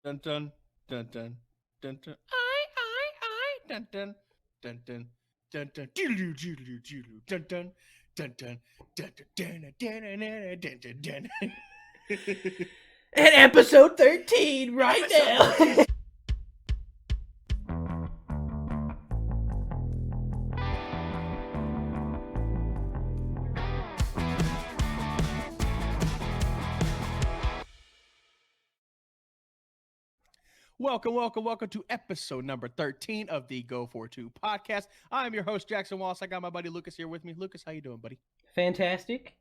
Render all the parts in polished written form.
Dun dun dun dun dun dun. I dun dun dun dun dun dun doodle doodle doodle dun dun dun dun dun dun dun dun dun dun dun. At episode 13 right Episode now. 13. Welcome to episode number 13 of the Go For Two podcast. I'm your host, Jackson Wallace. I got my buddy Lucas here with me. Lucas, how you doing, buddy? Fantastic.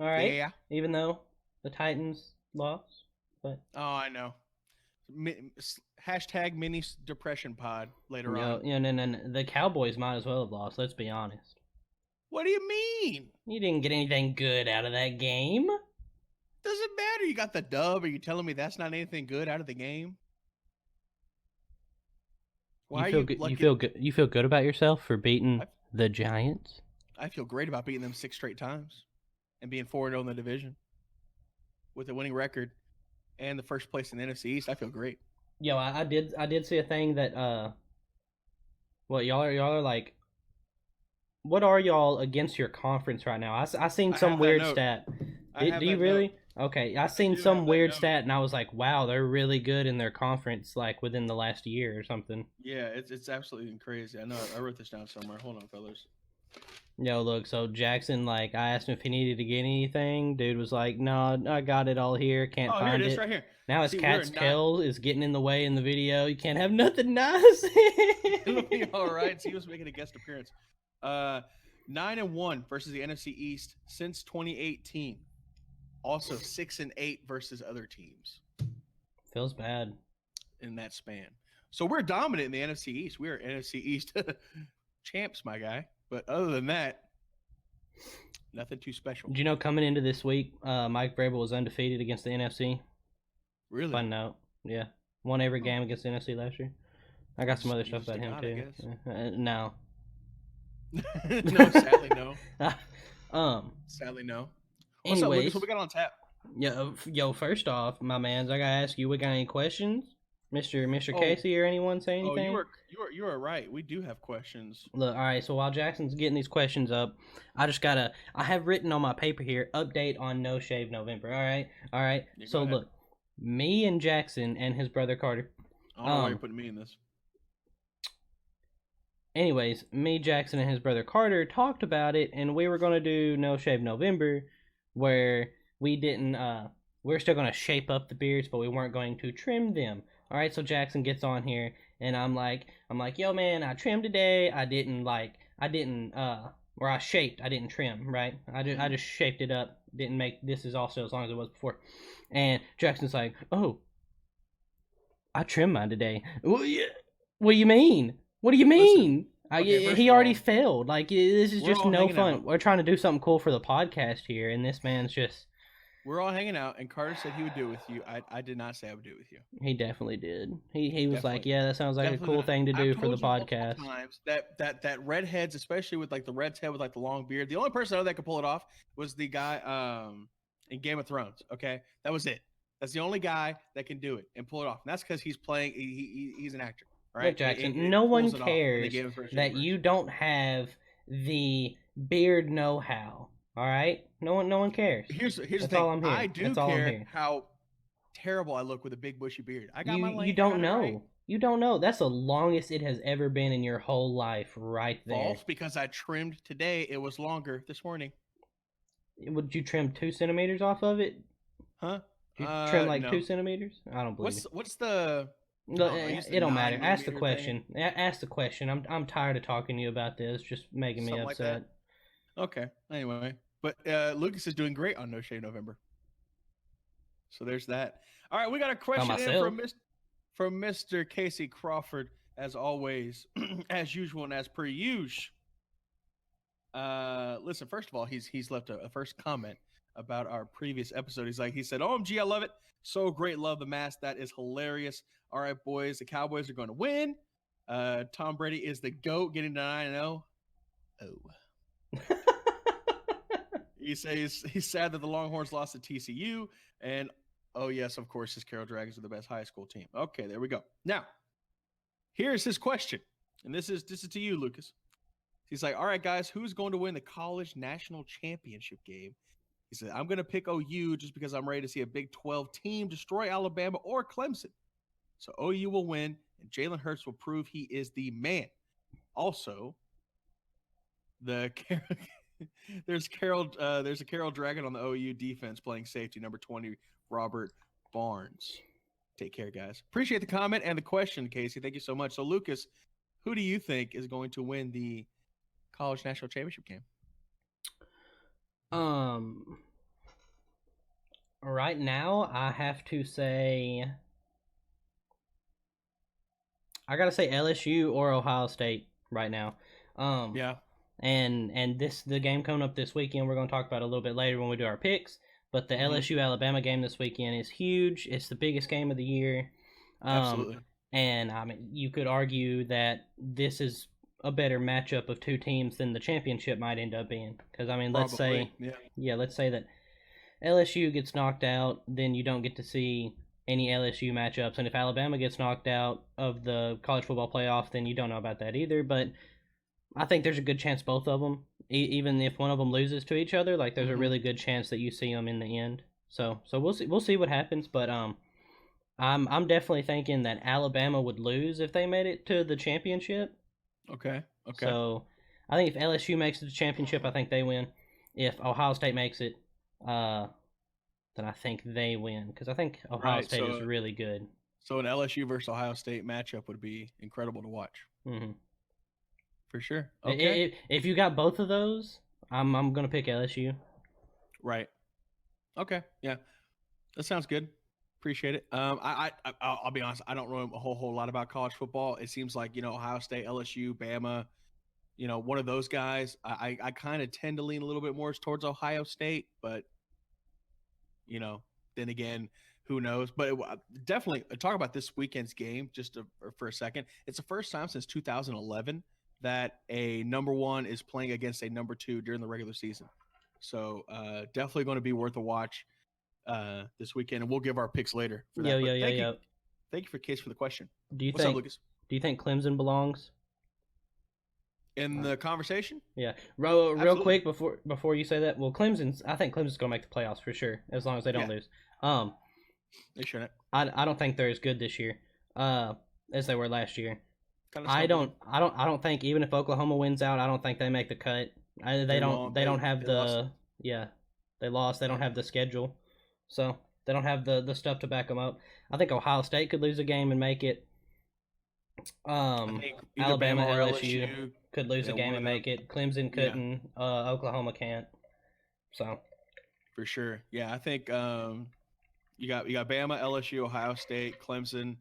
All right. Yeah. Even though the Titans lost, but Oh, I know. Hashtag mini depression pod later on. no. The Cowboys might as well have lost. Let's be honest. What do you mean? You didn't get anything good out of that game. Doesn't matter. You got the dub. Are you telling me that's not anything good out of the game? Why you feel are you good? like You feel good? You feel good about yourself for beating the Giants? I feel great about beating them 6 straight times and being 4-0 in the division with a winning record and the first place in the NFC East. I feel great. Yo, I did see a thing that what y'all are like. What are y'all against your conference right now? I seen some weird stat. Do you really? Okay, I seen some weird stat, and I was like, wow, they're really good in their conference, like within the last year or something. Yeah, it's absolutely crazy. I know. I wrote this down somewhere. Hold on, fellas. Yo, look, so Jackson, like, I asked him if he needed to get anything. Dude was like, no, I got it all here. Can't Oh, find here it is, it. right here. Now his See, cat's we're not- tail is getting in the way in the video. You can't have nothing nice. It'll be all right. So he was making a guest appearance. 9-1 versus the NFC East since 2018. Also 6-8 versus other teams Feels bad. in that span. So we're dominant in the NFC East. We are NFC East champs, my guy. But other than that, nothing too special. Did you know coming into this week, Mike Vrabel was undefeated against the NFC? Really? Fun note. Yeah. Won every game against the NFC last year. I got some other stuff about him, too. No. No, sadly, no. Sadly, no. What's up, Lucas? What we got on tap? Yo, first off, my mans, I gotta ask you, we got any questions? Mr. Casey or anyone say anything? Oh, you are right. We do have questions. Look, all right. So while Jackson's getting these questions up, I have written on my paper here, update on No Shave November. All right. Yeah, so look, me and Jackson and his brother Carter. I don't know why you're putting me in this. Anyways, me, Jackson, and his brother Carter talked about it, and we were gonna do No Shave November, where we didn't. We're still gonna shape up the beards, but we weren't going to trim them. All right, so Jackson gets on here, and I'm like, yo, man, I trimmed today. I didn't, or I shaped. I didn't trim, right? I just shaped it up. Didn't make this is also as long as it was before. And Jackson's like, oh, I trimmed mine today. What do you mean? What do you mean? Listen, he already failed. Like, this is just no fun. Out. We're trying to do something cool for the podcast here, and this man's just... We're all hanging out, and Carter said he would do it with you. I did not say I would do it with you. He definitely did. He was like, yeah, that sounds like a cool thing to do for the podcast. Times that redheads, especially with like the red's head with like the long beard. The only person I know that could pull it off was the guy in Game of Thrones. Okay, that was it. That's the only guy that can do it and pull it off. And that's because he's playing. He's an actor. Right? Look, Jackson, no one cares that you don't have the beard know-how. All right, no one cares. Here's the thing. All I'm here. I do care how terrible I look with a big bushy beard. I got my length. You don't know. Right. You don't know. That's the longest it has ever been in your whole life, right there. False, because I trimmed today. It was longer this morning. Would you trim 2 centimeters off of it? Huh? Did you trim like 2 centimeters? I don't believe it. What's the? No, it don't matter. Ask the question. Ask the question. I'm tired of talking to you about this. Just making me upset. Like okay. Anyway, but Lucas is doing great on No Shave November. So there's that. All right, we got a question in from Mr. Casey Crawford, as always, as usual and as per usual. Listen, first of all, he's left a first comment about our previous episode. He said, OMG, I love it. So great. Love the mask. That is hilarious. All right, boys, the Cowboys are going to win. Tom Brady is the GOAT, getting to 9-0. Oh. He says he's sad that the Longhorns lost to TCU, and Oh yes, of course, his Carroll Dragons are the best high school team. Okay, there we go. Now, here's his question, and this is to you, Lucas. He's like, all right, guys, who's going to win the college national championship game? He said, I'm going to pick OU just because I'm ready to see a Big 12 team destroy Alabama or Clemson. So OU will win, and Jalen Hurts will prove he is the man. Also, there's a Carroll Dragon on the OU defense playing safety, number 20, Robert Barnes. Take care, guys. Appreciate the comment and the question, Casey. Thank you so much. So, Lucas, who do you think is going to win the college national championship game? Right now, I have to say, I gotta say LSU or Ohio State right now. Yeah. And the game coming up this weekend, we're gonna talk about a little bit later when we do our picks. But the LSU Alabama game this weekend is huge. It's the biggest game of the year. Absolutely. And I mean, you could argue that this is a better matchup of two teams than the championship might end up being. Because I mean, let's say that LSU gets knocked out, then you don't get to see any LSU matchups. And if Alabama gets knocked out of the college football playoff, then you don't know about that either. But I think there's a good chance both of them, even if one of them loses to each other, like there's a really good chance that you see them in the end. So we'll see what happens. But I'm definitely thinking that Alabama would lose if they made it to the championship. Okay. So I think if LSU makes it to the championship, I think they win. If Ohio State makes it, then I think they win because I think Ohio State is really good. So an LSU versus Ohio State matchup would be incredible to watch. Mm-hmm. For sure. Okay. If you got both of those, I'm gonna pick LSU. Right. Okay. Yeah. That sounds good. Appreciate it. I'll be honest. I don't know a whole lot about college football. It seems like Ohio State, LSU, Bama. One of those guys. I kind of tend to lean a little bit more towards Ohio State, but then again, who knows? But definitely talk about this weekend's game for a second. It's the first time since 2011 that a number one is playing against a number two during the regular season. So definitely going to be worth a watch this weekend, and we'll give our picks later for that. Thank you for Case for the question. What's up, Lucas? Do you think Clemson belongs in the conversation? Yeah. Real quick before you say that, well, I think Clemson's going to make the playoffs for sure, as long as they don't lose. They shouldn't. I don't think they're as good this year as they were last year. I don't think even if Oklahoma wins out, I don't think they make the cut. They don't have the they lost. They don't have the schedule, so they don't have the stuff to back them up. I think Ohio State could lose a game and make it. Alabama or LSU could lose a game and make it. Clemson couldn't. Oklahoma can't. So for sure, yeah, I think you got Bama, LSU, Ohio State, Clemson.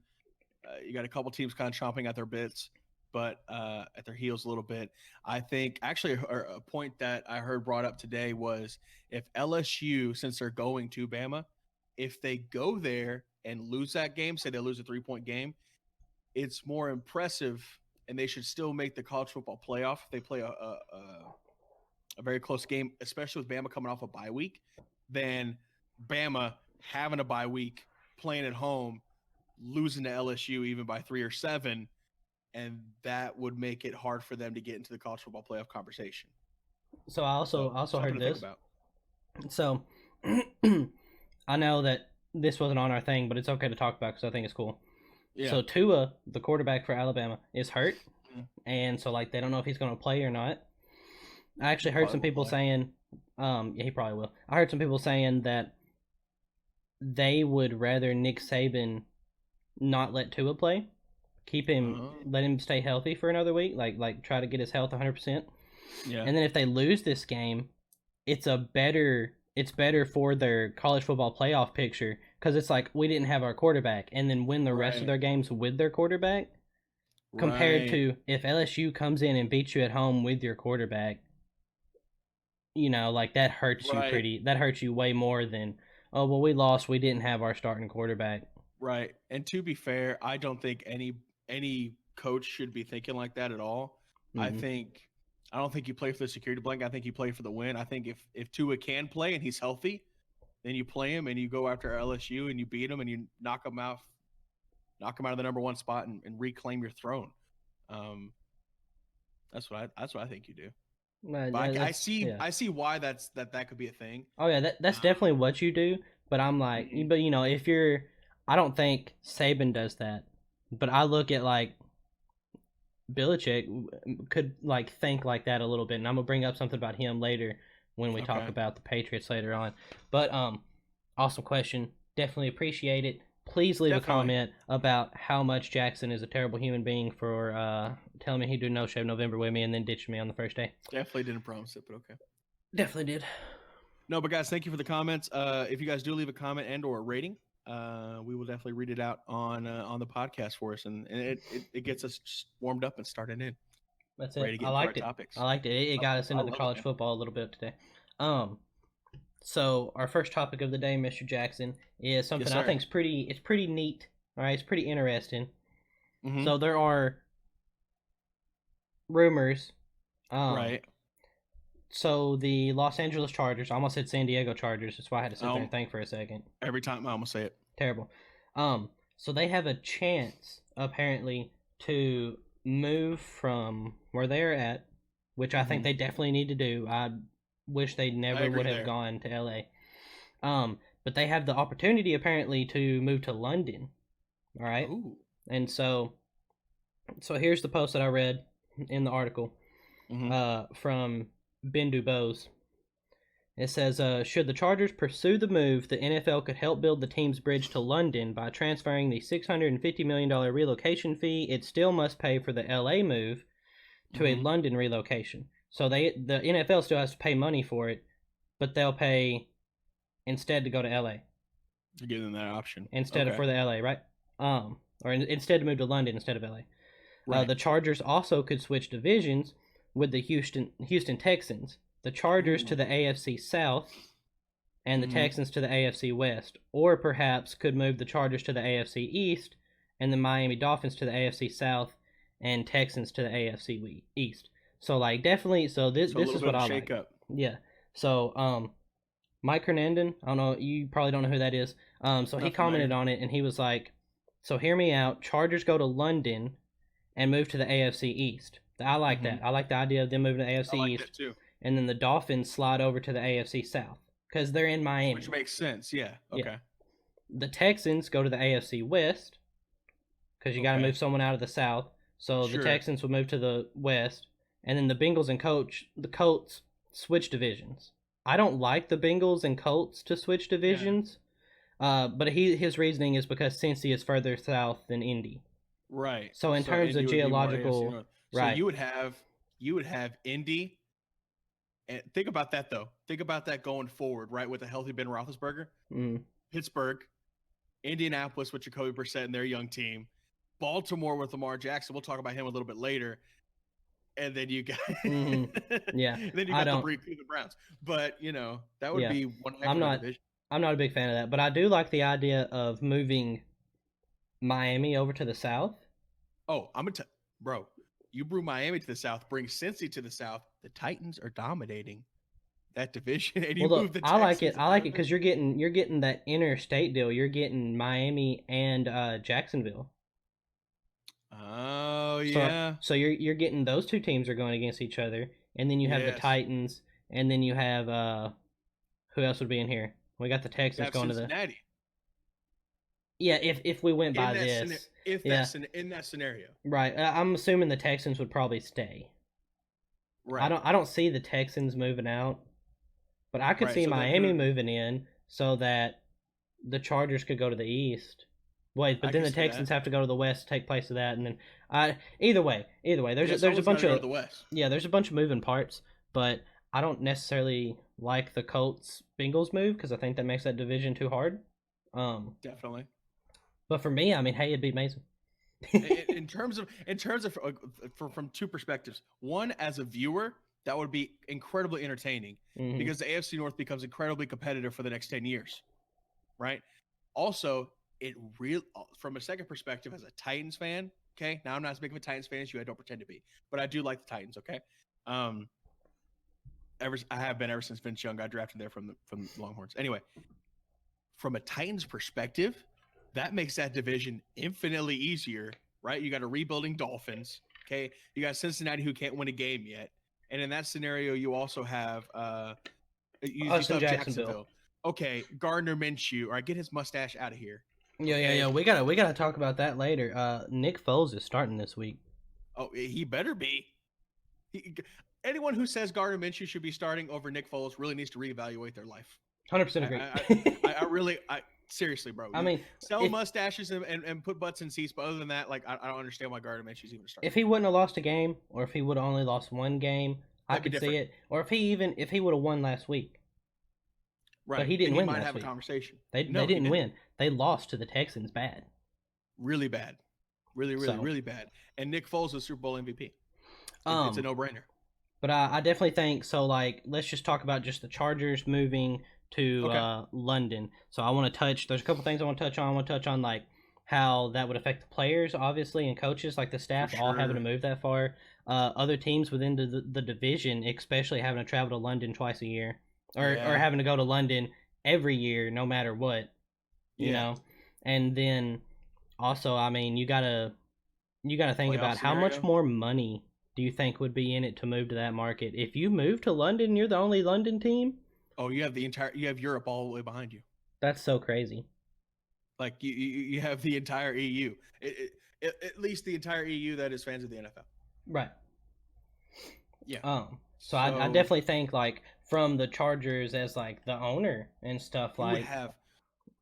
You got a couple teams kind of chomping at their bits, but at their heels a little bit. I think actually a point that I heard brought up today was if LSU, since they're going to Bama, if they go there and lose that game, say they lose a 3-point game, it's more impressive, and they should still make the college football playoff. They play a very close game, especially with Bama coming off a bye week, than Bama having a bye week, playing at home, losing to LSU even by 3 or 7, and that would make it hard for them to get into the college football playoff conversation. So I also heard this. So I know that this wasn't on our thing, but it's okay to talk about because I think it's cool. Yeah. So Tua, the quarterback for Alabama, is hurt, and so they don't know if he's going to play or not. I actually heard some people saying, he probably will. I heard some people saying that they would rather Nick Saban not let Tua play, keep him, let him stay healthy for another week, like try to get his health 100%. Yeah. And then if they lose this game, it's better for their college football playoff picture because it's like we didn't have our quarterback, and then win the rest of their games with their quarterback. Compared to if LSU comes in and beats you at home with your quarterback, that hurts you that hurts you way more than, oh well, we lost, we didn't have our starting quarterback. Right. And to be fair, I don't think any coach should be thinking like that at all. Mm-hmm. I don't think you play for the security blanket. I think you play for the win. I think if Tua can play and he's healthy, then you play them and you go after LSU and you beat them and you knock them out of the number one spot and reclaim your throne. That's what I think you do. But I see why that could be a thing. Oh yeah, that's definitely what you do. But I'm like, but if you're, I don't think Saban does that. But I look at like Belichick could like think like that a little bit, and I'm gonna bring up something about him later when we talk about the Patriots later on. But awesome question. Definitely appreciate it. Please leave a comment about how much Jackson is a terrible human being for telling me he'd do No Shave November with me and then ditching me on the first day. Definitely didn't promise it, but okay. Definitely did. No, but guys, thank you for the comments. If you guys do leave a comment and or a rating, we will definitely read it out on the podcast for us, and it gets us warmed up and started in. That's it. I liked it. Topics. I liked it. It got us into the college football a little bit today. So our first topic of the day, Mr. Jackson, is something I think is pretty neat. All right, it's pretty interesting. Mm-hmm. So there are rumors. Right. So the Los Angeles Chargers, I almost said San Diego Chargers. That's why I had to sit there and think for a second. Every time I almost say it. Terrible. So they have a chance apparently to move from where they're at, which I think they definitely need to do. I wish they never would have gone to LA. But they have the opportunity apparently to move to London. All right. Ooh. And so here's the post that I read in the article from Ben Dubose. It says, should the Chargers pursue the move, the NFL could help build the team's bridge to London by transferring the $650 million relocation fee. It still must pay for the LA move to a London relocation. So the NFL still has to pay money for it, but they'll pay instead to go to LA. You're giving them that option. Instead of for the LA, right? Instead to move to London instead of LA. Right. The Chargers also could switch divisions with the Houston Texans. The Chargers to the AFC South and the Texans to the AFC West. Or perhaps could move the Chargers to the AFC East and the Miami Dolphins to the AFC South and Texans to the AFC East. So like definitely this is what I like. Up. Yeah. So Mike Hernandez, I don't know, you probably don't know who that is. So he commented on it and he was like, so hear me out, Chargers go to London and move to the AFC East. I like that. I like the idea of them moving to the AFC East. That too. And then the Dolphins slide over to the AFC South because they're in Miami. Which makes sense, yeah. Okay. Yeah. The Texans go to the AFC West because you got to move someone out of the South. So the Texans will move to the West. And then the Bengals and the Colts switch divisions. I don't like the Bengals and Colts to switch divisions, but his reasoning is because Cincy is further south than Indy. Right. So in terms of geological, right. So you would have Indy. And think about that, though. Think about that going forward, right, with a healthy Ben Roethlisberger. Pittsburgh, Indianapolis with Jacoby Brissett and their young team, Baltimore with Lamar Jackson. We'll talk about him a little bit later. And then you got, yeah. Then you got the Cleveland Browns. But that would be one heck of a division. I'm not a big fan of that, but I do like the idea of moving Miami over to the South. Oh, I'm gonna bro. You bring Miami to the South, bring Cincy to the South. The Titans are dominating that division, and you move the Texans. I like it because you're getting that interstate deal. You're getting Miami and Jacksonville. Oh yeah. So you're getting those two teams are going against each other, and then you have the Titans, and then you have who else would be in here? We got the Texans going Cincinnati. to the. Yeah, if we went by this, in that scenario, right? I'm assuming the Texans would probably stay. Right. I don't see the Texans moving out, but I could see Miami moving in so that the Chargers could go to the East. Wait, but then the Texans have to go to the West to take place of that, and then either way, there's a bunch of there's a bunch of moving parts, but I don't necessarily like the Colts Bengals move because I think that makes that division too hard. Definitely. But for me, I mean, hey, it'd be amazing. in terms of from two perspectives. One, as a viewer, that would be incredibly entertaining because the AFC North becomes incredibly competitive for the next 10 years, right? Also, from a second perspective, as a Titans fan, okay. Now I'm not as big of a Titans fan as you. I don't pretend to be, but I do like the Titans. Okay. I have been ever since Vince Young got drafted there from the Longhorns. Anyway, from a Titans perspective, that makes that division infinitely easier, right? You got a rebuilding Dolphins. Okay. You got Cincinnati who can't win a game yet. And in that scenario, you also have you still have Jacksonville. Okay, Gardner Minshew. All right, get his mustache out of here. Yeah. We gotta talk about that later. Nick Foles is starting this week. Oh, he better be. Anyone who says Gardner Minshew should be starting over Nick Foles really needs to reevaluate their life. 100% agree. I really, seriously, bro. I mean, sell mustaches and put butts in seats, but other than that, like, I don't understand why Gardner Minshew's even starting. If he wouldn't have lost a game, or if he would have only lost one game, I could see it. Or if he would have won last week. Right. But he didn't win might last have week. A conversation. They didn't win. They lost to the Texans bad. Really bad. Really bad. And Nick Foles is Super Bowl MVP. It's a no-brainer. But I definitely think so. Like, let's just talk about just the Chargers moving to London. So I want to touch. There's a couple things I want to touch on. I want to touch on like how that would affect the players, obviously, and coaches, like the staff, all having to move that far. Other teams within the division, especially having to travel to London twice a year, or having to go to London every year, no matter what. You know, and then also, I mean, you gotta think about how much more money do you think would be in it to move to that market? If you move to London, you're the only London team. Oh, you have Europe all the way behind you. That's so crazy. Like you have the entire EU, at least the entire EU that is fans of the NFL. Right. Yeah. So I definitely think like from the Chargers as like the owner and stuff like.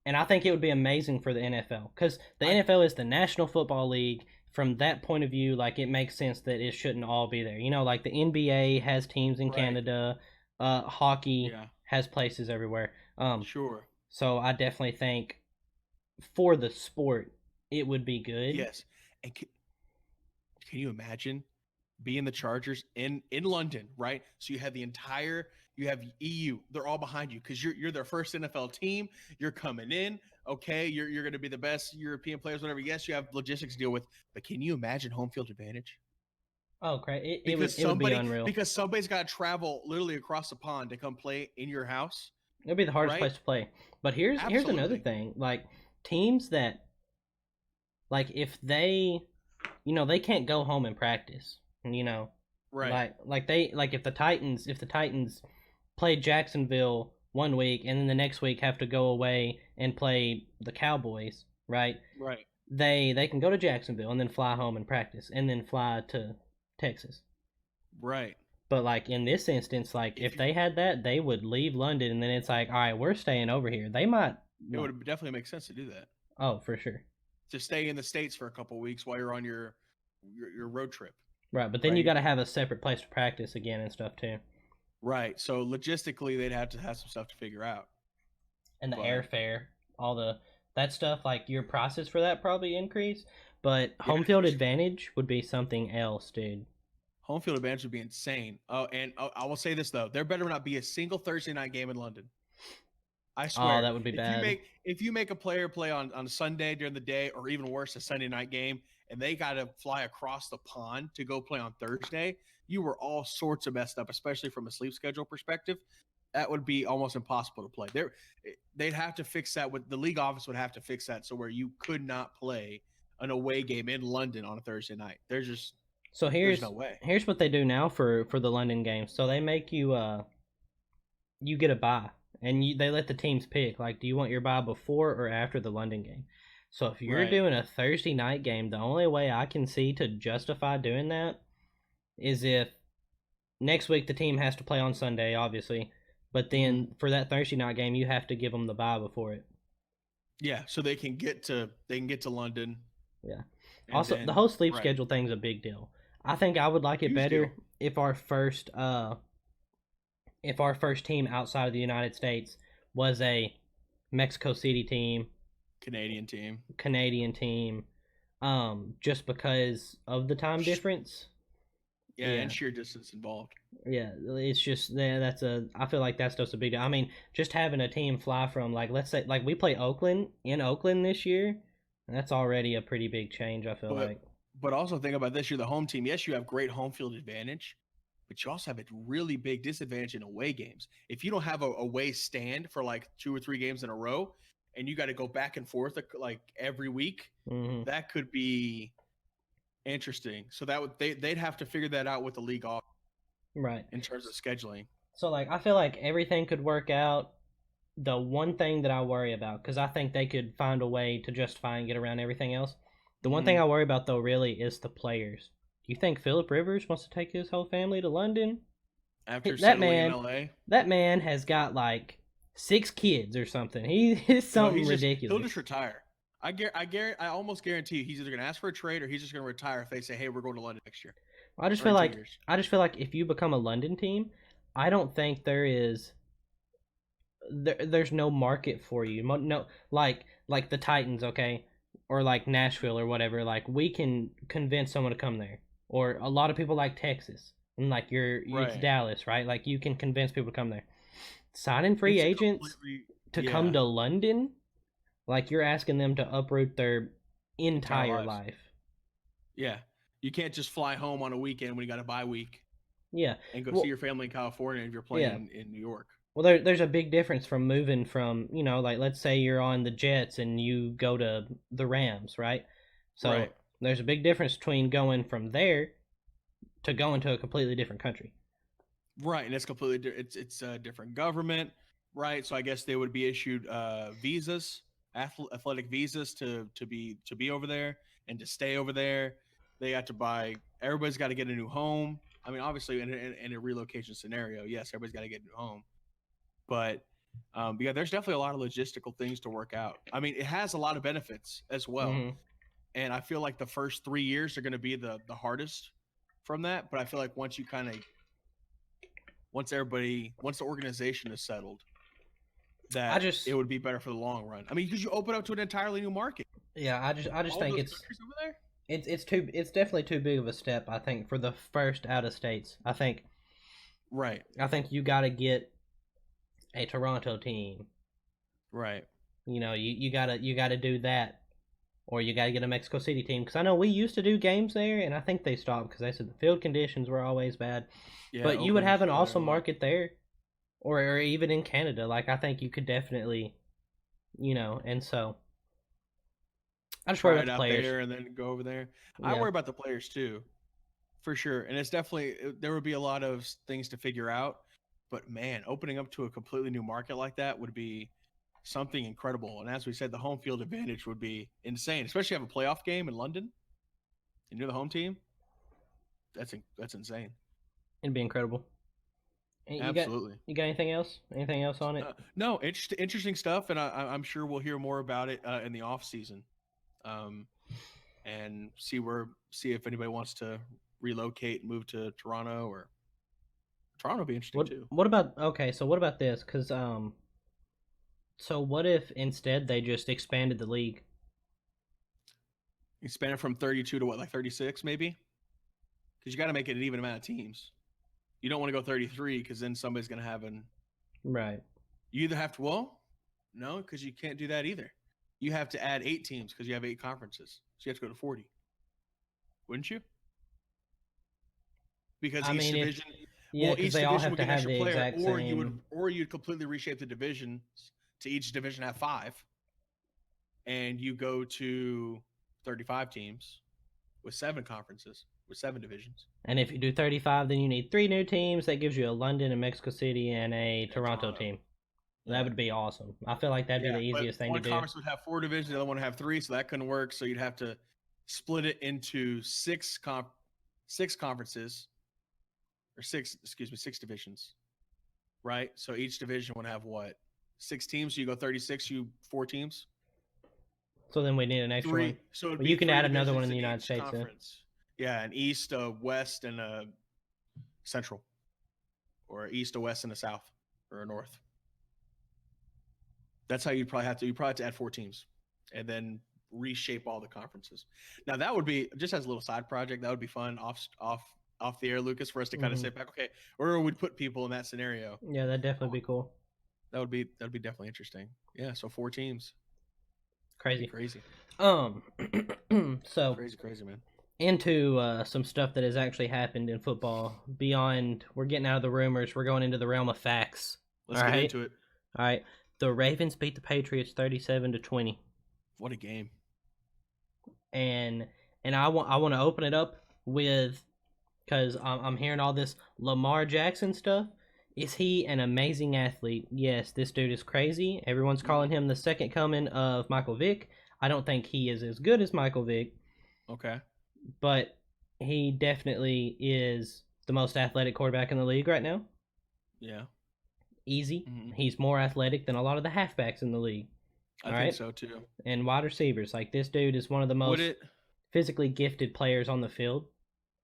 And I think it would be amazing for the NFL because the NFL is the National Football League. From that point of view, like it makes sense that it shouldn't all be there. You know, like the NBA has teams in Canada, hockey has places everywhere. Sure. So I definitely think for the sport, it would be good. Yes. And can you imagine being the Chargers in London, right? So you have you have EU, they're all behind you because you're their first NFL team. You're coming in. Okay, you're going to be the best European players, whatever. Yes, you have logistics to deal with, but can you imagine home field advantage? Oh, great! It would be unreal. Because somebody's got to travel literally across the pond to come play in your house. It'll be the hardest place to play. But here's another thing: like teams that, like if they, they can't go home and practice, right? Like if the Titans played Jacksonville one week and then the next week have to go away and play the Cowboys, right? Right. They can go to Jacksonville and then fly home and practice and then fly to Texas. Right. But like in this instance, like if they had that, they would leave London and then it's like, all right, we're staying over here. They might. It would definitely make sense to do that. Oh, for sure. To stay in the States for a couple of weeks while you're on your road trip. Right, but then you got to have a separate place to practice again and stuff too. Right. So logistically, they'd have to have some stuff to figure out. And the airfare, that stuff, like your prices for that probably increase. But home field advantage would be something else, dude. Home field advantage would be insane. Oh, and I will say this though: there better not be a single Thursday night game in London. I swear. Oh, that would be bad. If you make a player play on Sunday during the day, or even worse, a Sunday night game, and they got to fly across the pond to go play on Thursday, you were all sorts of messed up, especially from a sleep schedule perspective. That would be almost impossible to play. They'd have to fix that. The league office would have to fix that so where you could not play an away game in London on a Thursday night. There's no way. Here's what they do now for the London games. So they make you you get a bye, and they let the teams pick. Like, do you want your bye before or after the London game? So if you're doing a Thursday night game, the only way I can see to justify doing that is if next week the team has to play on Sunday, obviously, but then for that Thursday night game, you have to give them the bye before it. Yeah, so they can get to London. Yeah. Also, the whole sleep schedule thing's a big deal. I think I would like it better if our first team outside of the United States was a Mexico City team, Canadian team, just because of the time difference. Yeah, and sheer distance involved. Yeah, it's just I feel like that's just a big deal. I mean, just having a team fly from, like, let's say, like, we play Oakland this year, and that's already a pretty big change, I feel like. But also think about this, you're the home team. Yes, you have great home field advantage, but you also have a really big disadvantage in away games. If you don't have a away stand for like 2 or 3 games in a row, and you got to go back and forth like every week, that could be interesting. So that would they'd have to figure that out with the league off, right, in terms of scheduling. So like I feel like everything could work out. The one thing that I worry about, because I think they could find a way to justify and get around everything else. The one thing I worry about though really is the players. Do you think Philip Rivers wants to take his whole family to London? After that settling in man, LA, that man has got like 6 kids or something. He is something ridiculous. He'll just retire. I almost guarantee he's either going to ask for a trade or he's just going to retire if they say, "Hey, we're going to London next year." I just feel like if you become a London team, I don't think there's no market for you. No, like the Titans, okay, or like Nashville or whatever. Like we can convince someone to come there, or a lot of people like Texas and like it's Dallas, right? Like you can convince people to come there. Signing free agents to come to London, like you're asking them to uproot their entire life. Yeah, you can't just fly home on a weekend when you got a bye week. Yeah, and go see your family in California if you're playing in New York. Well, there's a big difference from moving from, like let's say you're on the Jets and you go to the Rams, right? So there's a big difference between going from there to going to a completely different country. Right, and it's completely it's a different government, right? So I guess they would be issued visas, athletic visas to be over there and to stay over there. They got to buy. Everybody's got to get a new home. I mean, obviously, in a relocation scenario, yes, everybody's got to get a new home. But yeah, there's definitely a lot of logistical things to work out. I mean, it has a lot of benefits as well. And I feel like the first 3 years are going to be the hardest from that. But I feel like once the organization is settled, that it would be better for the long run. I mean, because you open up to an entirely new market. Yeah, I just think it's over there? It's definitely too big of a step, I think, for the first out of states. I think you got to get a Toronto team. Right. You gotta do that, or you gotta get a Mexico City team. Because I know we used to do games there, and I think they stopped because they said the field conditions were always bad. Yeah, but you would have an awesome market there, or even in Canada. Like I think you could definitely, and so I just worry about the players there and then go over there. Yeah. I worry about the players too, for sure. And it's definitely there would be a lot of things to figure out. But man, opening up to a completely new market like that would be something incredible. And as we said, the home field advantage would be insane, especially have a playoff game in London and you're the home team. That's insane. It'd be incredible. Absolutely. You got anything else? Anything else on it? No, interesting stuff, and I'm sure we'll hear more about it in the off season, and see if anybody wants to relocate and move to Toronto or. Toronto would be interesting too. What about this? Because so what if instead they just expanded the league? Expand it from 32 to what, like 36 maybe? Because you got to make it an even amount of teams. You don't want to go 33 because then somebody's going to have Right. You either have to, no, because you can't do that either. You have to add 8 teams because you have 8 conferences. So you have to go to 40. Wouldn't you? Because each division... Yeah, because they all have to have the exact same. Or you'd completely reshape the divisions to each division have 5, and you go to 35 teams with 7 conferences with 7 divisions. And if you do 35, then you need 3 new teams. That gives you a London and Mexico City and a Toronto team. That would be awesome. I feel like that'd be the easiest thing to do. One conference would have 4 divisions, the other one would have 3, so that couldn't work. So you'd have to split it into 6 conferences. Or 6 divisions, right? So each division would have 6 teams. So you go 36, 4 teams. So then we need an extra one. So you can add another one in the United States. Yeah, an East, a West, and a Central, or East, a West, and a South, or a North. That's how you'd probably have to add 4 teams, and then reshape all the conferences. Now that would be just as a little side project. That would be fun off the air, Lucas, for us to kind of sit back, okay, or we'd put people in that scenario. Yeah, that'd definitely be cool. That'd be definitely interesting. Yeah, so 4 teams. Crazy. So crazy, man. Into some stuff that has actually happened in football. Beyond, we're getting out of the rumors. We're going into the realm of facts. Let's get into it. All right. The Ravens beat the Patriots 37-20. What a game. And I want to open it up with, because I'm hearing all this Lamar Jackson stuff. Is he an amazing athlete? Yes, this dude is crazy. Everyone's calling him the second coming of Michael Vick. I don't think he is as good as Michael Vick. Okay. But he definitely is the most athletic quarterback in the league right now. Yeah. Easy. Mm-hmm. He's more athletic than a lot of the halfbacks in the league. I think so too. And wide receivers. Like, this dude is one of the most physically gifted players on the field.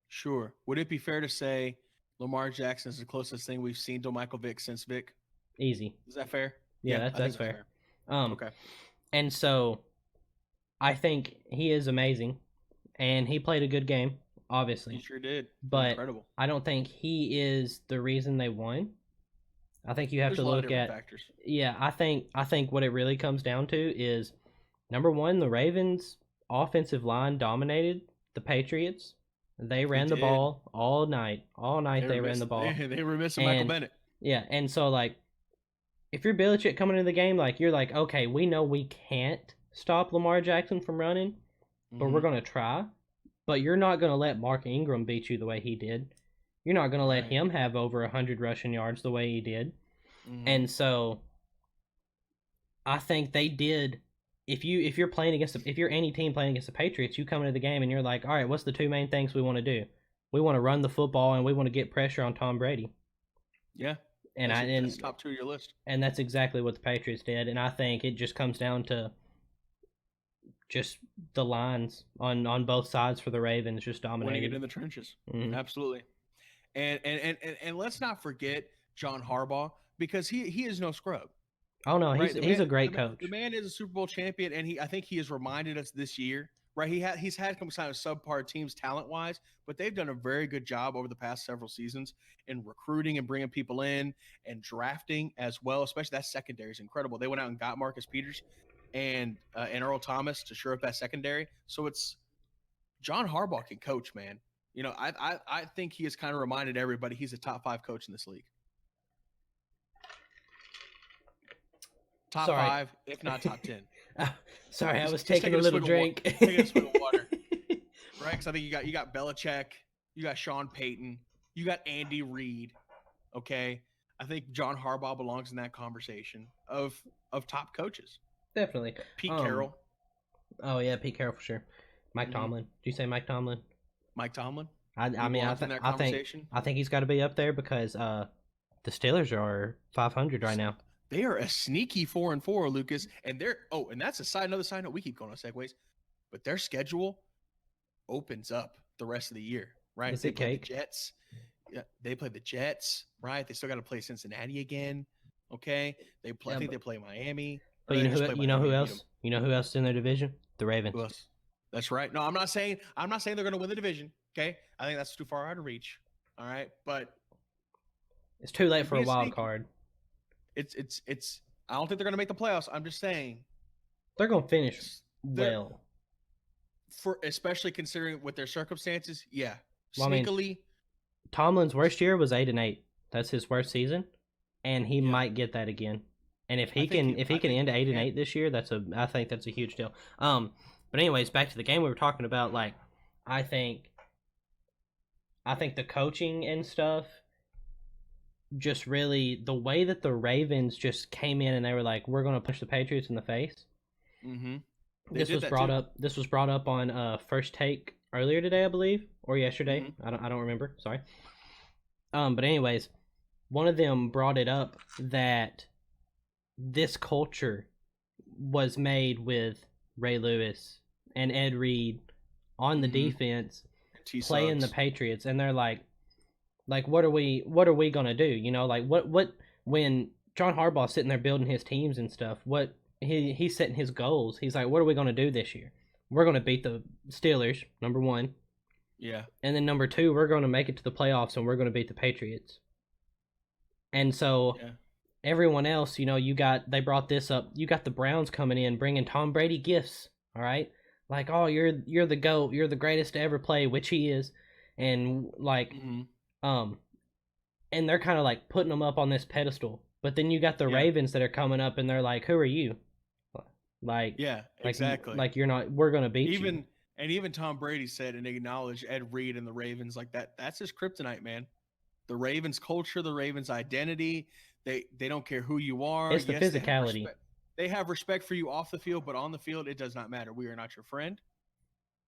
Sure. Would it be fair to say Lamar Jackson is the closest thing we've seen to Michael Vick since Vick? Easy. Is that fair? Yeah, that's fair. Okay. And so I think he is amazing, and he played a good game, obviously. He sure did. But incredible. I don't think he is the reason they won. I think you have to look at factors. Yeah, I think what it really comes down to is, number one, the Ravens' offensive line dominated the Patriots. They ran the ball all night. All night they ran the ball. They were missing Michael Bennett. Yeah, and so, like, if you're Belichick coming into the game, like, you're like, okay, we know we can't stop Lamar Jackson from running, but we're going to try. But you're not going to let Mark Ingram beat you the way he did. You're not going to let him have over 100 rushing yards the way he did. And so I think they did. If you're playing against if you're any team playing against the Patriots, you come into the game and you're like, all right, what's the two main things we want to do? We want to run the football and we want to get pressure on Tom Brady. Yeah. And that's top two of your list. And that's exactly what the Patriots did. And I think it just comes down to just the lines on both sides for the Ravens just dominated. Winning it in the trenches. Absolutely. And let's not forget John Harbaugh, because he is no scrub. Oh no, he's a great coach. The man is a Super Bowl champion, and I think he has reminded us this year, right? He's had some kind of subpar teams talent wise, but they've done a very good job over the past several seasons in recruiting and bringing people in and drafting as well. Especially that secondary is incredible. They went out and got Marcus Peters and Earl Thomas to shore up that secondary. So it's John Harbaugh can coach, man. You know, I think he has kind of reminded everybody he's a top 5 coach in this league. Top 5, if not top 10. Sorry, I was taking a little drink. Taking a swig of water. Right? Because I think you got Belichick, you got Sean Payton, you got Andy Reid. Okay? I think John Harbaugh belongs in that conversation of top coaches. Definitely. Pete Carroll. Oh, yeah, Pete Carroll for sure. Mike Tomlin. Did you say Mike Tomlin? Mike Tomlin? I think he's got to be up there because the Steelers are 500 right now. They are a sneaky 4-4, Lucas, and that's another side note. We keep going on segues, but their schedule opens up the rest of the year, right? Is it cake? The Jets. Yeah, they play the Jets, right? They still got to play Cincinnati again. Okay, I think they play Miami. But you know who else? You know who else is in their division? The Ravens. Who else? That's right. No, I'm not saying they're going to win the division. Okay, I think that's too far out of reach. All right, but it's too late for a wild card. It's. I don't think they're going to make the playoffs. I'm just saying they're going to finish well. Especially considering with their circumstances, yeah. Well, sneakily. I mean, Tomlin's worst year was 8-8. That's his worst season, and he might get that again. And if he can end 8-8 this year, I think that's a huge deal. But anyways, back to the game we were talking about. Like, I think the coaching and stuff, just really the way that the Ravens just came in and they were like, we're going to punch the Patriots in the face. Mm-hmm. This was brought up on First Take earlier today, I believe, or yesterday. Mm-hmm. I don't remember. Sorry. But anyways, one of them brought it up that this culture was made with Ray Lewis and Ed Reed on the defense, playing the Patriots, and they're like, what are we gonna do? You know, like what when John Harbaugh's sitting there building his teams and stuff, what he's setting his goals. He's like, what are we gonna do this year? We're gonna beat the Steelers, number one. Yeah. And then number two, we're gonna make it to the playoffs and we're gonna beat the Patriots. And so everyone else, you know, they brought this up. You got the Browns coming in, bringing Tom Brady gifts. All right, like, oh, you're the GOAT, you're the greatest to ever play, which he is, and like, and they're kind of like putting him up on this pedestal, But then you got the Yeah. Ravens that are coming up, and they're like, "Who are you?" Like, Yeah, exactly. like you're not. We're gonna beat you. Even Tom Brady said and acknowledged Ed Reed and the Ravens like that. That's his kryptonite, man. The Ravens culture, the Ravens identity. They don't care who you are. It's the Yes, they have physicality. respect. They have respect for you off the field, but on the field, it does not matter. We are not your friend.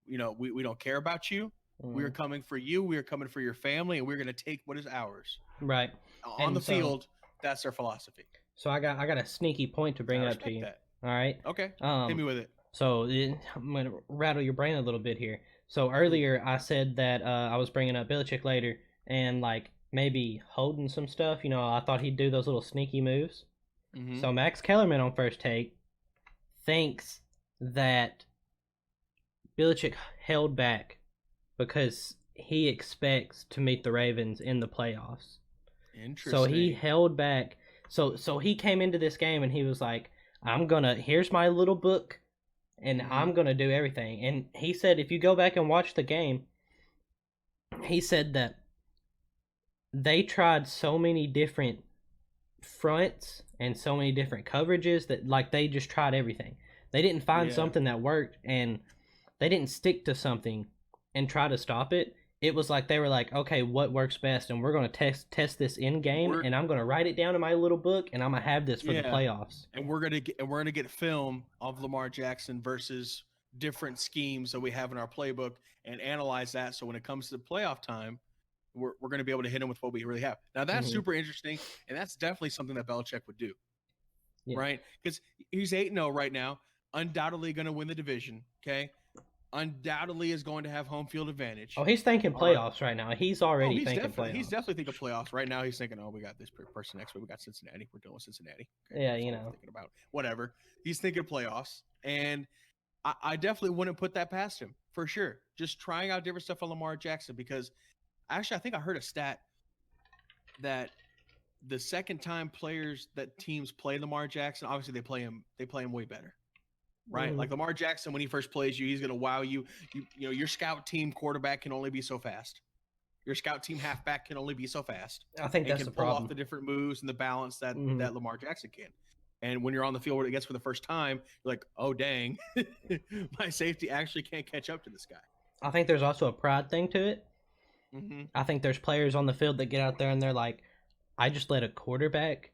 We don't care about you. We are coming for you. We are coming for your family, and we're going to take what is ours. Right. On And the field, that's their philosophy. So I got a sneaky point to bring up to you. That. All right. Okay. Hit me with it. So I'm gonna rattle your brain a little bit here. So earlier I said that I was bringing up Belichick later and like maybe holding some stuff. You know, I thought he'd do those little sneaky moves. Mm-hmm. So Max Kellerman on First Take thinks that Belichick held back because he expects to meet the Ravens in the playoffs. Interesting. So he held back. So he came into this game and he was like, here's my little book and I'm going to do everything. And he said, if you go back and watch the game, he said that they tried so many different fronts and so many different coverages that like they just tried everything. They didn't find something that worked and they didn't stick to something and try to stop it. It was like they were like, okay, what works best, and we're gonna test this in game, and I'm gonna write it down in my little book, and I'm gonna have this for the playoffs. And we're gonna get film of Lamar Jackson versus different schemes that we have in our playbook, and analyze that. So when it comes to the playoff time, we're gonna be able to hit him with what we really have. Now that's super interesting, and that's definitely something that Belichick would do, right? Because he's 8-0 right now, undoubtedly gonna win the division. Okay. Undoubtedly is going to have home field advantage. Oh, he's thinking playoffs right now. He's already thinking playoffs. He's definitely thinking playoffs right now. He's thinking, oh, we got this person next week. We got Cincinnati. We're dealing with Cincinnati. Okay, yeah, you know, thinking about whatever. He's thinking playoffs, and I definitely wouldn't put that past him for sure. Just trying out different stuff on Lamar Jackson because actually, I think I heard a stat that the second time teams play Lamar Jackson, obviously they play him way better. Right, like Lamar Jackson, when he first plays you, he's going to wow you. You know, your scout team quarterback can only be so fast. Your scout team halfback can only be so fast. I think that's the problem. Pull off the different moves and the balance that Lamar Jackson can. And when you're on the field where it gets for the first time, you're like, oh dang, my safety actually can't catch up to this guy. I think there's also a pride thing to it. Mm-hmm. I think there's players on the field that get out there and they're like, I just let a quarterback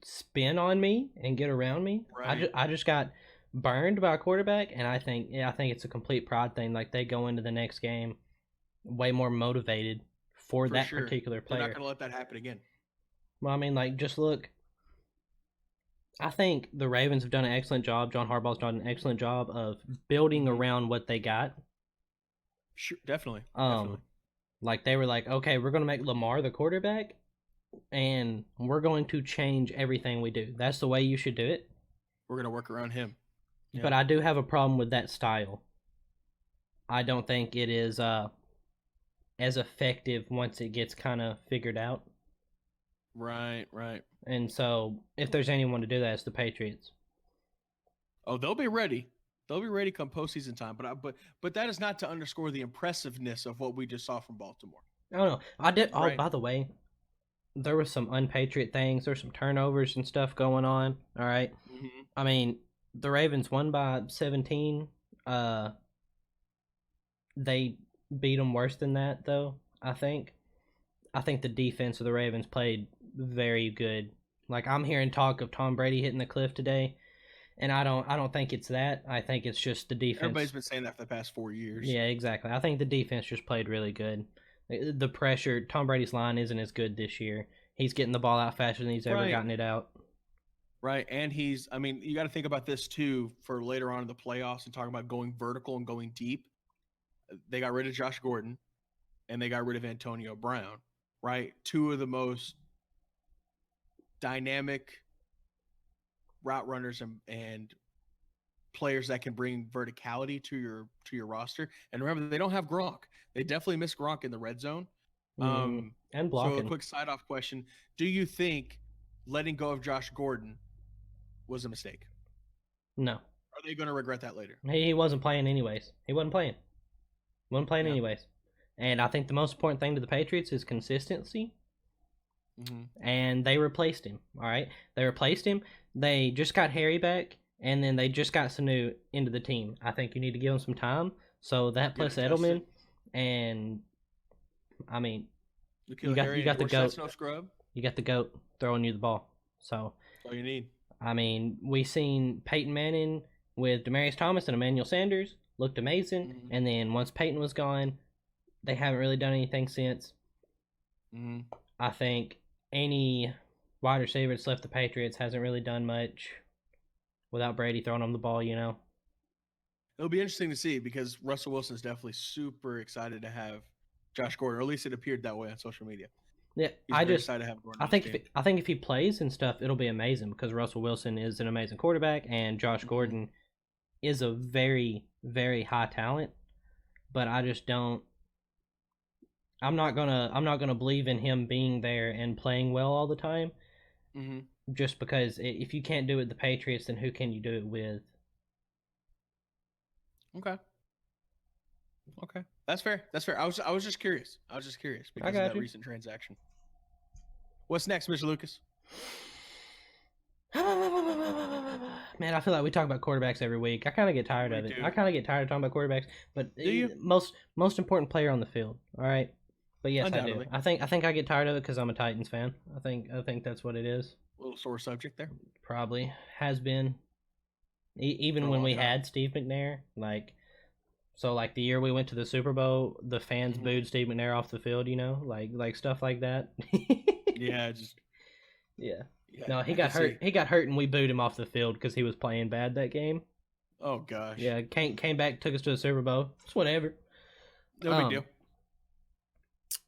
spin on me and get around me. Right. I just got burned by a quarterback, and I think it's a complete pride thing. Like they go into the next game way more motivated for that particular player. They're not gonna let that happen again. Well, I mean, like just look. I think the Ravens have done an excellent job. John Harbaugh's done an excellent job of building around what they got. Sure, definitely. Like they were like, okay, we're gonna make Lamar the quarterback, and we're going to change everything we do. That's the way you should do it. We're gonna work around him. Yeah. But I do have a problem with that style. I don't think it is as effective once it gets kind of figured out. Right. And so, if there's anyone to do that, it's the Patriots. Oh, they'll be ready. They'll be ready come postseason time. But that is not to underscore the impressiveness of what we just saw from Baltimore. Oh no, I did. Oh, by the way, there was some unpatriot things. There's some turnovers and stuff going on. All right. Mm-hmm. I mean, the Ravens won by 17. They beat them worse than that, though. I think the defense of the Ravens played very good. Like I'm hearing talk of Tom Brady hitting the cliff today, and I don't think it's that. I think it's just the defense. Everybody's been saying that for the past 4 years. Yeah, exactly. I think the defense just played really good. The pressure, Tom Brady's line isn't as good this year. He's getting the ball out faster than he's ever gotten it out. Right, and you got to think about this too for later on in the playoffs and talking about going vertical and going deep. They got rid of Josh Gordon, and they got rid of Antonio Brown, right? Two of the most dynamic route runners and players that can bring verticality to your roster. And remember, they don't have Gronk. They definitely miss Gronk in the red zone. And blocking. So a quick side-off question. Do you think letting go of Josh Gordon was a mistake? No. Are they going to regret that later? He wasn't playing anyways. He wasn't playing. Anyways. And I think the most important thing to the Patriots is consistency. and they replaced him. All right, they replaced him. They just got Harry back, and then they just got Sanu into the team. I think you need to give him some time. So that plus Edelman, and I mean, you got the goat. No scrub. You got the goat throwing you the ball. So that's all you need. I mean, we seen Peyton Manning with Demaryius Thomas and Emmanuel Sanders looked amazing, and then once Peyton was gone, they haven't really done anything since. I think any wide receiver that's left the Patriots hasn't really done much without Brady throwing them the ball, you know. It'll be interesting to see because Russell Wilson's definitely super excited to have Josh Gordon, or at least it appeared that way on social media. Yeah, excited to have Gordon. I think if he plays and stuff, it'll be amazing because Russell Wilson is an amazing quarterback and Josh Gordon is a very, very high talent. But I just don't. I'm not gonna believe in him being there and playing well all the time. Just because if you can't do it with the Patriots, then who can you do it with? Okay, that's fair. I was just curious. Because of that recent transaction. What's next, Mr. Lucas? Man, I feel like we talk about quarterbacks every week. I kind of get tired of it. I kind of get tired of talking about quarterbacks. But most important player on the field. All right. But yes, I do. I think I get tired of it because I'm a Titans fan. I think that's what it is. A little sore subject there. Probably has been. Even when we had Steve McNair, like the year we went to the Super Bowl, the fans booed Steve McNair off the field. You know, like stuff like that. Yeah. No, he got hurt. He got hurt, and we booed him off the field because he was playing bad that game. Oh gosh. Yeah, came back, took us to the Super Bowl. It's whatever. No big deal.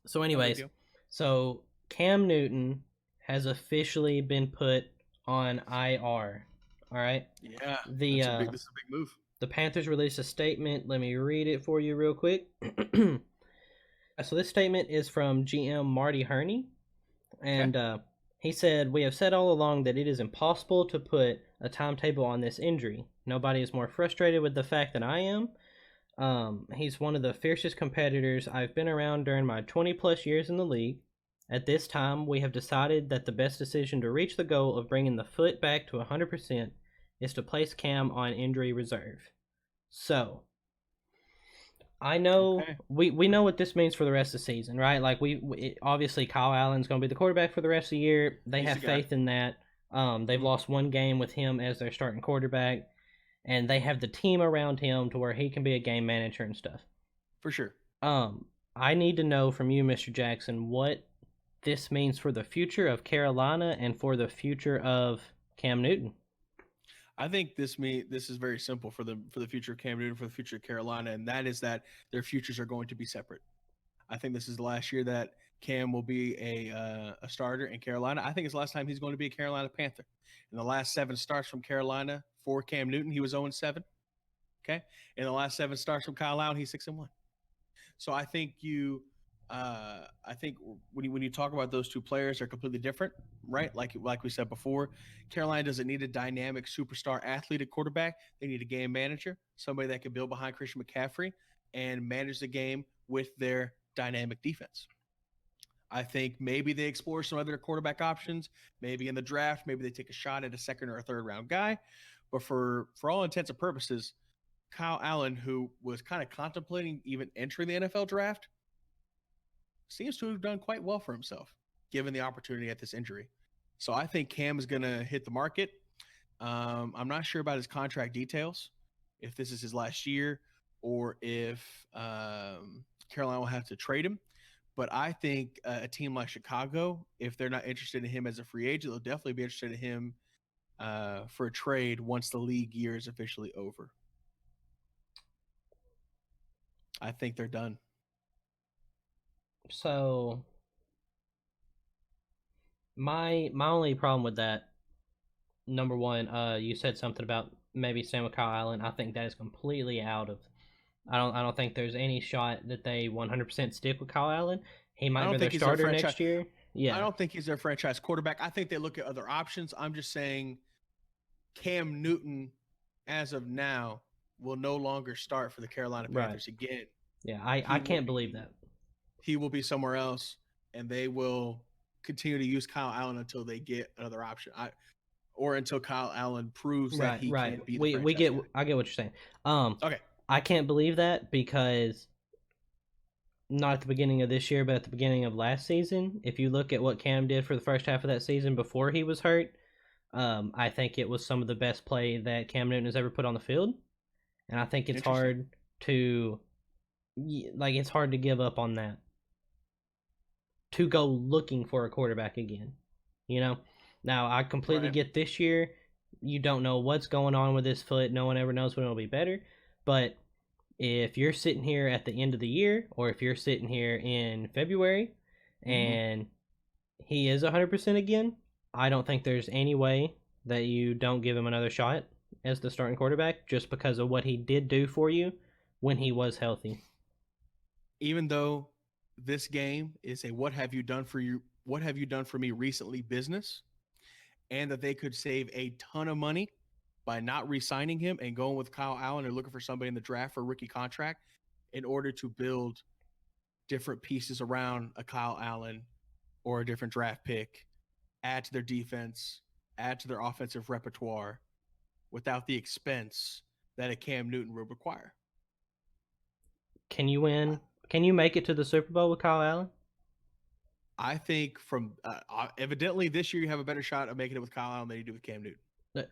So, anyways, so Cam Newton has officially been put on IR. All right. Yeah. This is a big move. The Panthers released a statement. Let me read it for you real quick. So this statement is from GM Marty Herney, and he said, "We have said all along that it is impossible to put a timetable on this injury. Nobody is more frustrated with the fact than I am. He's one of the fiercest competitors I've been around during my 20-plus years in the league. At this time, we have decided that the best decision to reach the goal of bringing the foot back to 100% is to place Cam on injury reserve." So, I know we know what this means for the rest of the season, right? Like obviously Kyle Allen's going to be the quarterback for the rest of the year. They have faith in that. They've lost one game with him as their starting quarterback, and they have the team around him to where he can be a game manager and stuff. For sure. I need to know from you, Mr. Jackson, what this means for the future of Carolina and for the future of Cam Newton. I think this is very simple for the future of Cam Newton, for the future of Carolina, and that is that their futures are going to be separate. I think this is the last year that Cam will be a starter in Carolina. I think it's the last time he's going to be a Carolina Panther. In the last 7 starts from Carolina for Cam Newton, he was 0-7. Okay, in the last 7 starts from Kyle Allen, he's 6-1. So I think when you talk about those two players, they're completely different, right? Like we said before, Carolina doesn't need a dynamic superstar athlete at quarterback. They need a game manager, somebody that can build behind Christian McCaffrey and manage the game with their dynamic defense. I think maybe they explore some other quarterback options, maybe in the draft, maybe they take a shot at a 2nd or a 3rd round guy. But for all intents and purposes, Kyle Allen, who was kind of contemplating even entering the NFL draft, seems to have done quite well for himself, given the opportunity at this injury. So I think Cam is going to hit the market. I'm not sure about his contract details, if this is his last year or if Carolina will have to trade him. But I think a team like Chicago, if they're not interested in him as a free agent, they'll definitely be interested in him for a trade once the league year is officially over. I think they're done. So my only problem with that, number one, you said something about maybe staying with Kyle Allen. I think that is completely out of. I don't think there's any shot that they 100% stick with Kyle Allen. He might be their starter next year. Yeah, I don't think he's their franchise quarterback. I think they look at other options. I'm just saying, Cam Newton, as of now, will no longer start for the Carolina Panthers again. Yeah, I can't believe that. He will be somewhere else, and they will continue to use Kyle Allen until they get another option. Or until Kyle Allen proves that he Right. can be the We franchise get. guy. I get what you're saying. Okay. I can't believe that because not at the beginning of this year, but at the beginning of last season. If you look at what Cam did for the first half of that season before he was hurt, I think it was some of the best play that Cam Newton has ever put on the field, and I think it's hard to it's hard to give up on that to go looking for a quarterback again. You know, now I completely get this year. You don't know what's going on with his foot. No one ever knows when it'll be better, but if you're sitting here at the end of the year, or if you're sitting here in February, and he is 100% again, I don't think there's any way that you don't give him another shot as the starting quarterback just because of what he did do for you when he was healthy. Even though this game is a what have you done for me recently business, and that they could save a ton of money by not re-signing him and going with Kyle Allen or looking for somebody in the draft for a rookie contract in order to build different pieces around a Kyle Allen or a different draft pick, add to their defense, add to their offensive repertoire without the expense that a Cam Newton would require. Can you win? Can you make it to the Super Bowl with Kyle Allen? I think from evidently this year you have a better shot of making it with Kyle Allen than you do with Cam Newton.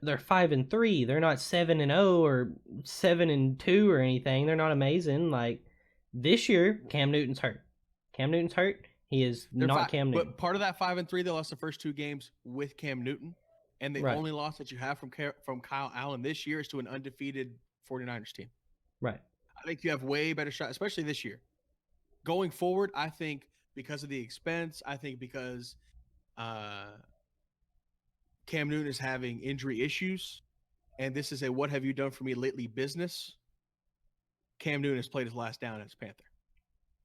They're 5-3. They're not 7-0 or 7-2 or anything. They're not amazing. Like this year, Cam Newton's hurt. He is not Cam Newton. But part of that 5-3, they lost the first 2 games with Cam Newton, and the only loss that you have from Kyle Allen this year is to an undefeated 49ers team. Right. I think you have way better shot, especially this year. Going forward, I think because of the expense, I think because Cam Newton is having injury issues, and this is a what have you done for me lately business, Cam Newton has played his last down as a Panther.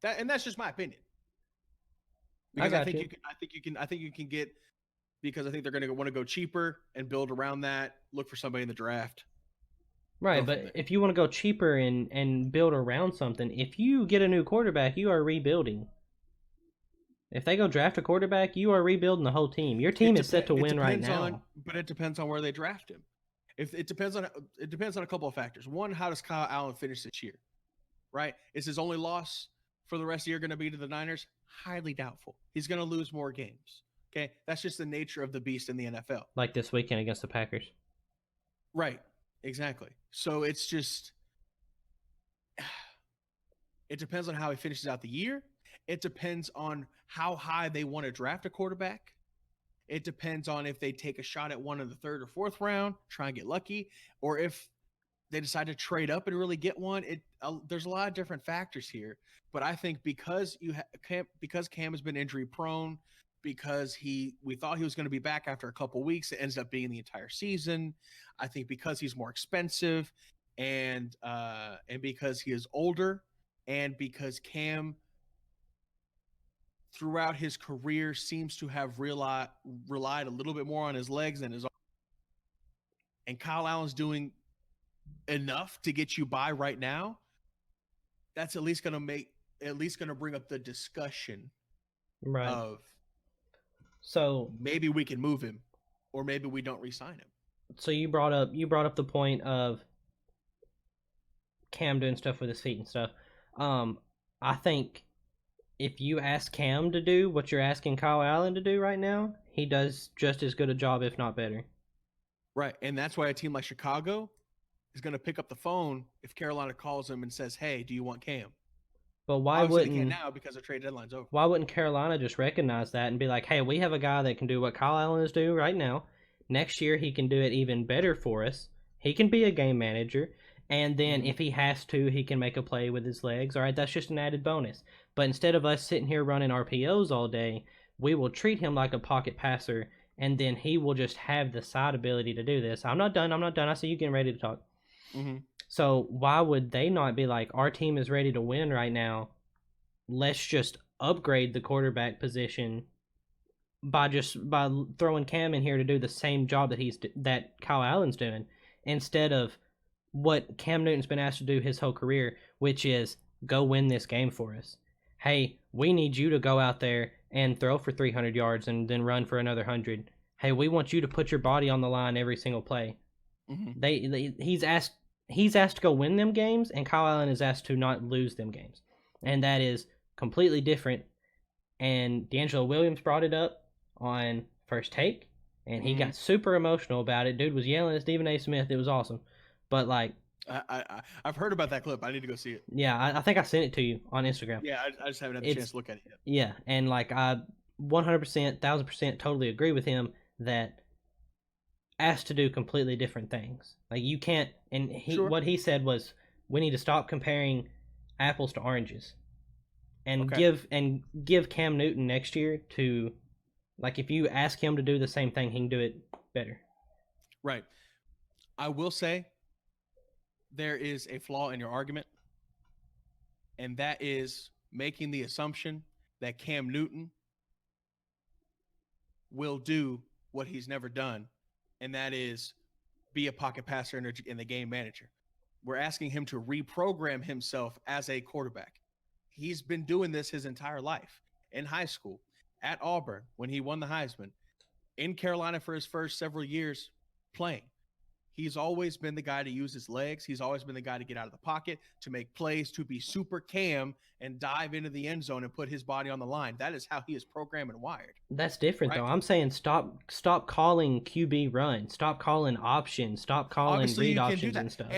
That's just my opinion. Because I think you can get, because I think they're going to want to go cheaper and build around that, look for somebody in the draft. Right, but if you want to go cheaper and build around something, if you get a new quarterback, you are rebuilding. If they go draft a quarterback, you are rebuilding the whole team. Your team is set to win right now. But it depends on where they draft him. It depends on a couple of factors. One, how does Kyle Allen finish this year? Right? Is his only loss for the rest of the year going to be to the Niners? Highly doubtful. He's going to lose more games. Okay? That's just the nature of the beast in the NFL. Like this weekend against the Packers. Right. Exactly. So it's just, it depends on how he finishes out the year. It depends on how high they want to draft a quarterback. It depends on if they take a shot at one in the 3rd or 4th round, try and get lucky, or if they decide to trade up and really get one. There's a lot of different factors here, but I think because Cam has been injury prone, because we thought he was going to be back after a couple weeks, it ends up being the entire season. I think because he's more expensive, and because he is older, and because Cam throughout his career seems to have relied a little bit more on his legs than his arm, and Kyle Allen's doing enough to get you by right now, that's at least going to bring up the discussion of, so maybe we can move him, or maybe we don't re-sign him. So you brought up the point of Cam doing stuff with his feet and stuff. I think if you ask Cam to do what you're asking Kyle Allen to do right now, he does just as good a job, if not better. Right, and that's why a team like Chicago is going to pick up the phone if Carolina calls him and says, "Hey, do you want Cam?" But why wouldn't they can't now because the trade deadline's over? Why wouldn't Carolina just recognize that and be like, "Hey, we have a guy that can do what Kyle Allen is doing right now. Next year, he can do it even better for us. He can be a game manager, and then if he has to, he can make a play with his legs. All right, that's just an added bonus. But instead of us sitting here running RPOs all day, we will treat him like a pocket passer, and then he will just have the side ability to do this." I'm not done. I see you getting ready to talk. Mm-hmm. So why would they not be like, our team is ready to win right now, let's just upgrade the quarterback position by throwing Cam in here to do the same job that Kyle Allen's doing, instead of what Cam Newton's been asked to do his whole career, which is go win this game for us. Hey, we need you to go out there and throw for 300 yards and then run for another 100. Hey, we want you to put your body on the line every single play. Mm-hmm. He's asked to go win them games, and Kyle Allen is asked to not lose them games, and that is completely different. And D'Angelo Williams brought it up on First Take, and he got super emotional about it. Dude was yelling at Stephen A. Smith. It was awesome, but like, I've heard about that clip. I need to go see it. yeah, I think I sent it to you on Instagram. Yeah, I just haven't had the chance to look at it yet. Yeah, and like I 100%, 1000% totally agree with him that asked to do completely different things. Like you can't, and what he said was, we need to stop comparing apples to oranges, and give Cam Newton next year to, like, if you ask him to do the same thing, he can do it better. Right. I will say there is a flaw in your argument, and that is making the assumption that Cam Newton will do what he's never done, and that is be a pocket passer and the game manager. We're asking him to reprogram himself as a quarterback. He's been doing this his entire life. In high school, at Auburn, when he won the Heisman, in Carolina for his first several years playing. He's always been the guy to use his legs. He's always been the guy to get out of the pocket, to make plays, to be super Cam and dive into the end zone and put his body on the line. That is how he is programmed and wired. That's different, though. I'm saying stop calling QB run. Stop calling options. Stop calling read options and stuff.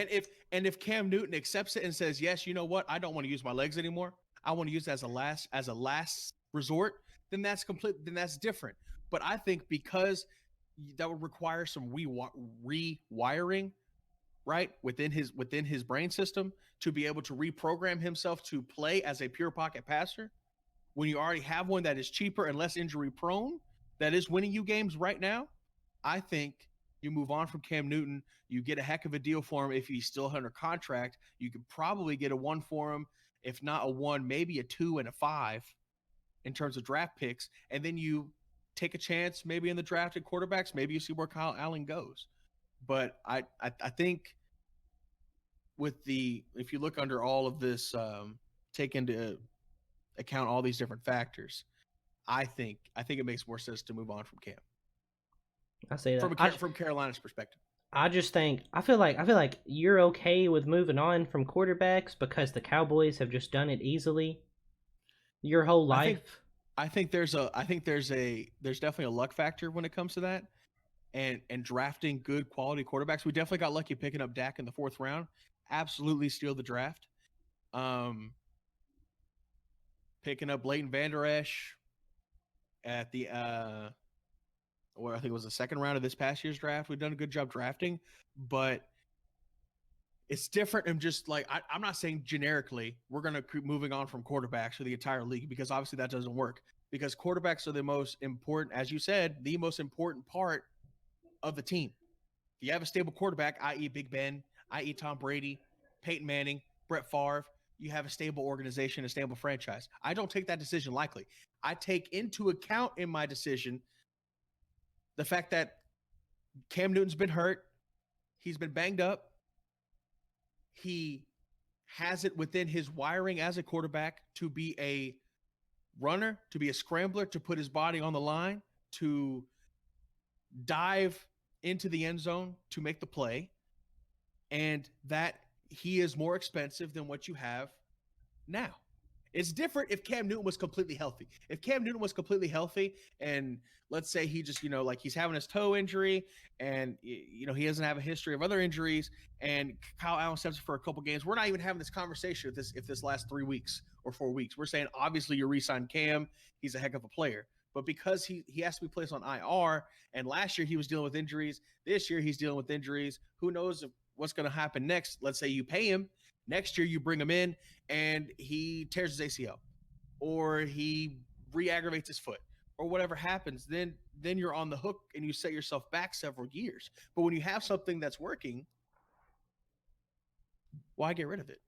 And if Cam Newton accepts it and says, yes, you know what? I don't want to use my legs anymore. I want to use it as a last resort, then that's different. But I think because that would require some rewiring, right, within his brain system to be able to reprogram himself to play as a pure pocket passer. When you already have one that is cheaper and less injury prone, that is winning you games right now, I think you move on from Cam Newton. You get a heck of a deal for him if he's still under contract. You could probably get a 1 for him, if not a 1, maybe a 2 and a 5 in terms of draft picks, and then you take a chance maybe in the drafted quarterbacks. Maybe you see where Kyle Allen goes. But I think if you look under all of this, take into account all these different factors, I think it makes more sense to move on from Cam. I say that from Carolina's perspective. I feel like you're okay with moving on from quarterbacks because the Cowboys have just done it easily your whole life. I think there's definitely a luck factor when it comes to that, and drafting good quality quarterbacks. We definitely got lucky picking up Dak in the 4th round. Absolutely steal the draft. Picking up Leighton Vander Esch at the or I think it was the 2nd round of this past year's draft. We've done a good job drafting, but it's different. I'm just like, I'm not saying generically we're going to keep moving on from quarterbacks for the entire league, because obviously that doesn't work, because quarterbacks are the most important, as you said, the most important part of the team. If you have a stable quarterback, i.e. Big Ben, i.e. Tom Brady, Peyton Manning, Brett Favre, you have a stable organization, a stable franchise. I don't take that decision lightly. I take into account in my decision the fact that Cam Newton's been hurt. He's been banged up. He has it within his wiring as a quarterback to be a runner, to be a scrambler, to put his body on the line, to dive into the end zone, to make the play, and that he is more expensive than what you have now. It's different if Cam Newton was completely healthy. If Cam Newton was completely healthy, and let's say he just, like he's having his toe injury, and he doesn't have a history of other injuries, and Kyle Allen steps in for a couple games, we're not even having this conversation if this lasts 3 weeks or 4 weeks. We're saying obviously you re-sign Cam, he's a heck of a player. But because he has to be placed on IR, and last year he was dealing with injuries, this year he's dealing with injuries, who knows what's going to happen next. Let's say you pay him. Next year, you bring him in and he tears his ACL, or he re-aggravates his foot, or whatever happens. Then you're on the hook and you set yourself back several years. But when you have something that's working, why get rid of it?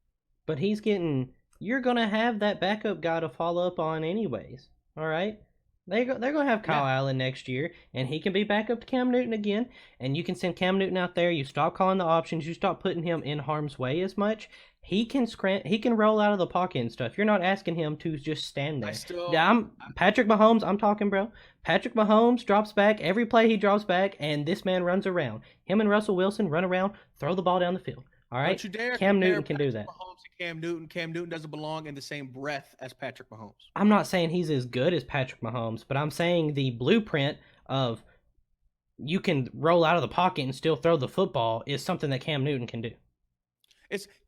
But you're going to have that backup guy to follow up on anyways. All right? They're going to have Kyle Allen next year, and he can be back up to Cam Newton again. And you can send Cam Newton out there. You stop calling the options. You stop putting him in harm's way as much. He can roll out of the pocket and stuff. You're not asking him to just stand there. Patrick Mahomes. I'm talking, bro. Patrick Mahomes drops back every play. He drops back, and this man runs around. Him and Russell Wilson run around, throw the ball down the field. All right, don't you dare Cam Newton can do that. Mahomes and Cam Newton. Cam Newton doesn't belong in the same breath as Patrick Mahomes. I'm not saying he's as good as Patrick Mahomes, but I'm saying the blueprint of you can roll out of the pocket and still throw the football is something that Cam Newton can do.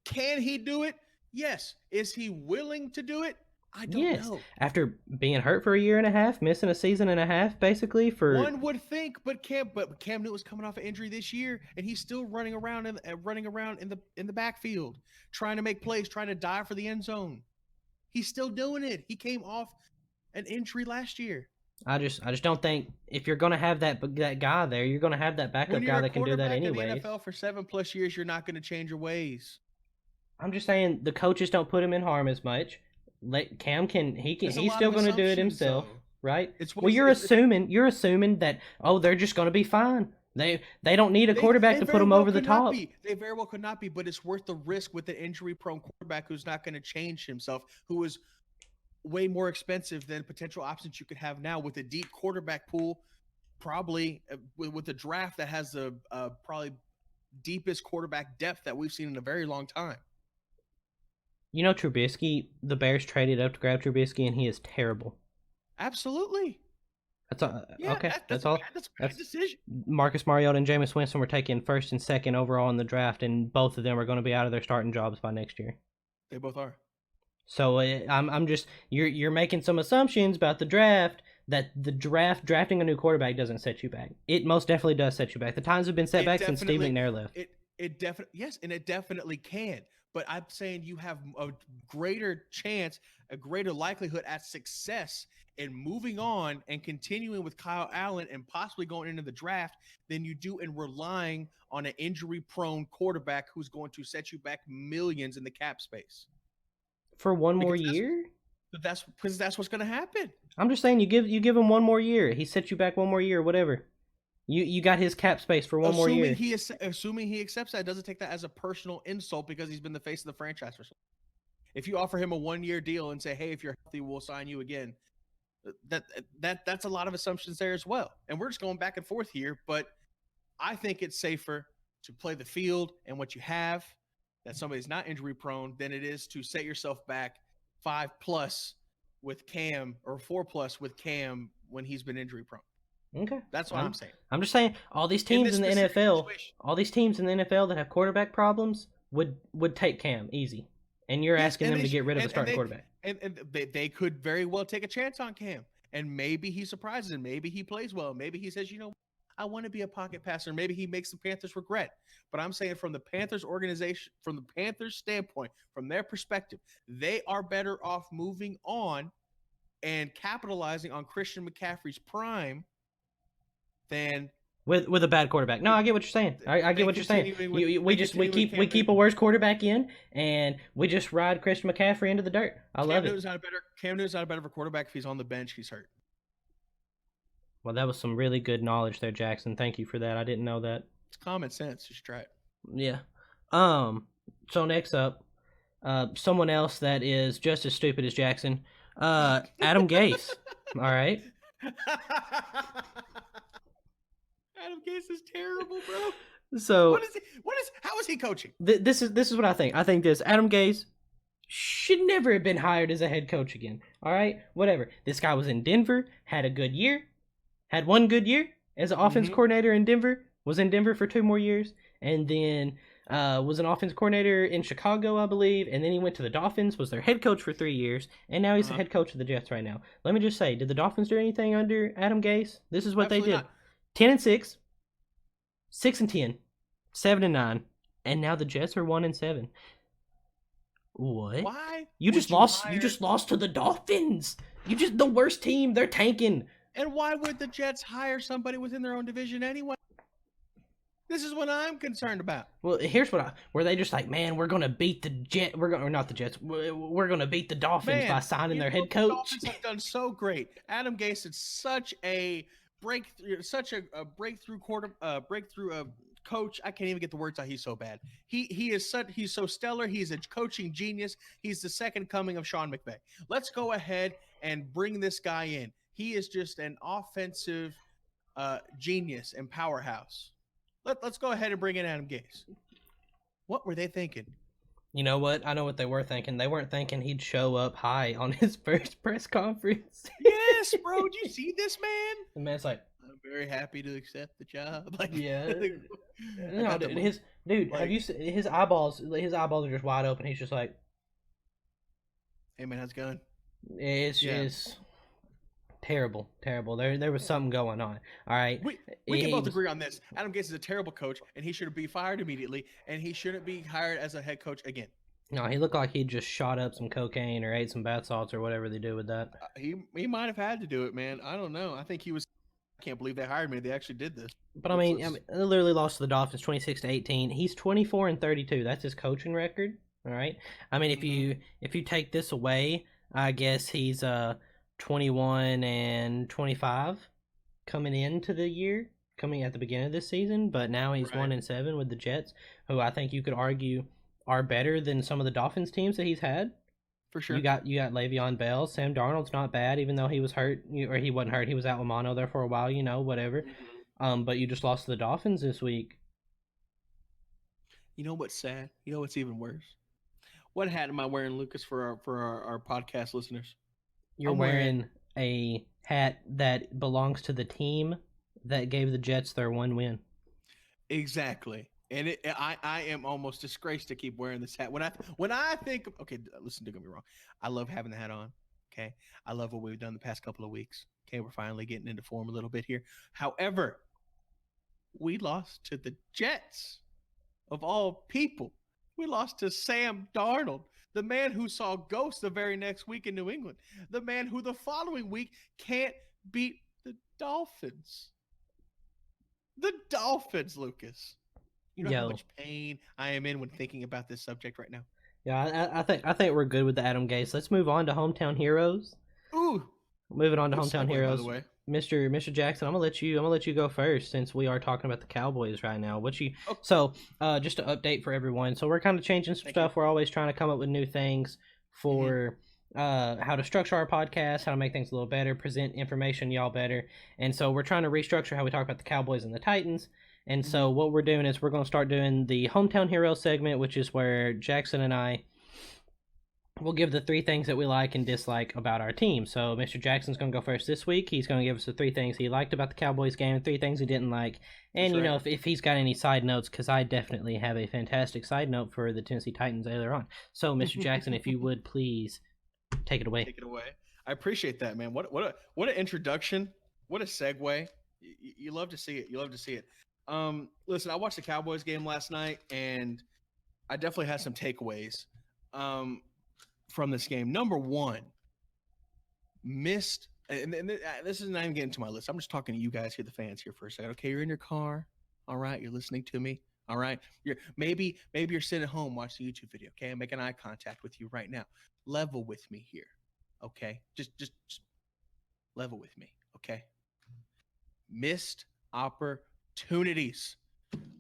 Can he do it? Yes. Is he willing to do it? I don't know. After being hurt for a year and a half, missing a season and a half, basically one would think, but Cam Newton was coming off an injury this year, and he's still running around in the backfield, trying to make plays, trying to dive for the end zone. He's still doing it. He came off an injury last year. I just don't think if you're gonna have that guy there, you're gonna have that backup guy that can do that anyway. In the NFL for 7+ years, you're not gonna change your ways. I'm just saying the coaches don't put him in harm as much. Cam he's still going to do it himself, right? You're assuming that they're just going to be fine. They don't need a quarterback to put them over the top. They very well could not be, but it's worth the risk with an injury-prone quarterback who's not going to change himself, who is way more expensive than potential options you could have now with a deep quarterback pool, probably with a draft that has the probably deepest quarterback depth that we've seen in a very long time. You know Trubisky, the Bears traded up to grab Trubisky, and he is terrible. Absolutely. That's all. Okay, that's all. That's a bad decision. Marcus Mariota and Jameis Winston were taken first and second overall in the draft, and both of them are going to be out of their starting jobs by next year. They both are. So I'm just you're making some assumptions about the draft that drafting a new quarterback doesn't set you back. It most definitely does set you back. The times have been set back since Steve McNair left. It definitely can. But I'm saying you have a greater chance, a greater likelihood at success in moving on and continuing with Kyle Allen and possibly going into the draft than you do in relying on an injury-prone quarterback who's going to set you back millions in the cap space. For one more year? That's what's going to happen. I'm just saying you give him one more year. He sets you back one more year, whatever. You got his cap space for one more year. Assuming he accepts that, doesn't take that as a personal insult because he's been the face of the franchise for so long. If you offer him a 1-year deal and say, "Hey, if you're healthy, we'll sign you again," that's a lot of assumptions there as well. And we're just going back and forth here, but I think it's safer to play the field and what you have, that somebody's not injury prone, than it is to set yourself back 5+ with Cam or 4+ with Cam when he's been injury prone. Okay, that's what I'm saying. I'm just saying all these teams in the NFL that have quarterback problems would take Cam easy, and you're asking them to get rid of a starting quarterback. And they could very well take a chance on Cam, and maybe he surprises and maybe he plays well. Maybe he says, I want to be a pocket passer. Maybe he makes the Panthers regret. But I'm saying from the Panthers organization, from the Panthers standpoint, from their perspective, they are better off moving on and capitalizing on Christian McCaffrey's prime than with a bad quarterback. No, I get what you're saying. I get what you're saying. We keep a worse quarterback in, and we just ride Christian McCaffrey into the dirt. I love it. Cam Newton's not a better quarterback. If he's on the bench, he's hurt. Well, that was some really good knowledge there, Jackson. Thank you for that. I didn't know that. It's common sense. You should try it. Yeah. So next up, someone else that is just as stupid as Jackson, Adam Gase. All right. Adam Gase is terrible, bro. So how is he coaching? This is what I think. I think Adam Gase should never have been hired as a head coach again. All right, whatever. This guy was in Denver, had one good year as an offense coordinator in Denver. Was in Denver for 2 more years, and then was an offense coordinator in Chicago, I believe, and then he went to the Dolphins, was their head coach for 3 years, and now he's the head coach of the Jets right now. Let me just say, did the Dolphins do anything under Adam Gase? This is what Absolutely they did. Not. 10-6, 6-10, 7-9, and now the Jets are 1-7. What? Why? You just lost to the Dolphins. The worst team. They're tanking. And why would the Jets hire somebody within their own division anyway? This is what I'm concerned about. Well, here's were they just like, man, we're gonna beat the Jet, we're gonna, or not the Jets, we're gonna beat the Dolphins by Man, signing you their know head the coach. Dolphins have done so great. Adam Gase is such a breakthrough, such a breakthrough coach. I can't even get the words out. He's so bad. He's so stellar. He's a coaching genius. He's the second coming of Sean McVay. Let's go ahead and bring this guy in. He is just an offensive genius and powerhouse. Let's go ahead and bring in Adam Gase. What were they thinking? You know what? I know what they were thinking. They weren't thinking he'd show up high on his first press conference. Yes, bro. Do you see this, man? The man's like, I'm very happy to accept the job. Like, yeah. I No, got the dude, like, have you seen his eyeballs? His eyeballs are just wide open. He's just like, hey man, how's it going? it's terrible. There was something going on. All right, We can both agree on this. Adam Gase is a terrible coach, and he should be fired immediately, and he shouldn't be hired as a head coach again. No, he looked like he just shot up some cocaine or ate some bath salts or whatever they do with that. He might have had to do it, man. I don't know. I think he was. I can't believe they hired me. They actually did this. But I mean, they literally lost to the Dolphins 26-18. He's 24-32. That's his coaching record. All right. I mean, if you take this away, I guess he's 21-25 coming into the year, coming at the beginning of this season. But now he's 1-7 with the Jets, who I think you could argue are better than some of the Dolphins teams that he's had. For sure. You got Le'Veon Bell. Sam Darnold's not bad, even though he was hurt, or he wasn't hurt. He was out with mono there for a while, whatever. But you just lost to the Dolphins this week. You know what's sad? You know what's even worse? What hat am I wearing, Lucas, for our podcast listeners? You're wearing a hat that belongs to the team that gave the Jets their one win. Exactly. And I am almost disgraced to keep wearing this hat. When I think, okay, listen, don't get me wrong. I love having the hat on. Okay. I love what we've done the past couple of weeks. Okay. We're finally getting into form a little bit here. However, we lost to the Jets of all people. We lost to Sam Darnold, the man who saw ghosts the very next week in New England, the man who the following week can't beat the Dolphins. The Dolphins, Lucas. You know how much pain I am in when thinking about this subject right now. Yeah, I think we're good with the Adam Gase. Let's move on to hometown heroes. Ooh, moving on to hometown heroes. By the way. Mr. Jackson, I'm gonna let you go first since we are talking about the Cowboys right now. Just to update for everyone. So we're kind of changing some stuff. We're always trying to come up with new things for how to structure our podcast, how to make things a little better, present information y'all better. And so we're trying to restructure how we talk about the Cowboys and the Titans. And so what we're doing is we're going to start doing the Hometown Hero segment, which is where Jackson and I will give the 3 things that we like and dislike about our team. So Mr. Jackson's going to go first this week. He's going to give us the 3 things he liked about the Cowboys game and 3 things he didn't like. And, if he's got any side notes, because I definitely have a fantastic side note for the Tennessee Titans later on. So, Mr. Jackson, if you would please take it away. Take it away. I appreciate that, man. What an introduction. What a segue. You love to see it. You love to see it. Listen, I watched the Cowboys game last night, and I definitely had some takeaways from this game. Number one, missed, and this is not even getting to my list. I'm just talking to you guys here, the fans here for a second. Okay, you're in your car. All right, you're listening to me. All right, maybe you're sitting at home watching the YouTube video. Okay, I'm making eye contact with you right now. Level with me here. Okay, just level with me. Okay, missed opportunities,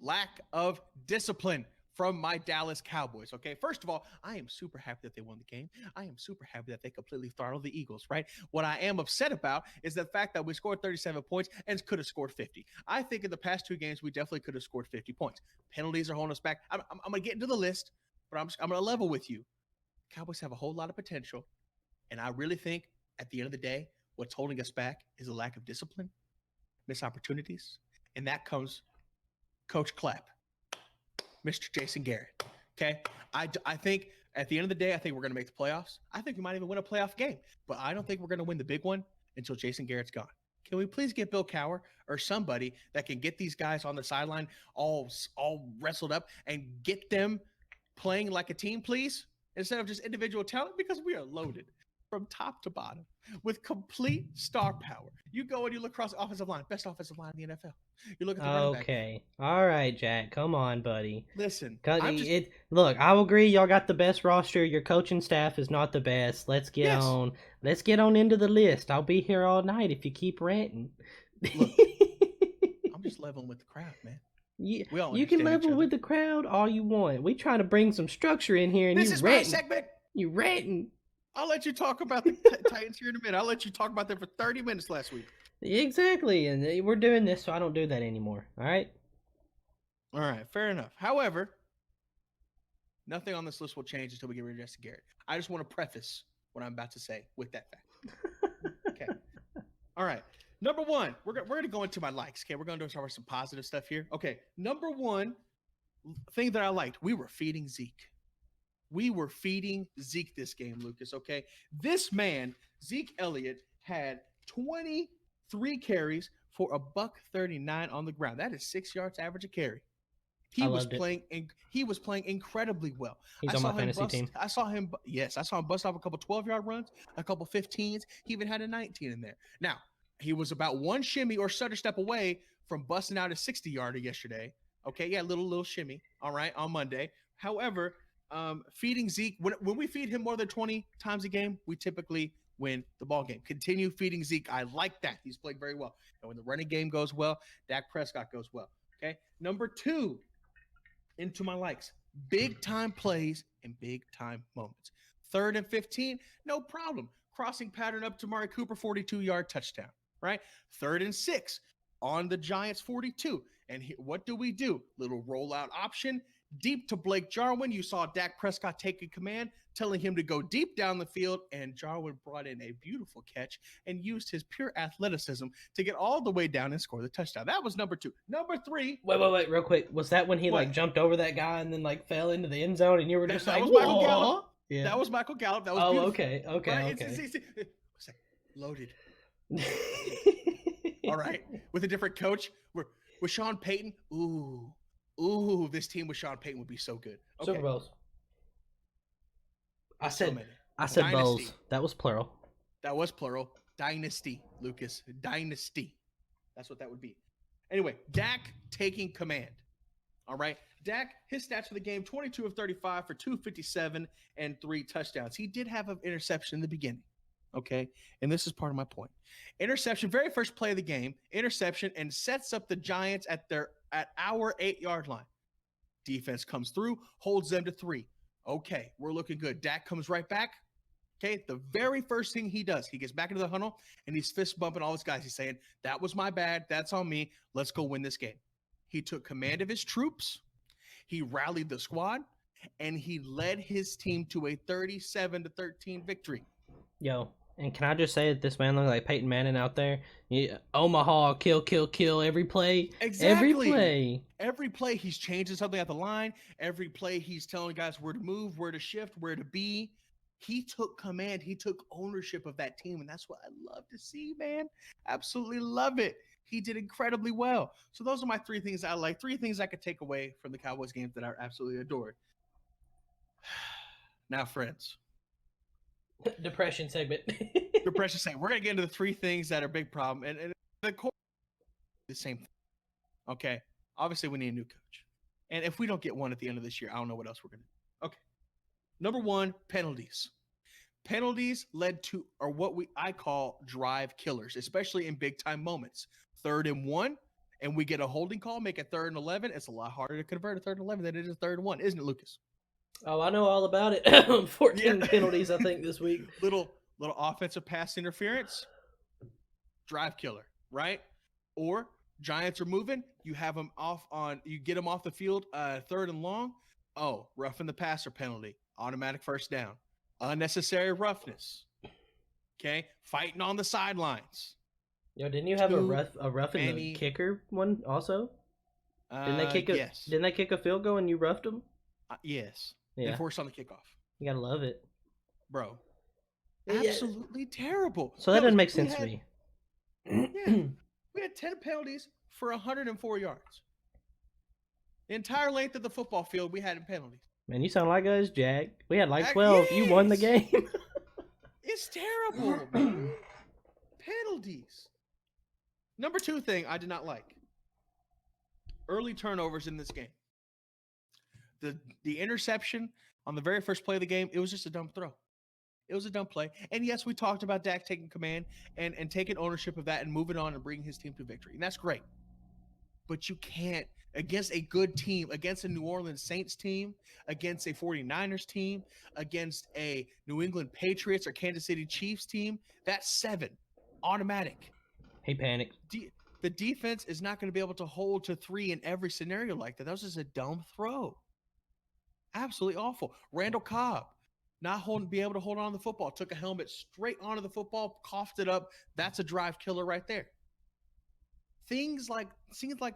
lack of discipline from my Dallas Cowboys. Okay, first of all, I am super happy that they won the game. I am super happy that they completely throttled the Eagles, right? What I am upset about is the fact that we scored 37 points and could have scored 50. I think in the past 2 games, we definitely could have scored 50 points. Penalties are holding us back. I'm going to get into the list, but I'm going to level with you. Cowboys have a whole lot of potential, and I really think at the end of the day, what's holding us back is a lack of discipline, missed opportunities, and that comes Coach Clapp, Mr. Jason Garrett. Okay, I think at the end of the day, I think we're going to make the playoffs. I think we might even win a playoff game, but I don't think we're going to win the big one until Jason Garrett's gone. Can we please get Bill Cowher or somebody that can get these guys on the sideline all wrestled up and get them playing like a team, please, instead of just individual talent, because we are loaded. from top to bottom with complete star power. You go and you look across the offensive line, best offensive line in the NFL. You look at the running back. Okay. All right, Jack. Come on, buddy. Listen, Look, I'll agree y'all got the best roster. Your coaching staff is not the best. Let's get on. Let's get on into the list. I'll be here all night if you keep ranting. Look, I'm just leveling with the crowd, man. You can level with the crowd all you want. We trying to bring some structure in here, and this is my segment. You ranting. I'll let you talk about the Titans here in a minute. I'll let you talk about them for 30 minutes last week. Exactly, and we're doing this, so I don't do that anymore. All right. All right, fair enough. However, nothing on this list will change until we get rid of Justin Garrett. I just want to preface what I'm about to say with that fact. Okay. All right. Number one, we're going to go into my likes. Okay, we're going to start with some positive stuff here. Okay, number one thing that I liked, we were feeding Zeke. We were feeding Zeke this game, Lucas, okay? This man, Zeke Elliott, had 23 carries for $139 on the ground. That is 6 yards average a carry. He was playing incredibly well. He's on my fantasy team. I saw him bust off a couple 12-yard runs, a couple 15s. He even had a 19 in there. Now, he was about one shimmy or stutter step away from busting out a 60-yarder yesterday. Okay, yeah, little shimmy, all right, on Monday. However, feeding Zeke, when we feed him more than 20 times a game, we typically win the ball game. Continue feeding Zeke. I like that. He's played very well. And when the running game goes well, Dak Prescott goes well. Okay, number two, into my likes, big time plays and big time moments. 3rd and 15, no problem. Crossing pattern up to Amari Cooper, 42-yard touchdown, right? 3rd and 6 on the Giants 42. And what do? Little rollout option, deep to Blake Jarwin. You saw Dak Prescott taking command, telling him to go deep down the field, and Jarwin brought in a beautiful catch and used his pure athleticism to get all the way down and score the touchdown. That was number 2. Number 3. Wait, real quick. Was that when he jumped over that guy and then fell into the end zone, and you were just that like, was Michael Gallup? Yeah. That was Michael Gallup. That was beautiful. Okay. Right? It's loaded. All right, with a different coach, with Sean Payton. Ooh, this team with Sean Payton would be so good. Okay. Super Bowls. I said Dynasty. Bowls. That was plural. That was plural. Dynasty, Lucas. Dynasty. That's what that would be. Anyway, Dak taking command. All right. Dak, his stats for the game, 22 of 35 for 257 and 3 touchdowns. He did have an interception in the beginning. Okay. And this is part of my point. Interception, very first play of the game, interception, and sets up the Giants at our 8-yard line. Defense comes through, holds them to 3. Okay, we're looking good. Dak comes right back. Okay, the very first thing he does, he gets back into the huddle and he's fist bumping all his guys. He's saying, that was my bad. That's on me. Let's go win this game. He took command of his troops. He rallied the squad and he led his team to a 37-13 victory. Yo, and can I just say that this man looked like Peyton Manning out there? Yeah, Omaha, kill every play. Exactly. Every play he's changing something at the line. Every play he's telling guys where to move, where to shift, where to be. He took command. He took ownership of that team, and that's what I love to see, man. Absolutely love it. He did incredibly well. So those are my 3 things I like. 3 things I could take away from the Cowboys games that I absolutely adored. Now, friends. Depression segment. Depression segment. We're going to get into the 3 things that are a big problem. And the core, the same thing. Okay. Obviously, we need a new coach. And if we don't get one at the end of this year, I don't know what else we're going to do. Okay. Number 1, penalties. Penalties led to, or what I call drive killers, especially in big time moments. 3rd and 1, and we get a holding call, make it 3rd and 11. It's a lot harder to convert a 3rd and 11 than it is 3rd and 1, isn't it, Lucas? Oh, I know all about it. 14 penalties, I think, this week. Little offensive pass interference, drive killer, right? Or Giants are moving, you have them you get them off the field, 3rd and long. Oh, roughing the passer penalty, automatic first down, unnecessary roughness. Okay, fighting on the sidelines. Yo, didn't you have a rough in the kicker one also? Didn't they kick a field goal and you roughed them? Yes. Yeah. And forced on the kickoff. You gotta love it, bro. Absolutely terrible. So that doesn't make sense to me. We had 10 penalties for 104 yards. The entire length of the football field, we had in penalties. Man, you sound like us, Jack. We had 12. Yes. You won the game. It's terrible, man. Penalties. Number 2 thing I did not like. Early turnovers in this game. The interception on the very first play of the game, it was just a dumb throw. It was a dumb play. And yes, we talked about Dak taking command and taking ownership of that and moving on and bringing his team to victory. And that's great. But you can't, against a good team, against a New Orleans Saints team, against a 49ers team, against a New England Patriots or Kansas City Chiefs team, that's 7. Automatic. He panicked. The defense is not going to be able to hold to 3 in every scenario like that. That was just a dumb throw. Absolutely awful. Randall Cobb, be able to hold on to the football, took a helmet straight onto the football, coughed it up. That's a drive killer right there. Things like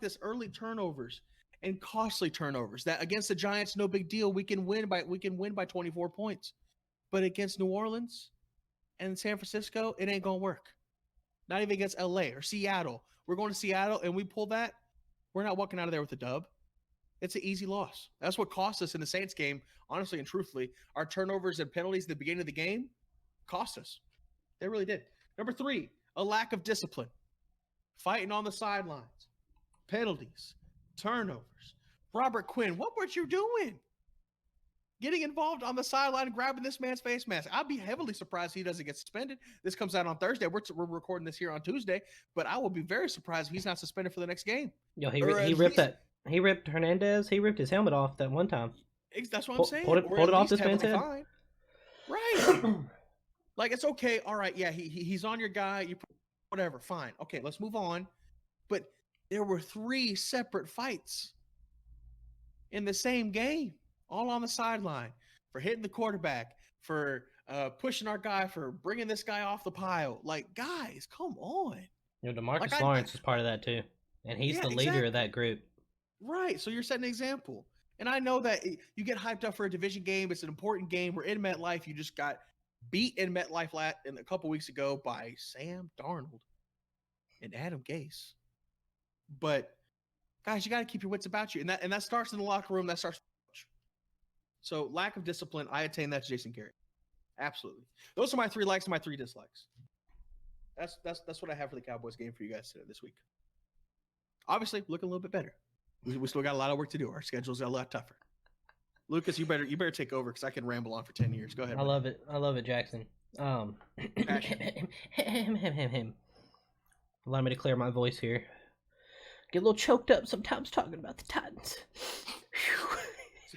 this, early turnovers and costly turnovers. That against the Giants, no big deal. We can win by 24 points. But against New Orleans and San Francisco, it ain't gonna work. Not even against LA or Seattle. We're going to Seattle and we pull that. We're not walking out of there with a dub. It's an easy loss. That's what cost us in the Saints game, honestly and truthfully. Our turnovers and penalties at the beginning of the game cost us. They really did. Number 3, a lack of discipline. Fighting on the sidelines. Penalties. Turnovers. Robert Quinn, what were you doing? Getting involved on the sideline and grabbing this man's face mask. I'd be heavily surprised he doesn't get suspended. This comes out on Thursday. We're recording this here on Tuesday, but I will be very surprised if he's not suspended for the next game. Yo, he ripped that. He ripped Hernandez. He ripped his helmet off that one time. That's what I'm saying. Pulled it off this man's head. Right. Like, it's okay. All right. Yeah, he's on your guy. Whatever. Fine. Okay, let's move on. But there were 3 separate fights in the same game, all on the sideline, for hitting the quarterback, for pushing our guy, for bringing this guy off the pile. Like, guys, come on. You know, DeMarcus Lawrence is part of that too, and he's the leader of that group. Right. So you're setting an example. And I know that you get hyped up for a division game. It's an important game. We're in MetLife. You just got beat in MetLife a couple weeks ago by Sam Darnold and Adam Gase. But guys, you got to keep your wits about you, and that starts in the locker room. That starts. So lack of discipline, I attain that to Jason Garrett. Absolutely. Those are my 3 likes and my 3 dislikes. That's what I have for the Cowboys game for you guys today this week. Obviously, looking a little bit better. We still got a lot of work to do. Our schedule's a lot tougher. Lucas, you better take over because I can ramble on for 10 years. Go ahead. I love it. I love it, Jackson. Allow me to clear my voice here. Get a little choked up sometimes talking about the Titans.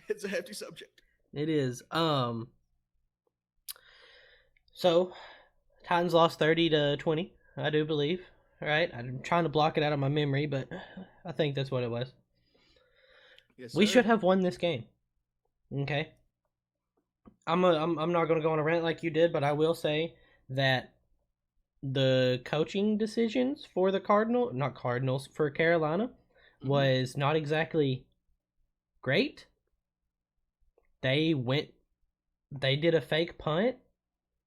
It's a hefty subject. It is. So, Titans lost 30-20, I do believe. All right, I'm trying to block it out of my memory, but I think that's what it was. Yes, we should have won this game. Okay. I'm not going to go on a rant like you did, but I will say that the coaching decisions for the for Carolina was not exactly great. They did a fake punt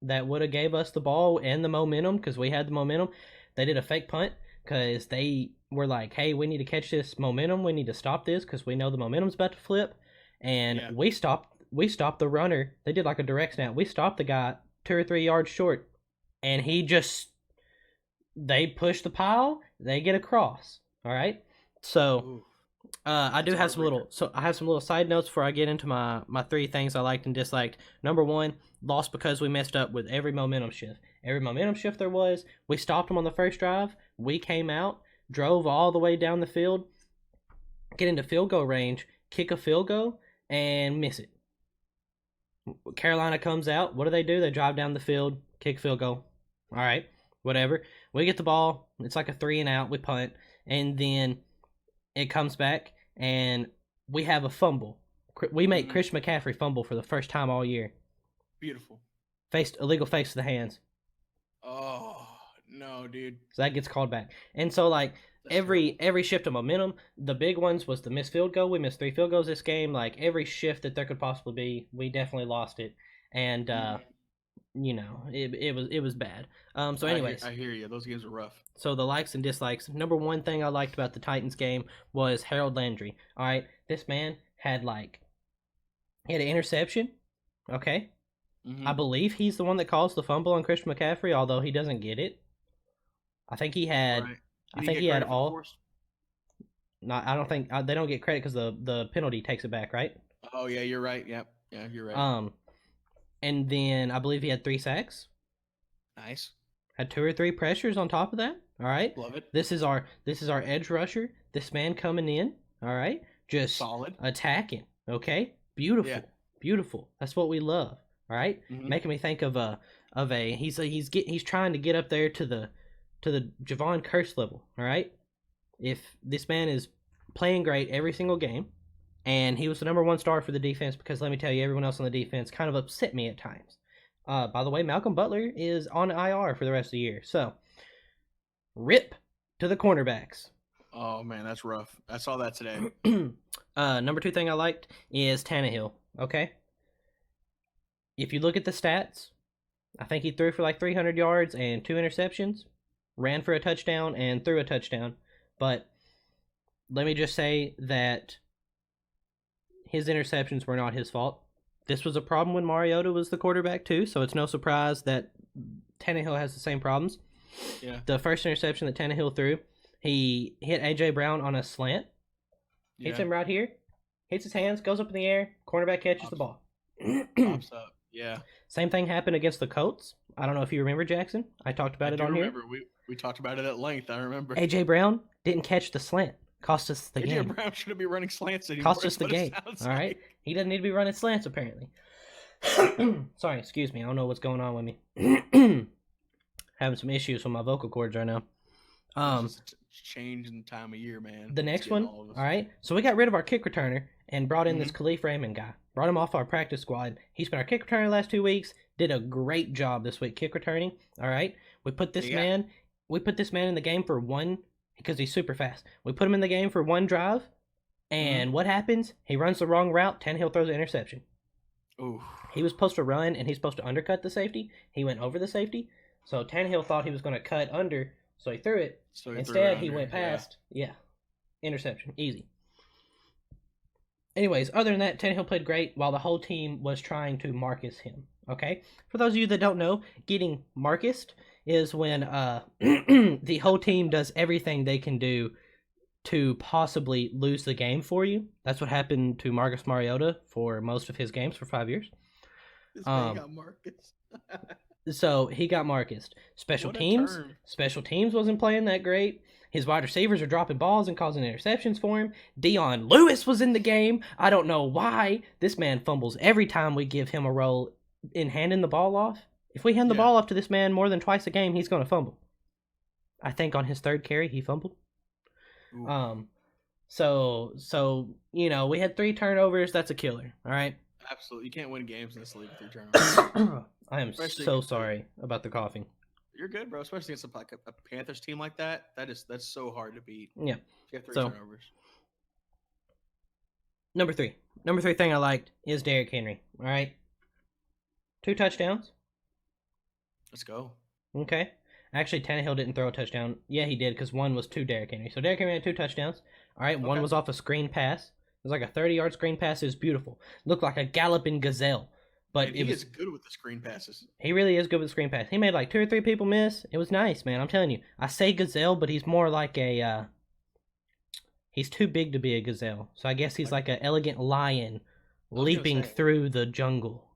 that would have gave us the ball and the momentum because we had the momentum. They did a fake punt because they were like, hey, we need to catch this momentum. We need to stop this because we know the momentum's about to flip. And we stopped the runner. They did like a direct snap. We stopped the guy 2 or 3 yards short. And they push the pile. They get across. All right. So I have some little side notes before I get into my 3 things I liked and disliked. Number 1, lost because we messed up with every momentum shift. Every momentum shift there was, we stopped them on the first drive. We came out, drove all the way down the field, get into field goal range, kick a field goal, and miss it. Carolina comes out. What do? They drive down the field, kick field goal. All right, whatever. We get the ball. It's like a 3 and out. We punt, and then it comes back, and we have a fumble. We make Chris McCaffrey fumble for the first time all year. Beautiful. Illegal face to the hands. Oh, no, dude. So that gets called back. And so, like, every shift of momentum, the big ones was the missed field goal. We missed 3 field goals this game. Like, every shift that there could possibly be, we definitely lost it. And, it was bad. So anyways. I hear you. Those games are rough. So the likes and dislikes. Number 1 thing I liked about the Titans game was Harold Landry. All right. This man had an interception. Okay. I believe he's the one that caused the fumble on Christian McCaffrey, although he doesn't get it. I think he had. Right. I think he had all. Not. I don't think they don't get credit because the penalty takes it back, right? Oh yeah, you're right. Yep. Yeah, you're right. And then I believe he had 3 sacks. Nice. Had 2 or 3 pressures on top of that. All right. Love it. This is our edge rusher. This man coming in. All right. Just solid attacking. Okay. Beautiful. Yeah. Beautiful. That's what we love. All right. Making me think of a he's trying to get up there to the Javon Curse level. All right. If this man is playing great every single game, and he was the number 1 star for the defense, because let me tell you, everyone else on the defense kind of upset me at times. By the way, Malcolm Butler is on IR for the rest of the year. So, rip to the cornerbacks. Oh, man, that's rough. I saw that today. Number 2 thing I liked is Tannehill, okay? If you look at the stats, I think he threw for like 300 yards and 2 interceptions, ran for a touchdown, and threw a touchdown. But let me just say that his interceptions were not his fault. This was a problem when Mariota was the quarterback too, so it's no surprise that Tannehill has the same problems. Yeah. The first interception that Tannehill threw, he hit A.J. Brown on a slant. Hits him right here. Hits his hands, goes up in the air. Cornerback catches the ball. Pops up. Yeah. Same thing happened against the Colts. I don't know if you remember, Jackson. I talked about it on here. We talked about it at length. I remember. A.J. Brown didn't catch the slant. Cost us the game. A.J. Brown shouldn't be running slants anymore. Cost us the game. All right. He doesn't need to be running slants, apparently. Sorry, excuse me. I don't know what's going on with me. Having some issues with my vocal cords right now. It's change in time of year, man. The next one, all right. So we got rid of our kick returner and brought in this Khalif Raymond guy. Brought him off our practice squad. He's been our kick returner the last 2 weeks. Did a great job this week kick returning. All right. We put this man in the game for one, because he's super fast. We put him in the game for 1 drive, and what happens? He runs the wrong route. Tannehill throws an interception. Ooh. He was supposed to run, and he's supposed to undercut the safety. He went over the safety. So Tannehill thought he was going to cut under, so he threw it. Instead, he went past. Yeah. Interception. Easy. Anyways, other than that, Tannehill played great while the whole team was trying to Marcus him. Okay? For those of you that don't know, getting Marcused is when the whole team does everything they can do to possibly lose the game for you. That's what happened to Marcus Mariota for most of his games for 5 years. This man got Marcus. So he got Marcus. Special teams wasn't playing that great. His wide receivers are dropping balls and causing interceptions for him. Dion Lewis was in the game. I don't know why. This man fumbles every time we give him a role in handing the ball off. If we hand the ball off to this man more than twice a game, he's going to fumble. I think on his 3rd carry, he fumbled. Ooh. So we had 3 turnovers. That's a killer. All right. Absolutely, you can't win games in this league with 3 turnovers. I am so sorry about the coughing. You're good, bro. Especially against a Panthers team like that. That's so hard to beat. Yeah. You have 3 turnovers. Number 3 thing I liked is Derrick Henry. All right. 2 touchdowns. Let's go. Okay. Actually, Tannehill didn't throw a touchdown. Yeah, he did, because one was to Derrick Henry. So Derrick Henry had 2 touchdowns. All right. One was off a screen pass. It was like a 30-yard screen pass. It was beautiful. Looked like a galloping gazelle. But he is good with the screen passes. He really is good with the screen pass. He made like 2 or 3 people miss. It was nice, man. I'm telling you. I say gazelle, but he's more like a... he's too big to be a gazelle. So I guess he's like an elegant lion leaping through the jungle.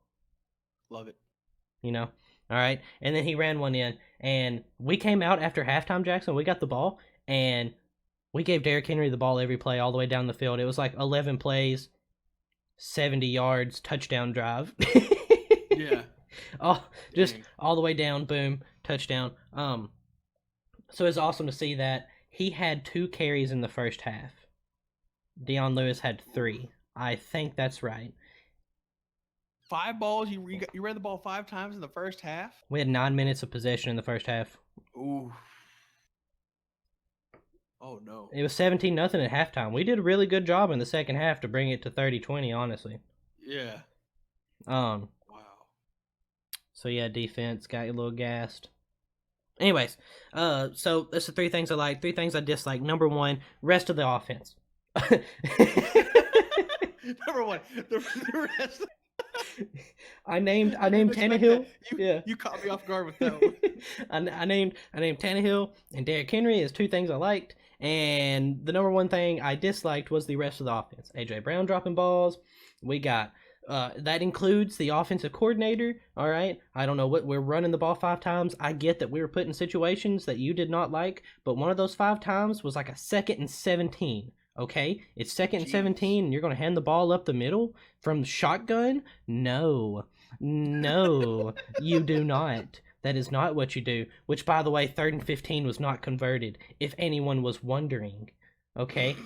Love it. You know? All right. And then he ran one in. And we came out after halftime, Jackson. We got the ball. And we gave Derrick Henry the ball every play all the way down the field. It was like 11 plays, 70 yards, touchdown drive. Yeah. Just all the way down, boom, touchdown. So it's awesome to see that. He had 2 carries in the first half. Dion Lewis had 3. I think that's right. 5 balls? You ran the ball 5 times in the first half? We had 9 minutes of possession in the first half. Ooh. Oh, no. It was 17-0 at halftime. We did a really good job in the second half to bring it to 30-20, honestly. Yeah. Wow. So, yeah, defense got you a little gassed. Anyways, so that's the 3 things I like. 3 things I dislike. Number 1, rest of the offense. Number 1, the rest. I named I didn't expect Tannehill. that. Yeah. You caught me off guard with that one. I named Tannehill and Derrick Henry as two things I liked, and the number one thing I disliked was the rest of the offense. AJ Brown dropping balls. We got that includes the offensive coordinator. All right, I don't know what we're running the ball 5 times. I get that we were put in situations that you did not like, but one of those 5 times was like a 2nd and 17. Okay, it's 2nd and 17, and you're gonna hand the ball up the middle from shotgun? No, you do not. That is not what you do. Which, by the way, 3rd and 15 was not converted, if anyone was wondering. Okay?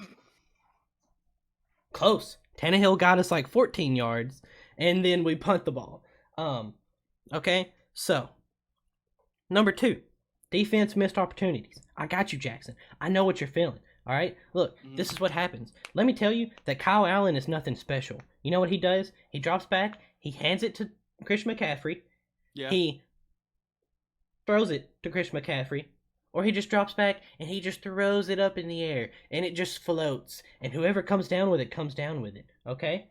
Close. Tannehill got us like 14 yards, and then we punt the ball. Okay? So, number 2, defense missed opportunities. I got you, Jackson. I know what you're feeling. All right? Look, this is what happens. Let me tell you that Kyle Allen is nothing special. You know what he does? He drops back, he hands it to Christian McCaffrey. Yeah. He throws it to Chris McCaffrey, or he just drops back and he just throws it up in the air and it just floats, and whoever comes down with it comes down with it. Okay?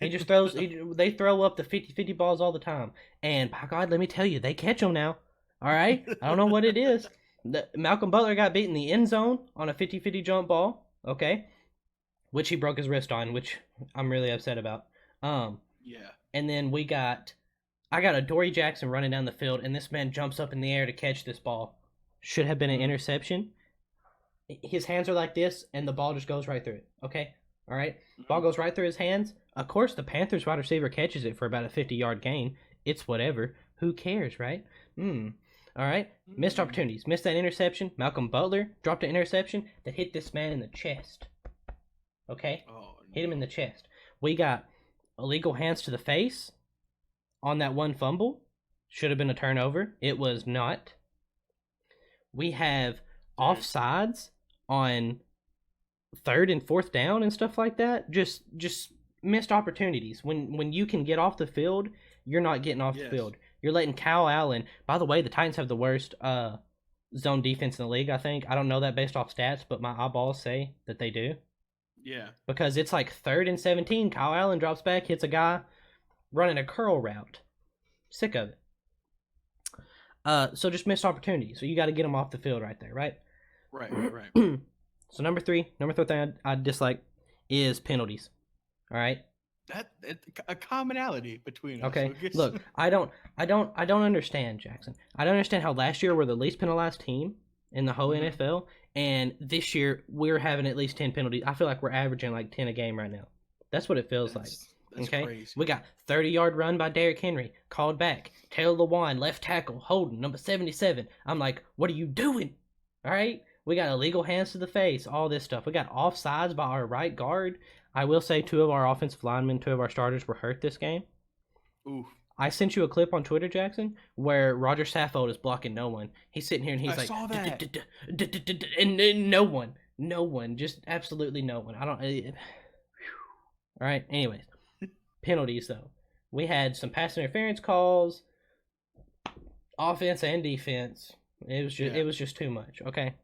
He just throws. They throw up the 50-50 balls all the time, and by God, let me tell you, they catch them now. All right? I don't know what it is. Malcolm Butler got beat in the end zone on a 50-50 jump ball. Okay, which he broke his wrist on, which I'm really upset about. Yeah. And then I got a Dory Jackson running down the field, and this man jumps up in the air to catch this ball. Should have been an interception. His hands are like this, and the ball just goes right through it. Okay? All right? Ball goes right through his hands. Of course, the Panthers wide receiver catches it for about a 50-yard gain. It's whatever. Who cares, right? All right? Missed opportunities. Missed that interception. Malcolm Butler dropped an interception that hit this man in the chest. Okay? Oh, no. Hit him in the chest. We got illegal hands to the face on that one fumble. Should have been a turnover. It was not. We have offsides on 3rd and 4th down and stuff like that. Just missed opportunities. When you can get off the field, you're not getting off the field. You're letting Kyle Allen. By the way, the Titans have the worst zone defense in the league, I think. I don't know that based off stats, but my eyeballs say that they do. Yeah. Because it's like 3rd and 17. Kyle Allen drops back, hits a guy running a curl route. Sick of it. So just missed opportunities. So you got to get them off the field right there, right? Right. So number three thing I dislike is penalties. All right. That a commonality between us. Okay. So Look, I don't understand, Jackson. I don't understand how last year we're the least penalized team in the whole NFL, and this year we're having at least 10 penalties. I feel like we're averaging like 10 a game right now. That's what it feels like. That's okay, crazy. We got 30-yard run by Derrick Henry, called back. Taylor Lewan, left tackle, holding number 77. I'm like, what are you doing? All right, we got illegal hands to the face, all this stuff. We got offsides by our right guard. I will say 2 of our offensive linemen, 2 of our starters were hurt this game. Oof. I sent you a clip on Twitter, Jackson, where Roger Saffold is blocking no one. He's sitting here and he's I like, saw that. and no one, just absolutely no one. I don't. All right. Anyways, penalties though. We had some pass interference calls, offense and defense. It was just too much. Okay.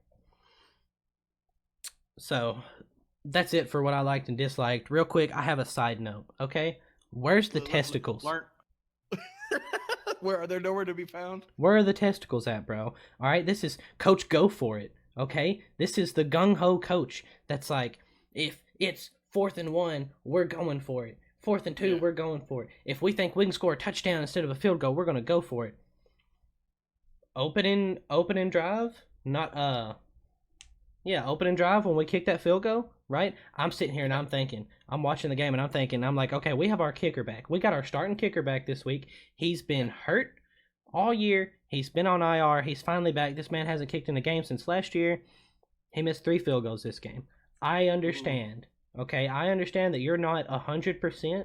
So that's it for what I liked and disliked. Real quick, I have a side note. Okay, where's the testicles? Where are they? Nowhere to be found? Where are the testicles at, bro? All right, this is Coach Go For It. Okay, this is the gung ho coach. That's like, if it's 4th and 1, we're going for it. 4th and 2, we're going for it. If we think we can score a touchdown instead of a field goal, we're gonna go for it. Opening drive, not opening drive when we kick that field goal, right? I'm sitting here and I'm thinking, I'm watching the game and I'm thinking, I'm like, okay, we have our kicker back. We got our starting kicker back this week. He's been hurt all year. He's been on IR. He's finally back. This man hasn't kicked in a game since last year. He missed 3 field goals this game. I understand. Okay, I understand that you're not 100%.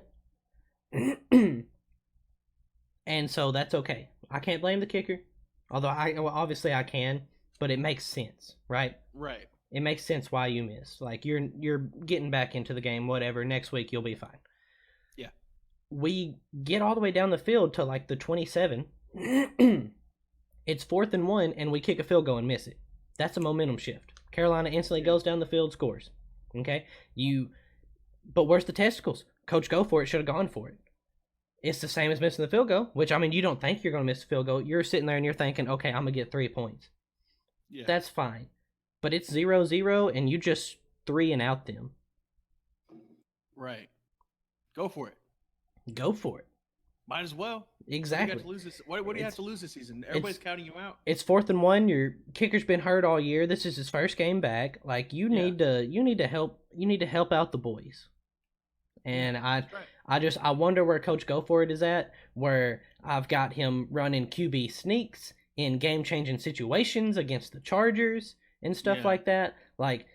And so that's okay. I can't blame the kicker. Although obviously I can, but it makes sense, right? Right. It makes sense why you missed. Like, you're getting back into the game, whatever. Next week you'll be fine. Yeah. We get all the way down the field to like the 27. It's 4th and 1, and we kick a field goal and miss it. That's a momentum shift. Carolina instantly goes down the field, scores. Okay? But where's the testicles? Coach Go For It should have gone for it. It's the same as missing the field goal, which, I mean, you don't think you're going to miss the field goal. You're sitting there and you're thinking, okay, I'm going to get 3 points. Yeah. That's fine. But it's 0-0, and you just 3 and out them. Right. Go for it. Go for it. Might as well. Exactly. What do you have to lose this season? Everybody's counting you out. It's 4th and 1. Your kicker's been hurt all year. This is his first game back. Like, you need to help out the boys. And I wonder where Coach Go For It is at, where I've got him running QB sneaks in game-changing situations against the Chargers and stuff like that. Like,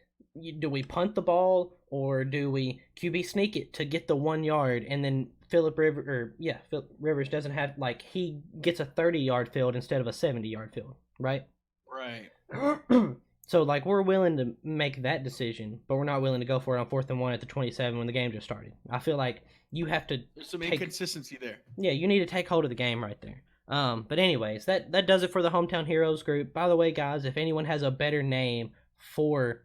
do we punt the ball or do we QB sneak it to get the 1 yard, and then Philip Rivers doesn't have, like, he gets a 30-yard field instead of a 70-yard field, right? Right. So, like, we're willing to make that decision, but we're not willing to go for it on 4th and 1 at the 27 when the game just started. I feel like you have to. There's some inconsistency there. Yeah, you need to take hold of the game right there. But anyways, that does it for the Hometown Heroes group. By the way, guys, if anyone has a better name for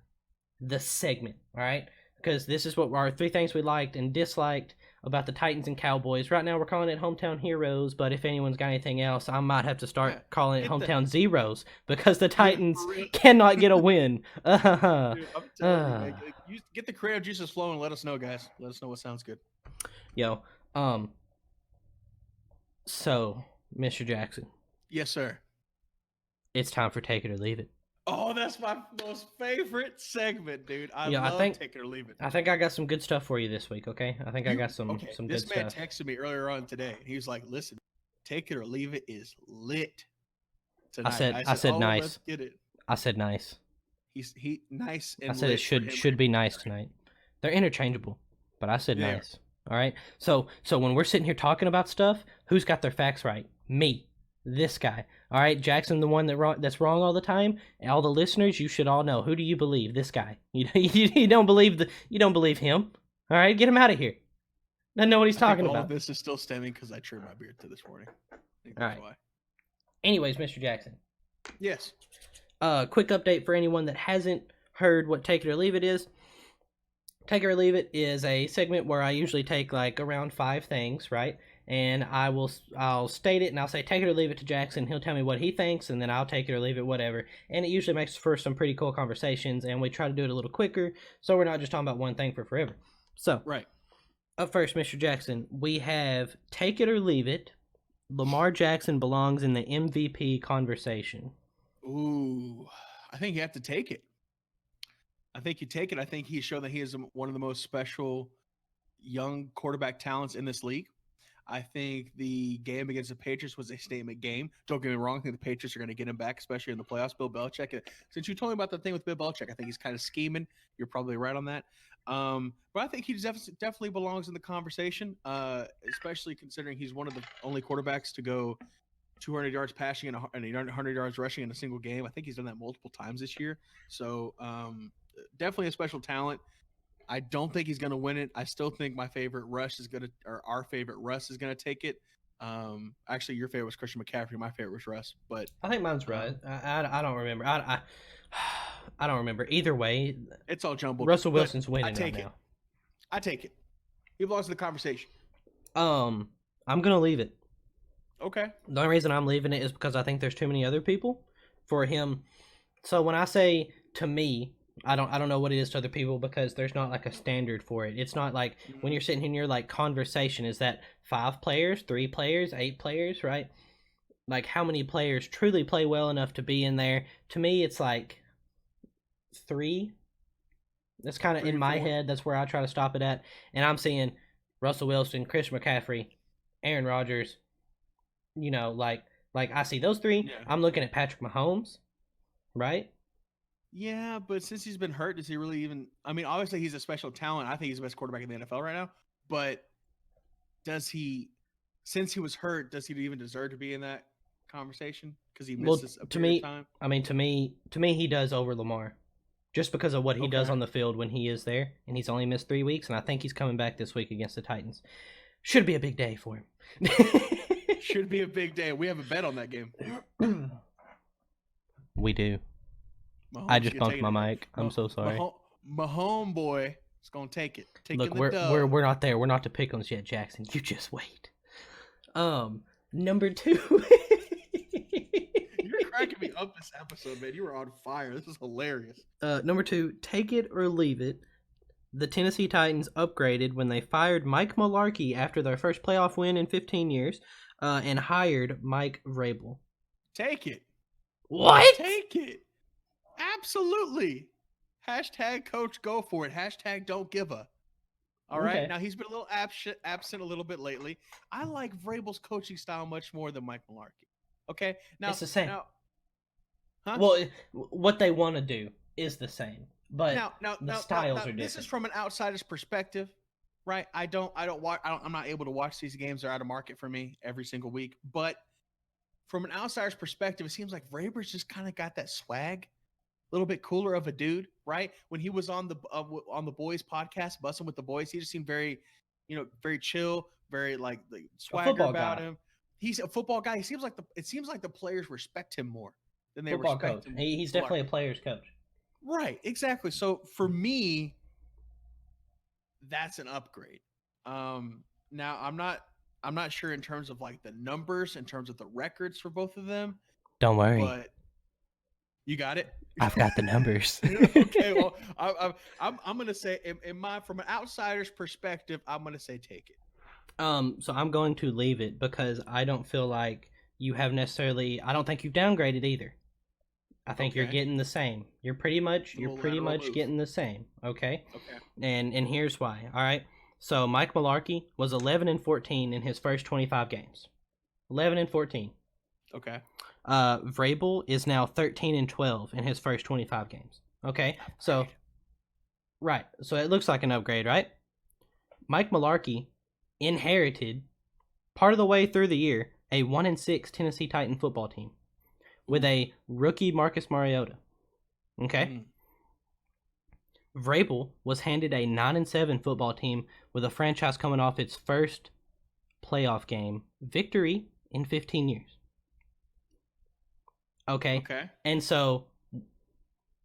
the segment, all right, because this is what our 3 things we liked and disliked about the Titans and Cowboys. Right now we're calling it Hometown Heroes, but if anyone's got anything else, I might have to start calling it Hometown Zeros, because the Titans cannot get a win. Dude, I'm telling you, get the creative juices flowing and let us know, guys. Let us know what sounds good. Yo, so, Mr. Jackson. Yes, sir. It's time for Take It or Leave It. Oh, that's my most favorite segment, dude. I love Take It or Leave It. I think I got some good stuff for you this week, okay? I got some good stuff. This man texted me earlier on today. He was like, listen, Take It or Leave It is lit tonight. I said nice. Let's get it. I said nice. He nice and I said it should be nice tonight. They're interchangeable, but I said nice. All right? So when we're sitting here talking about stuff, who's got their facts right? Me. This guy. All right, Jackson, the one that's wrong all the time. All the listeners, you should all know. Who do you believe? This guy. You don't believe him. All right, get him out of here. Doesn't know what he's talking about. All of this is still stemming because I trimmed my beard to this morning. All right. Why. Anyways, Mr. Jackson. Yes. Quick update for anyone that hasn't heard what Take It or Leave It is. Take It or Leave It is a segment where I usually take like around 5 things, right? And I'll state it, and I'll say take it or leave it to Jackson. He'll tell me what he thinks, and then I'll take it or leave it, whatever. And it usually makes for some pretty cool conversations, and we try to do it a little quicker, so we're not just talking about one thing for forever. So, right. Up first, Mr. Jackson, we have take it or leave it. Lamar Jackson belongs in the MVP conversation. Ooh, I think you have to take it. I think you take it. I think he's shown that he is one of the most special young quarterback talents in this league. I think the game against the Patriots was a statement game. Don't get me wrong. I think the Patriots are going to get him back, especially in the playoffs. Bill Belichick. Since you told me about the thing with Bill Belichick, I think he's kind of scheming. You're probably right on that. But I think he definitely belongs in the conversation, especially considering he's one of the only quarterbacks to go 200 yards passing and 100 yards rushing in a single game. I think he's done that multiple times this year. So definitely a special talent. I don't think he's going to win it. I still think our favorite Russ is going to take it. Actually, your favorite was Christian McCaffrey. My favorite was Russ, but I think mine's right. I don't remember. I don't remember. Either way, it's all jumbled. Russell Wilson's winning now. I take it. He belongs to the conversation. I'm gonna leave it. Okay. The only reason I'm leaving it is because I think there's too many other people for him. So when I say to me, I don't know what it is to other people because there's not like a standard for it. It's not like when you're sitting here and you're like conversation, is that 5 players, 3 players, 8 players, right? Like how many players truly play well enough to be in there? To me, it's like 3. That's kind of in my head. That's where I try to stop it at. And I'm seeing Russell Wilson, Christian McCaffrey, Aaron Rodgers. You know, like I see those 3. Yeah. I'm looking at Patrick Mahomes, right? Yeah, but since he's been hurt, does he really even – I mean, obviously he's a special talent. I think he's the best quarterback in the NFL right now. But does he – since he was hurt, does he even deserve to be in that conversation? Because he misses a period of time? I mean, to me, he does over Lamar. Just because of what he does on the field when he is there. And he's only missed 3 weeks, and I think he's coming back this week against the Titans. Should be a big day for him. Should be a big day. We have a bet on that game. We do. Mahomes, I just bumped my mic. I'm so sorry. My homeboy is gonna take it. Look, we're not there. We're not to pick'ems yet, Jackson. You just wait. Number 2. You're cracking me up this episode, man. You were on fire. This is hilarious. Number 2, take it or leave it. The Tennessee Titans upgraded when they fired Mike Mularkey after their first playoff win in 15 years, and hired Mike Vrabel. Take it. What? Take it. Absolutely. Hashtag coach go for it. Hashtag don't give a. All right. Okay. Now he's been a little absent a little bit lately. I like Vrabel's coaching style much more than Mike Mularkey. Okay. Now It's the same. Huh? Well, what they want to do is the same, but the styles are different. This is from an outsider's perspective, right? I'm not able to watch these games. They're out of market for me every single week. But from an outsider's perspective, it seems like Vrabel's just kind of got that swag, a little bit cooler of a dude, right? When he was on the Boys podcast, Bussing with the Boys, he just seemed very, very chill, very like swagger about him. He's a football guy. It seems like the players respect him more than they football respect coach. him. He's definitely a player's coach. Right, exactly. So for me, that's an upgrade. Now I'm not sure in terms of like the numbers, in terms of the records for both of them. Don't worry. But you got it. I've got the numbers. Okay, well, I'm gonna say from an outsider's perspective, I'm gonna say take it. So I'm going to leave it because I don't feel like you have necessarily. I don't think you've downgraded either. I think you're getting the same. You're pretty much getting the same. Okay. Okay. And here's why. All right. So Mike Mularkey was 11-14 in his first 25 games. 11-14. Okay. Vrabel is now 13-12 in his first 25 games. Okay. So right. So it looks like an upgrade, right? Mike Mularkey inherited part of the way through the year a 1-6 Tennessee Titan football team with a rookie Marcus Mariota. Okay? Vrabel was handed a 9-7 football team with a franchise coming off its first playoff game victory in 15 years. Okay? And so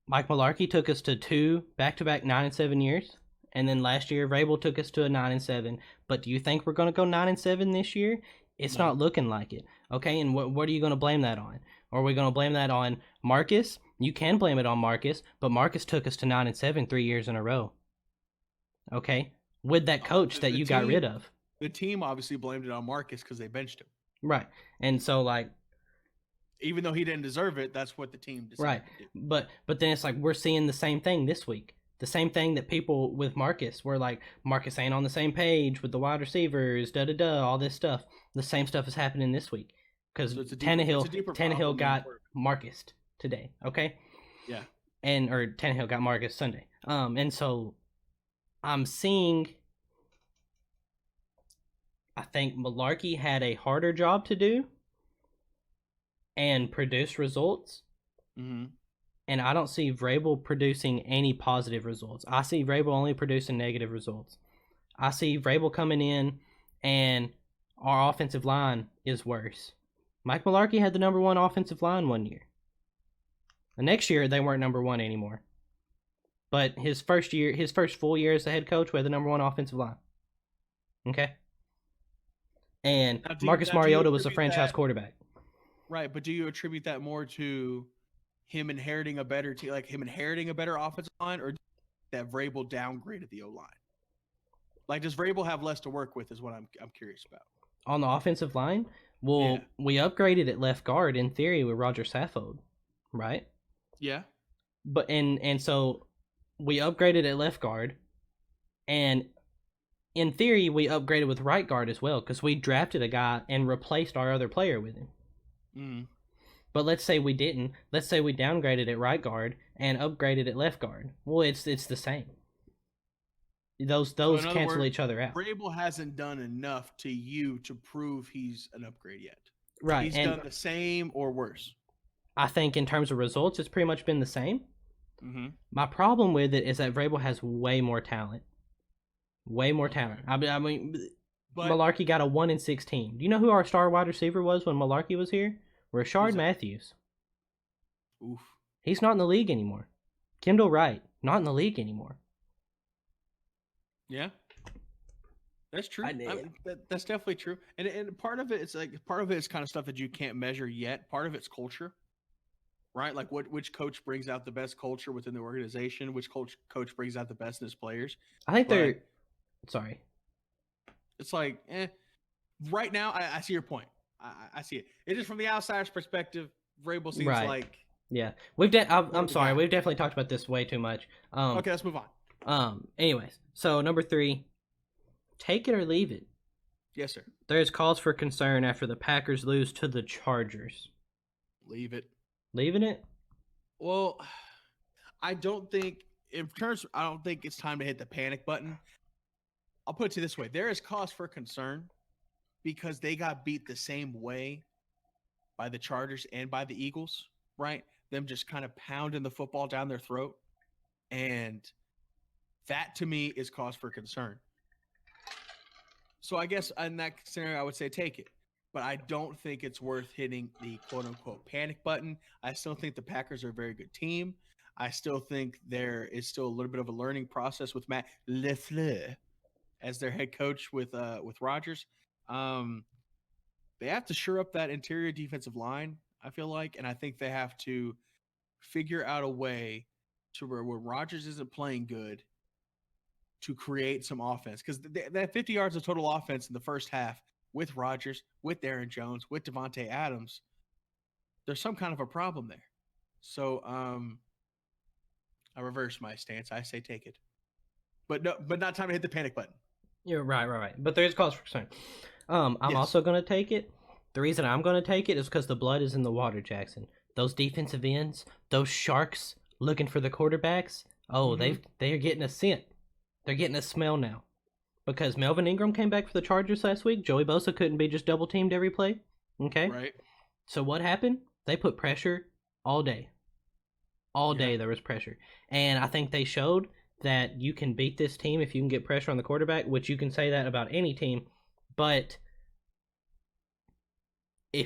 Mike Mularkey took us to 2 back-to-back 9-7 years, and then last year Vrabel took us to a 9-7. But do you think we're going to go 9-7 this year? It's not looking like it. Okay? And what are you going to blame that on? Or are we going to blame that on Marcus? You can blame it on Marcus, but Marcus took us to 9-7 3 years in a row. Okay? With that coach that you got rid of. The team obviously blamed it on Marcus because they benched him. Right. And so, like... even though he didn't deserve it, that's what the team decided to do. But then it's like we're seeing the same thing this week. The same thing that people with Marcus were like, Marcus ain't on the same page with the wide receivers, all this stuff. The same stuff is happening this week. Because Tannehill got Marcused today, okay? Yeah. Or Tannehill got Marcus Sunday. And so I'm seeing, I think Mularkey had a harder job to do and produce results. Mm-hmm. And I don't see Vrabel producing any positive results. I see Vrabel only producing negative results. I see Vrabel coming in and our offensive line is worse. Mike Mularkey had the number 1 offensive line one year. The next year, they weren't number 1 anymore. But his first full year as the head coach, we had the number 1 offensive line. Okay? And Marcus Mariota was the franchise quarterback. Right, but do you attribute that more to him inheriting a better team, like him inheriting a better offensive line, or that Vrabel downgraded the O-line? Like, does Vrabel have less to work with is what I'm curious about. On the offensive line? Well, we upgraded at left guard in theory with Roger Saffold, right? Yeah. But and so we upgraded at left guard, and in theory we upgraded with right guard as well because we drafted a guy and replaced our other player with him. Mm. But let's say we didn't. Let's say we downgraded at right guard and upgraded at left guard. Well, it's the same. Those cancel each other out. Vrabel hasn't done enough to you to prove he's an upgrade yet. Right. He's done the same or worse. I think in terms of results, it's pretty much been the same. Mm-hmm. My problem with it is that Vrabel has way more talent. Way more talent. I mean, Mularkey got a 1-16. Do you know who our star wide receiver was when Mularkey was here? Rashard Matthews. Oof. He's not in the league anymore. Kendall Wright, not in the league anymore. Yeah. That's true. That's definitely true. And part of it is kind of stuff that you can't measure yet. Part of it's culture, right? Like which coach brings out the best culture within the organization, which coach brings out the best in his players. I think But they're sorry. it's like, right now, I see your point. I see it. It's just from the outsider's perspective, Vrabel seems Right. like Yeah, I'm sorry. We've definitely talked about this way too much. okay, let's move on. Anyways, so number 3, take it or leave it. Yes, sir. There's cause for concern after the Packers lose to the Chargers. Leave it. Leaving it? Well, I don't think it's time to hit the panic button. I'll put it to you this way: there is cause for concern because they got beat the same way by the Chargers and by the Eagles, right? Them just kind of pounding the football down their throat, and that to me is cause for concern. So I guess in that scenario, I would say take it. But I don't think it's worth hitting the quote-unquote panic button. I still think the Packers are a very good team. I still think there is still a little bit of a learning process with Matt LaFleur as their head coach with Rodgers. They have to shore up that interior defensive line, I feel like, and I think they have to figure out a way to where Rodgers isn't playing good to create some offense, because that 50 yards of total offense in the first half with Rodgers, with Aaron Jones, with Devontae Adams, there's some kind of a problem there. So I reverse my stance. I say take it, but not time to hit the panic button. You're right. But there is cause for concern. I'm also going to take it. The reason I'm going to take it is because the blood is in the water, Jackson. Those defensive ends, those sharks looking for the quarterbacks, they're getting a scent. They're getting a smell now. Because Melvin Ingram came back for the Chargers last week. Joey Bosa couldn't be just double-teamed every play. Okay? Right. So what happened? They put pressure all day. All day there was pressure. And I think they showed that you can beat this team if you can get pressure on the quarterback, which you can say that about any team. But I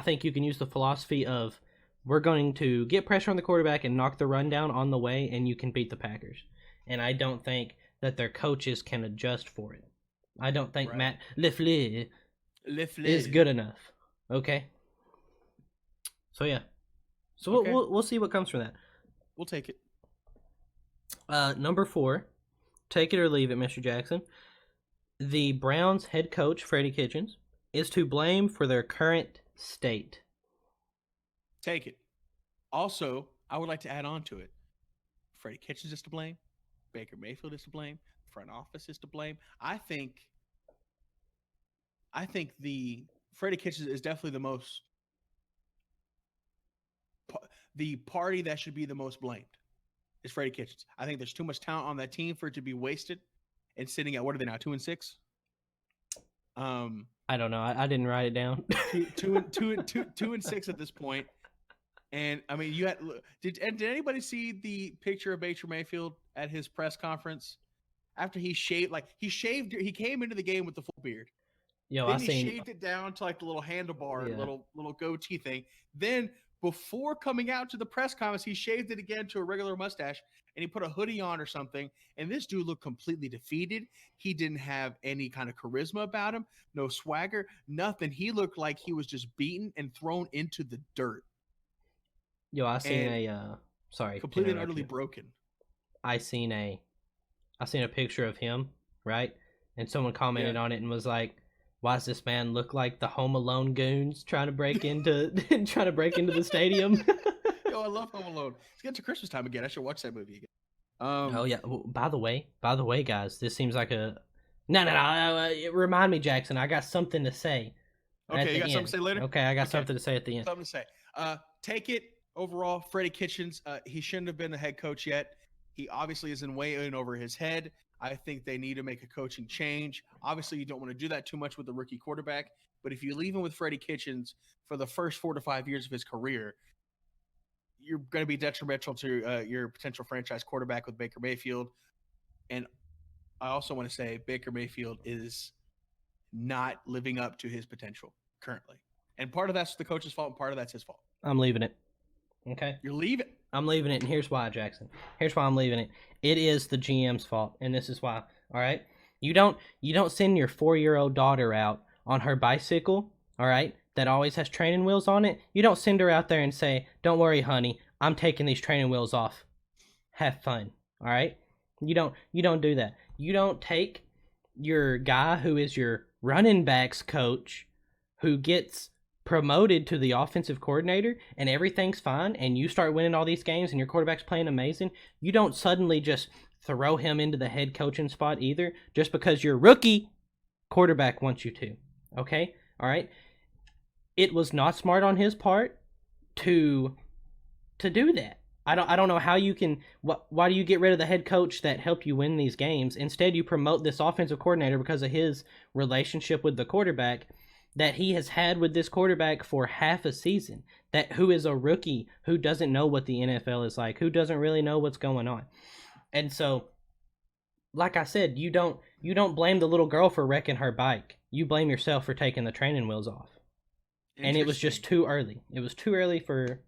think you can use the philosophy of we're going to get pressure on the quarterback and knock the run down on the way, and you can beat the Packers. And I don't think that their coaches can adjust for it. I don't think Matt LaFleur is good enough. Okay? So, yeah. So we'll see what comes from that. We'll take it. Number 4, take it or leave it, Mr. Jackson. The Browns head coach, Freddie Kitchens, is to blame for their current state. Take it. Also, I would like to add on to it. Freddie Kitchens is to blame. Baker Mayfield is to blame. Front office is to blame. I think the Freddie Kitchens is definitely the party that should be the most blamed is Freddie Kitchens. I think there's too much talent on that team for it to be wasted and sitting at, what are they now, 2-6? I don't know. I didn't write it down. 2-6 at this point. And I mean, did anybody see the picture of Baker Mayfield at his press conference after he shaved? Like he came into the game with the full beard. Then he shaved it down to like the little handlebar, little goatee thing. Then before coming out to the press conference, he shaved it again to a regular mustache, and he put a hoodie on or something. And this dude looked completely defeated. He didn't have any kind of charisma about him, no swagger, nothing. He looked like he was just beaten and thrown into the dirt. I seen completely and utterly broken. I seen a picture of him, right? And someone commented on it and was like, "Why does this man look like the Home Alone goons trying to break into the stadium?" Yo, I love Home Alone. It's getting to Christmas time again. I should watch that movie again. Oh yeah. Well, by the way, guys, this seems like a no. Remind me, Jackson. I got something to say. Okay, you got something to say later. Okay, I got something to say at the end. Something to say. Take it. Overall, Freddie Kitchens, he shouldn't have been the head coach yet. He obviously is way in over his head. I think they need to make a coaching change. Obviously, you don't want to do that too much with a rookie quarterback. But if you leave him with Freddie Kitchens for the first 4 to 5 years of his career, you're going to be detrimental to your potential franchise quarterback with Baker Mayfield. And I also want to say Baker Mayfield is not living up to his potential currently. And part of that's the coach's fault, and part of that's his fault. I'm leaving it. Okay. You're leaving? I'm leaving it, and here's why, Jackson. Here's why I'm leaving it. It is the GM's fault, and this is why. All right? You don't send your 4-year-old daughter out on her bicycle, all right, that always has training wheels on it. You don't send her out there and say, "Don't worry, honey, I'm taking these training wheels off. Have fun." All right? You don't do that. You don't take your guy who is your running backs coach who gets promoted to the offensive coordinator and everything's fine and you start winning all these games and your quarterback's playing amazing. You don't suddenly just throw him into the head coaching spot either just because your rookie quarterback wants you to. Okay? All right? It was not smart on his part to do that. I don't know how you can. Why do you get rid of the head coach that helped you win these games? Instead, you promote this offensive coordinator because of his relationship with the quarterback that he has had with this quarterback for half a season. That who is a rookie who doesn't know what the NFL is like, who doesn't really know what's going on, and so, like I said, you don't blame the little girl for wrecking her bike. You blame yourself for taking the training wheels off. And it was just too early. It was too early for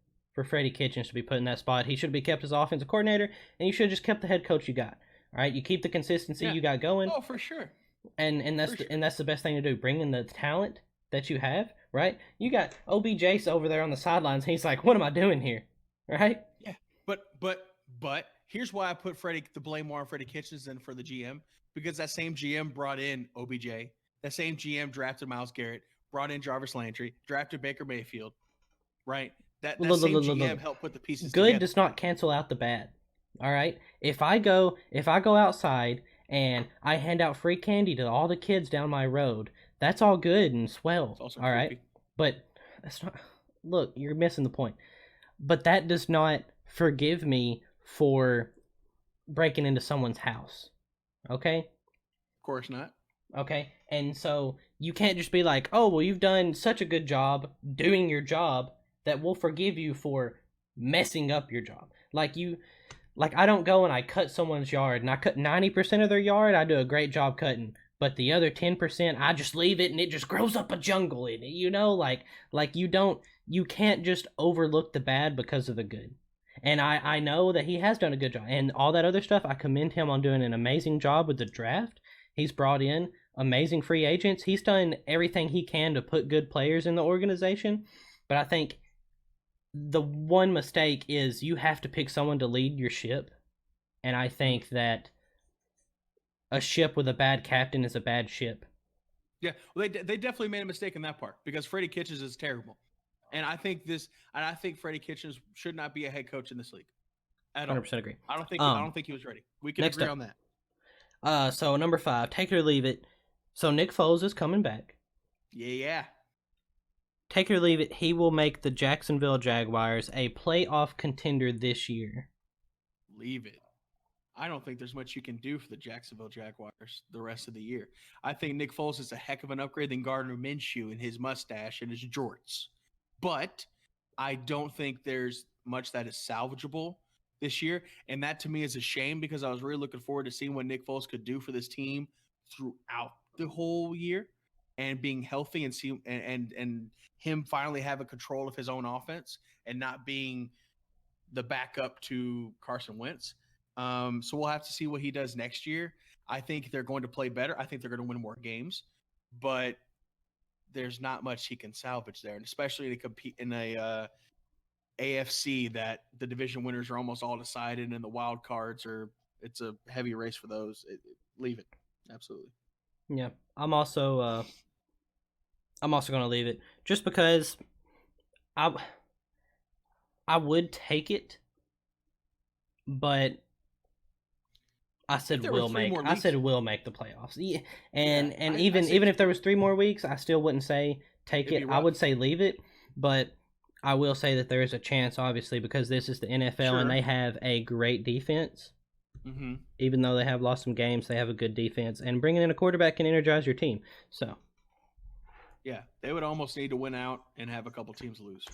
Freddie Kitchens to be put in that spot. He should be kept as offensive coordinator, and you should have just kept the head coach you got. All right, you keep the consistency you got going. Oh, for sure. And that's the best thing to do. Bring in the talent that you have. Right, you got Gase over there on the sidelines. He's like, "What am I doing here?" Right? Yeah, but here's why I put the blame more on Freddie Kitchens than for the GM, because that same GM brought in OBJ. That same GM drafted Myles Garrett, brought in Jarvis Landry, drafted Baker Mayfield. Right. That same GM helped put the pieces together. Good does not cancel out the bad. All right? If I go outside and I hand out free candy to all the kids down my road, that's all good and swell. All right? Creepy. But that's not. Look, you're missing the point. But that does not forgive me for breaking into someone's house. Okay? Of course not. Okay? And so you can't just be like, "Oh, well, you've done such a good job doing your job that we'll forgive you for messing up your job." Like I don't go and I cut someone's yard and I cut 90% of their yard. I do a great job cutting, but the other 10%, I just leave it and it just grows up a jungle in it. You can't just overlook the bad because of the good. And I know that he has done a good job and all that other stuff. I commend him on doing an amazing job with the draft. He's brought in amazing free agents. He's done everything he can to put good players in the organization. But I think the one mistake is you have to pick someone to lead your ship. And I think that a ship with a bad captain is a bad ship. Yeah, well, they definitely made a mistake in that part because Freddie Kitchens is terrible. And I think Freddie Kitchens should not be a head coach in this league at all. 100% agree. I don't think he was ready. We can agree on that. So number 5, take it or leave it. So Nick Foles is coming back. Yeah. Take it or leave it, he will make the Jacksonville Jaguars a playoff contender this year. Leave it. I don't think there's much you can do for the Jacksonville Jaguars the rest of the year. I think Nick Foles is a heck of an upgrade than Gardner Minshew and his mustache and his jorts. But I don't think there's much that is salvageable this year. And that to me is a shame because I was really looking forward to seeing what Nick Foles could do for this team throughout the whole year and being healthy and see and him finally having control of his own offense and not being the backup to Carson Wentz. So we'll have to see what he does next year. I think they're going to play better. I think they're going to win more games, but there's not much he can salvage there, and especially to compete in a AFC that the division winners are almost all decided, and the wild cards it's a heavy race for those. Leave it, absolutely. Yeah, I'm also going to leave it just because I would take it, but I said we'll make the playoffs. Yeah. And even if there was 3 more weeks, I still wouldn't say take it. I would say leave it, but I will say that there is a chance, obviously, because this is the NFL and they have a great defense. Mm-hmm. Even though they have lost some games, they have a good defense, and bringing in a quarterback can energize your team. So, yeah, they would almost need to win out and have a couple teams lose.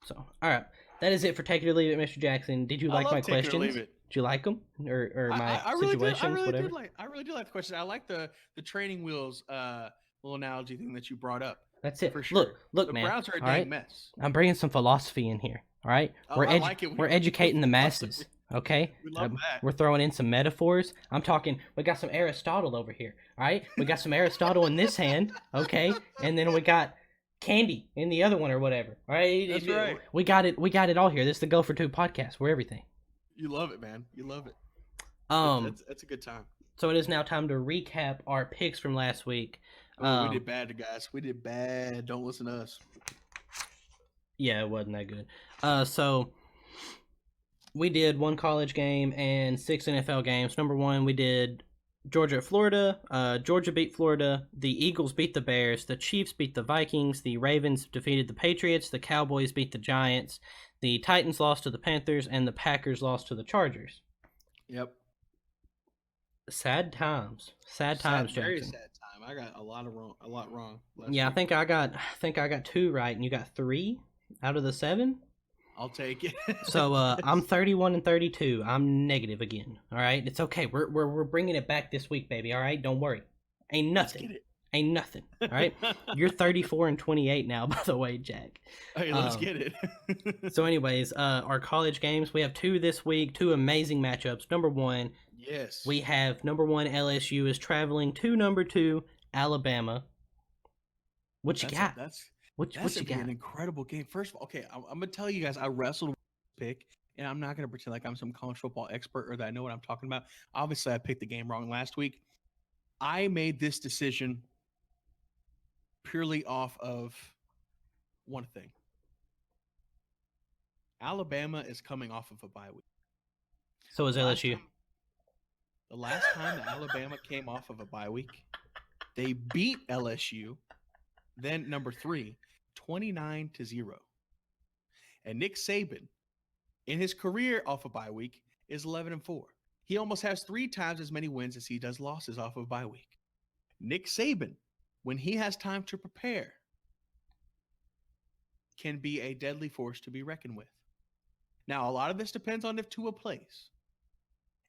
So, all right, that is it for Take It or Leave It, Mr. Jackson. Did you like my questions? Did you like them or my situations? Whatever. I really do like the question. I like the training wheels little analogy thing that you brought up. That's it. For sure. Look, the man. Browns are a dang mess. I'm bringing some philosophy in here. All right, we're educating the masses. Okay, We love that. we're throwing in some metaphors. I'm talking. We got some Aristotle over here. All right, we got some Aristotle in this hand. Okay, and then we got candy in the other one or whatever. All right, That's right. We got it. We got it all here. This is the Go for Two podcast. We're everything. You love it, man. You love it. That's a good time. So it is now time to recap our picks from last week. We did bad, guys. We did bad. Don't listen to us. Yeah, it wasn't that good. So we did one college game and 6 NFL games. Number one, we did Georgia at Florida. Georgia beat Florida. The Eagles beat the Bears. The Chiefs beat the Vikings. The Ravens defeated the Patriots. The Cowboys beat the Giants. The Titans lost to the Panthers, and the Packers lost to the Chargers. Yep. Sad times. Sad times, Jackson. Very sad time. I got a lot wrong. Yeah, week. I think I got 2 right, and you got 3 out of the 7. I'll take it. So I'm 31 and 32. I'm negative again. All right, it's okay. We're bringing it back this week, baby. All right, don't worry. Ain't nothing. Let's get it. Ain't nothing. All right. You're 34 and 28 now, by the way, Jack. Hey, let's get it. So, anyways, our college games. We have 2 this week. 2 amazing matchups. Number 1. Yes. We have number 1 LSU is traveling to number 2 Alabama. What you got? What you got? An incredible game. First of all, okay, I'm gonna tell you guys, I wrestled with this pick, and I'm not gonna pretend like I'm some college football expert or that I know what I'm talking about. Obviously, I picked the game wrong last week. I made this decision purely off of one thing. Alabama is coming off of a bye week. So is LSU. The last time that Alabama came off of a bye week, they beat LSU, then number 3, 29-0. And Nick Saban, in his career off a bye week, is 11-4. He almost has 3 times as many wins as he does losses off of bye week. Nick Saban, when he has time to prepare, can be a deadly force to be reckoned with. Now, a lot of this depends on if Tua plays.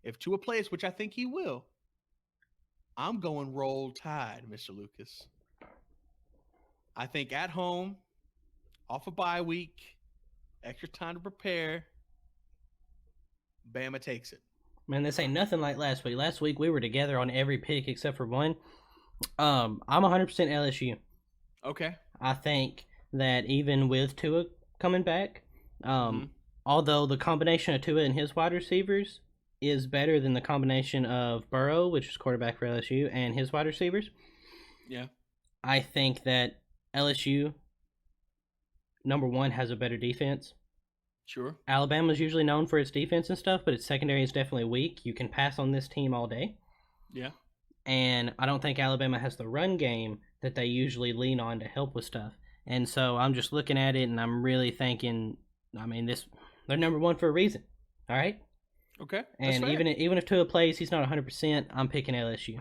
If Tua plays, which I think he will, I'm going Roll Tide, Mr. Lucas. I think at home, off a bye week, extra time to prepare, Bama takes it. Man, this ain't nothing like last week. Last week we were together on every pick except for one. I'm 100% LSU. Okay. I think that even with Tua coming back, although the combination of Tua and his wide receivers is better than the combination of Burrow, which is quarterback for LSU, and his wide receivers. Yeah. I think that LSU, number 1, has a better defense. Sure. Alabama's usually known for its defense and stuff, but its secondary is definitely weak. You can pass on this team all day. Yeah. And I don't think Alabama has the run game that they usually lean on to help with stuff. And so I'm just looking at it, and I'm really thinking, I mean, they're number 1 for a reason. All right? Okay. And even if Tua plays, he's not 100%. I'm picking LSU.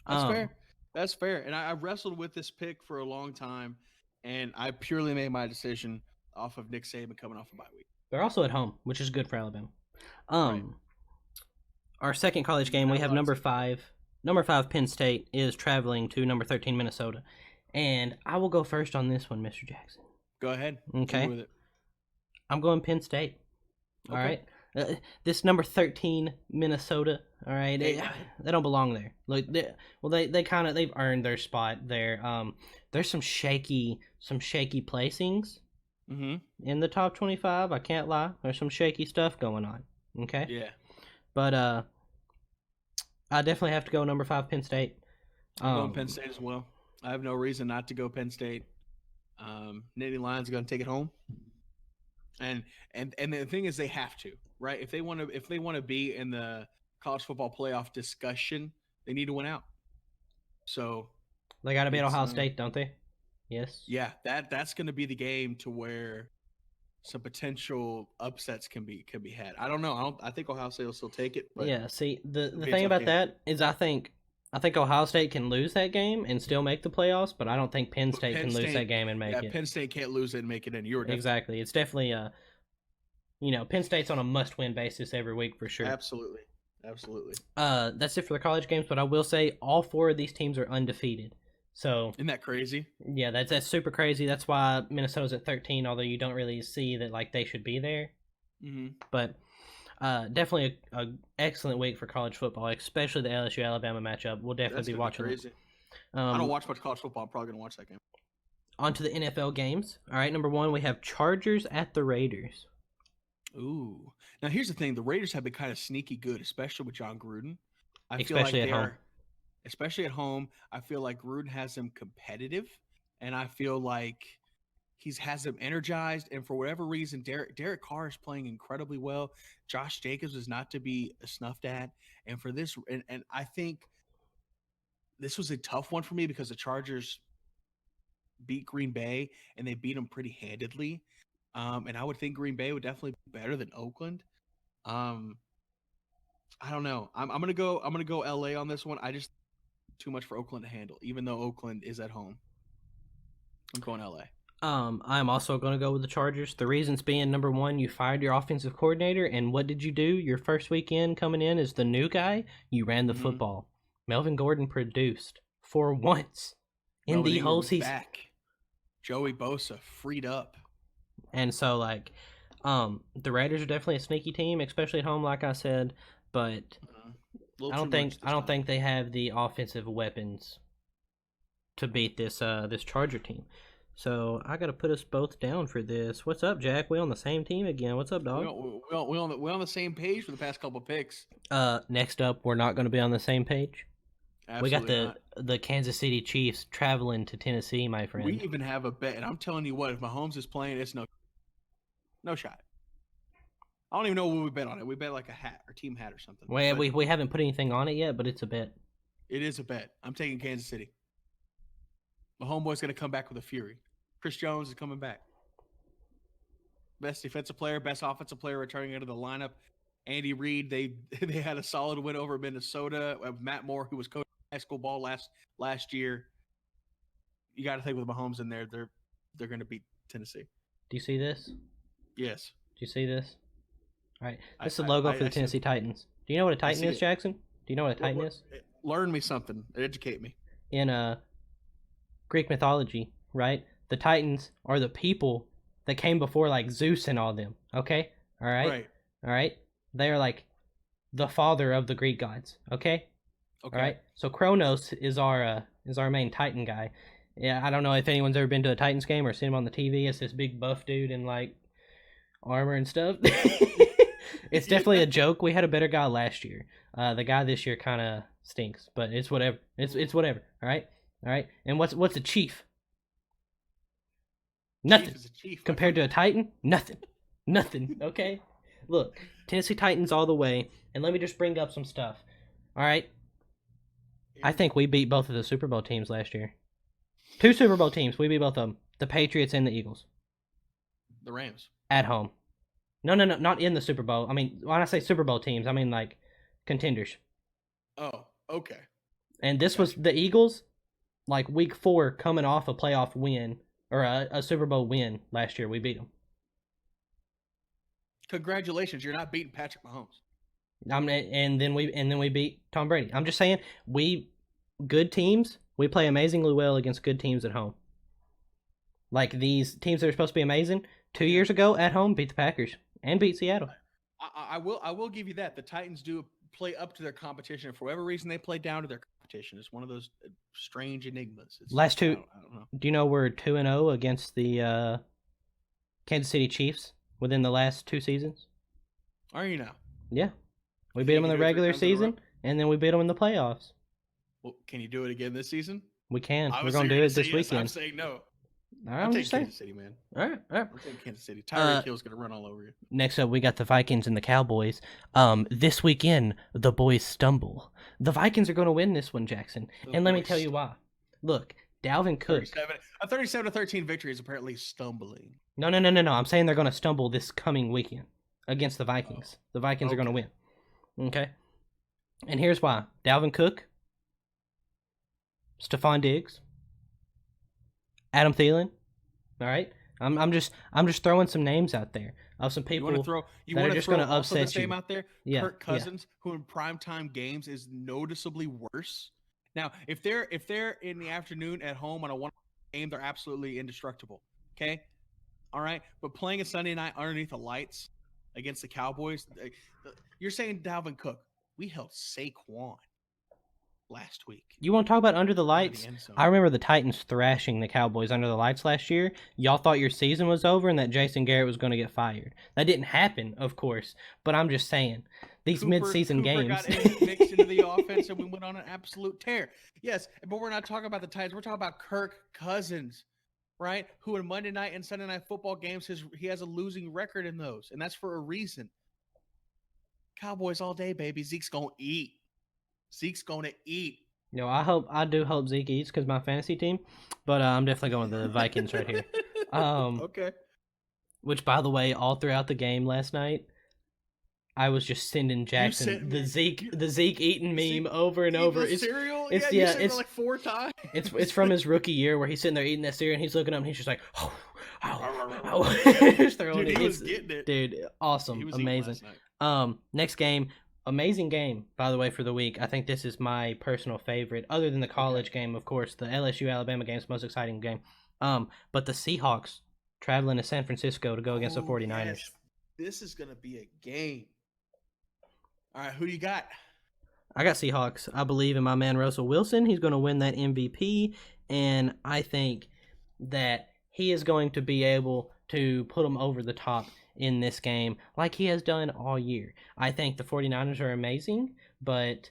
That's fair. That's fair. And I wrestled with this pick for a long time, and I purely made my decision off of Nick Saban coming off a bye week. They're also at home, which is good for Alabama. Right. Our second college game, we have number 5. Number 5, Penn State, is traveling to number 13, Minnesota. And I will go first on this one, Mr. Jackson. Go ahead. Okay. With it. I'm going Penn State. All right. This number 13 Minnesota. All right. They don't belong there. Look, they've earned their spot there. There's some shaky placings in the top 25. I can't lie. There's some shaky stuff going on. Okay. Yeah. But I definitely have to go number 5 Penn State. I'm going Penn State as well. I have no reason not to go Penn State. Nittany Lions are going to take it home. And the thing is, they have to, right? If they want to be in the college football playoff discussion, they need to win out. So they got to beat Ohio State, don't they? Yes. Yeah, that's going to be the game to where some potential upsets can be had. I don't know. I think Ohio State will still take it. But yeah. See, the thing about that is, I think Ohio State can lose that game and still make the playoffs, but I don't think Penn State can lose that game and make it. Penn State can't lose it and make it in. Exactly. It's definitely Penn State's on a must-win basis every week for sure. Absolutely. That's it for the college games, but I will say all 4 of these teams are undefeated. So isn't that crazy? Yeah, that's super crazy. That's why Minnesota's at 13, although you don't really see that like they should be there. Mm-hmm. But Definitely a excellent week for college football, especially the LSU Alabama matchup. We'll definitely That's be gonna be watching crazy. it. I don't watch much college football. I'm probably gonna watch that game. On to the NFL games. All right, number one, we have Chargers at the Raiders. Ooh. Now here's the thing: the Raiders have been kind of sneaky good, especially with John Gruden. I feel Especially like at they home. are, especially at home. I feel like Gruden has them competitive, and I feel like he's has them energized. And for whatever reason, Derek Carr is playing incredibly well. Josh Jacobs is not to be snuffed at. And for this, and I think this was a tough one for me because the Chargers beat Green Bay and they beat them pretty handedly. And I would think Green Bay would definitely be better than Oakland. Um, I don't know. I'm gonna go. I'm gonna go LA on this one. I just too much for Oakland to handle, even though Oakland is at home. I'm going LA. I'm also going to go with the Chargers. The reasons being, number one, you fired your offensive coordinator, and what did you do? Your first weekend coming in as the new guy, you ran the football. Melvin Gordon produced for once in Melvin the Ingram whole is season. back. Joey Bosa freed up. And so, the Raiders are definitely a sneaky team, especially at home, like I said. But I don't think they have the offensive weapons to beat this Charger team. So I got to put us both down for this. What's up, Jack? We on the same team again. What's up, dog? We're on the same page for the past couple of picks. Next up, we're not going to be on the same page. Absolutely we got the Kansas City Chiefs traveling to Tennessee, my friend. We even have a bet, and I'm telling you what, if Mahomes is playing, it's no shot. I don't even know what we bet on it. We bet like a hat or team hat or something. Well, we haven't put anything on it yet, but it's a bet. It is a bet. I'm taking Kansas City. My homeboy's going to come back with a fury. Chris Jones is coming back. Best defensive player, best offensive player returning into the lineup. Andy Reid, they had a solid win over Minnesota. Matt Moore, who was coaching high school ball last year. You got to think with Mahomes in there, they're going to beat Tennessee. Do you see this? Yes. Do you see this? All right. This is the logo for the Tennessee Titans. Do you know what a Titan is, Jackson? Do you know what a Titan is? Learn me something. Educate me. In Greek mythology, right? The Titans are the people that came before like Zeus and all them. Okay? All right? Right. All right? They are like the father of the Greek gods. Okay? Okay. All right? So Kronos is our main Titan guy. Yeah, I don't know if anyone's ever been to a Titans game or seen him on the TV. It's this big buff dude in like armor and stuff. It's definitely a joke. We had a better guy last year. The guy this year kind of stinks, but it's whatever. It's whatever. All right. And what's a chief? Nothing. Chief, compared to a Titan. Nothing. Okay. Look, Tennessee Titans all the way. And let me just bring up some stuff. All right. I think we beat both of the Super Bowl teams last year. 2 Super Bowl teams. We beat both of them. The Patriots and the Eagles. The Rams. At home. No, not in the Super Bowl. I mean, when I say Super Bowl teams, I mean like contenders. Oh, okay. And this was the Eagles, like week 4, coming off a playoff win or a Super Bowl win last year. We beat them. Congratulations, you're not beating Patrick Mahomes. And then we beat Tom Brady. I'm just saying, good teams. We play amazingly well against good teams at home. Like these teams that are supposed to be amazing. 2 years ago at home, beat the Packers and beat Seattle. I will give you that. The Titans do play up to their competition. For whatever reason, they play down to their competition. It's one of those strange enigmas. Last two. I don't know. Do you know we're 2-0 against the Kansas City Chiefs within the last 2 seasons? Are you now? Yeah. We beat them in the regular season, and then we beat them in the playoffs. Well, can you do it again this season? We can. We're going to do it this weekend. I'm saying no. I'm taking Kansas City, man. All right. I'm taking Kansas City. Tyreek Hill's going to run all over you. Next up, we got the Vikings and the Cowboys. This weekend, the boys stumble. The Vikings are going to win this one, Jackson. And let me tell you why. Look, Dalvin Cook. A 37-13 victory is apparently stumbling. No. I'm saying they're going to stumble this coming weekend against the Vikings. The Vikings are going to win. Okay? And here's why. Dalvin Cook, Stephon Diggs, Adam Thielen. All right, I'm just throwing some names out there of some people that are just going to upset you. Out there, Kirk Cousins, who in primetime games is noticeably worse. Now, if they're in the afternoon at home on a 1 game, they're absolutely indestructible. Okay, all right, but playing a Sunday night underneath the lights, against the Cowboys. You're saying Dalvin Cook. We held Saquon last week. You want to talk about under the out of lights? the end zone. I remember the Titans thrashing the Cowboys under the lights last year. Y'all thought your season was over and that Jason Garrett was going to get fired. That didn't happen, of course, but I'm just saying. These mid-season games. got mixed into the offense, and we went on an absolute tear. Yes, but we're not talking about the Titans. We're talking about Kirk Cousins, right? Who in Monday night and Sunday night football games, he has a losing record in those, and that's for a reason. Cowboys all day, baby. Zeke's gonna eat. Zeke's gonna eat. I do hope Zeke eats because my fantasy team, but I'm definitely going with the Vikings right here. Okay. Which, by the way, all throughout the game last night, I was just sending Jackson the Zeke eating meme over and over. It's cereal. It's like 4 times. It's from his rookie year where he's sitting there eating that cereal and he's looking up and he's just like, just throwing Dude, it. He was getting it. Dude, awesome, amazing. Next game, amazing game, by the way, for the week. I think this is my personal favorite, other than the college game, of course. The LSU-Alabama game is the most exciting game. But the Seahawks traveling to San Francisco to go against the 49ers. Yes. This is going to be a game. All right, who do you got? I got Seahawks. I believe in my man Russell Wilson. He's going to win that MVP, and I think that he is going to be able to put them over the top in this game like he has done all year. I think the 49ers are amazing, but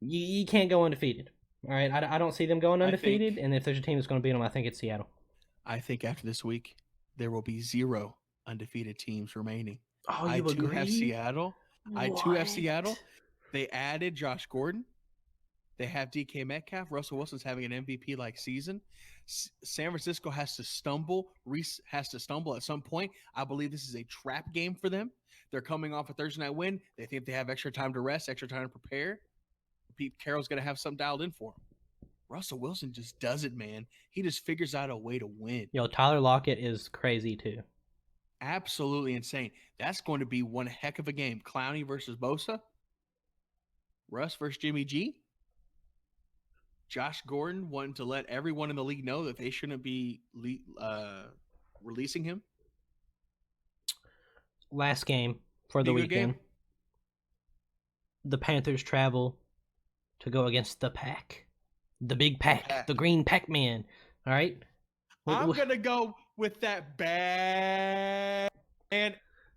you can't go undefeated. All right, I don't see them going undefeated, and if there's a team that's going to beat them, I think it's Seattle. I think after this week, there will be 0 undefeated teams remaining. Oh, you agree? I too have Seattle. They added Josh Gordon. They have DK Metcalf. Russell Wilson's having an MVP-like season. San Francisco has to stumble. Reese has to stumble at some point. I believe this is a trap game for them. They're coming off a Thursday night win. They think they have extra time to rest, extra time to prepare. Pete Carroll's going to have something dialed in for him. Russell Wilson just does it, man. He just figures out a way to win. Tyler Lockett is crazy, too. Absolutely insane. That's going to be one heck of a game. Clowney versus Bosa. Russ versus Jimmy G. Josh Gordon wanting to let everyone in the league know that they shouldn't be releasing him. Last game for the weekend. The Panthers travel to go against the Pack. The big Pack. The Green Pac-Man. All right? I'm going to go with that bad and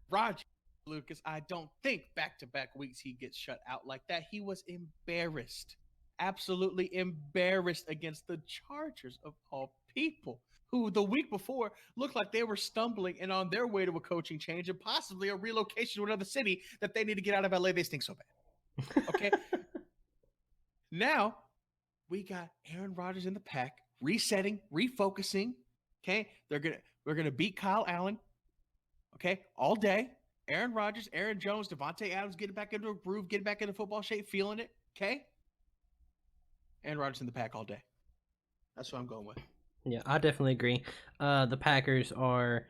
Roger Lucas. I don't think back-to-back weeks he gets shut out like that. He was embarrassed. Absolutely embarrassed against the Chargers of all people, who the week before looked like they were stumbling and on their way to a coaching change and possibly a relocation to another city that they need to get out of LA. They stink so bad. Okay. Now we got Aaron Rodgers in the Pack, resetting, refocusing. Okay. We're gonna beat Kyle Allen. Okay, all day. Aaron Rodgers, Aaron Jones, Devontae Adams getting back into a groove, getting back into football shape, feeling it. Okay. Aaron Rodgers in the Pack all day. That's what I'm going with. Yeah, I definitely agree. The Packers are.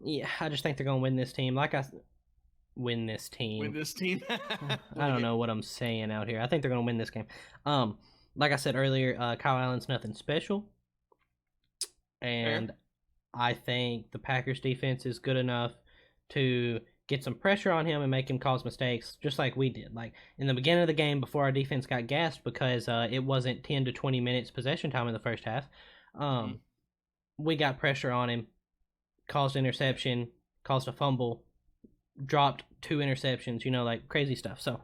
Yeah, I just think they're going to win this team. Win this team. I don't know what I'm saying out here. I think they're going to win this game. Like I said earlier, Kyle Allen's nothing special, and I think the Packers defense is good enough to get some pressure on him and make him cause mistakes, just like we did. Like in the beginning of the game, before our defense got gassed because it wasn't 10 to 20 minutes possession time in the first half, we got pressure on him, caused interception, caused a fumble, dropped 2 interceptions, like crazy stuff. So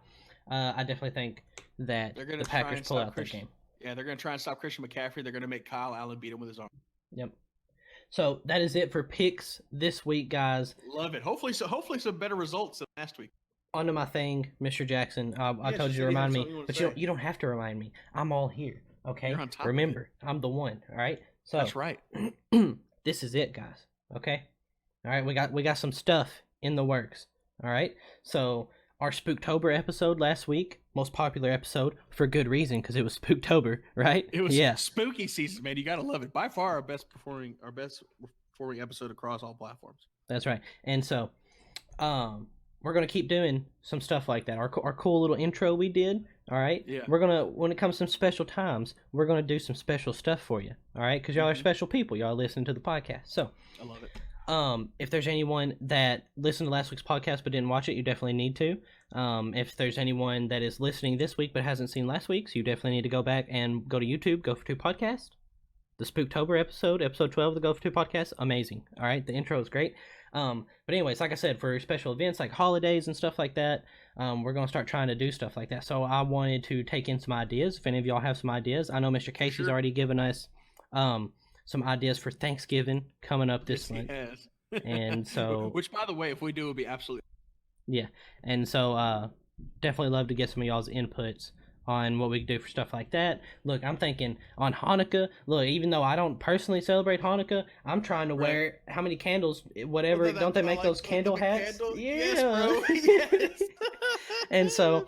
I definitely think that the Packers pull out that game. Yeah, they're going to try and stop Christian McCaffrey. They're going to make Kyle Allen beat him with his arm. Yep. So that is it for picks this week, guys. Love it. Hopefully some better results than last week. On to my thing, Mr. Jackson. I told you to remind me, but you don't have to remind me. I'm all here. Okay. You're on top Remember, I'm the one. All right. So that's right. This is it, guys. Okay. All right. We got some stuff in the works. All right. So our Spooktober episode last week, most popular episode for good reason because it was Spooktober, right? It was spooky season, man. You gotta love it. By far our best performing episode across all platforms. That's right. And so, we're gonna keep doing some stuff like that. Our cool little intro we did. All right. Yeah. We're gonna, when it comes to some special times, we're gonna do some special stuff for you. All right, because y'all are special people. Y'all listen to the podcast. So I love it. If there's anyone that listened to last week's podcast but didn't watch it, you definitely need to. If there's anyone that is listening this week but hasn't seen last week's, you definitely need to go back and go to YouTube, Go for Two Podcast. The Spooktober episode 12 of the Go for Two Podcast, amazing. All right, the intro is great. But anyways, like I said, for special events like holidays and stuff like that, we're going to start trying to do stuff like that. So I wanted to take in some ideas. If any of y'all have some ideas, I know Mr. Casey's already given us some ideas for Thanksgiving coming up this month. Yes. And so, which, by the way, if we do, it would be absolutely. Yeah, and so definitely love to get some of y'all's inputs on what we can do for stuff like that. Look, I'm thinking on Hanukkah. Look, even though I don't personally celebrate Hanukkah, I'm trying to wear how many candles, whatever. Well, don't they make those candle hats? Candle? Yeah. Yes, bro. Yes. And so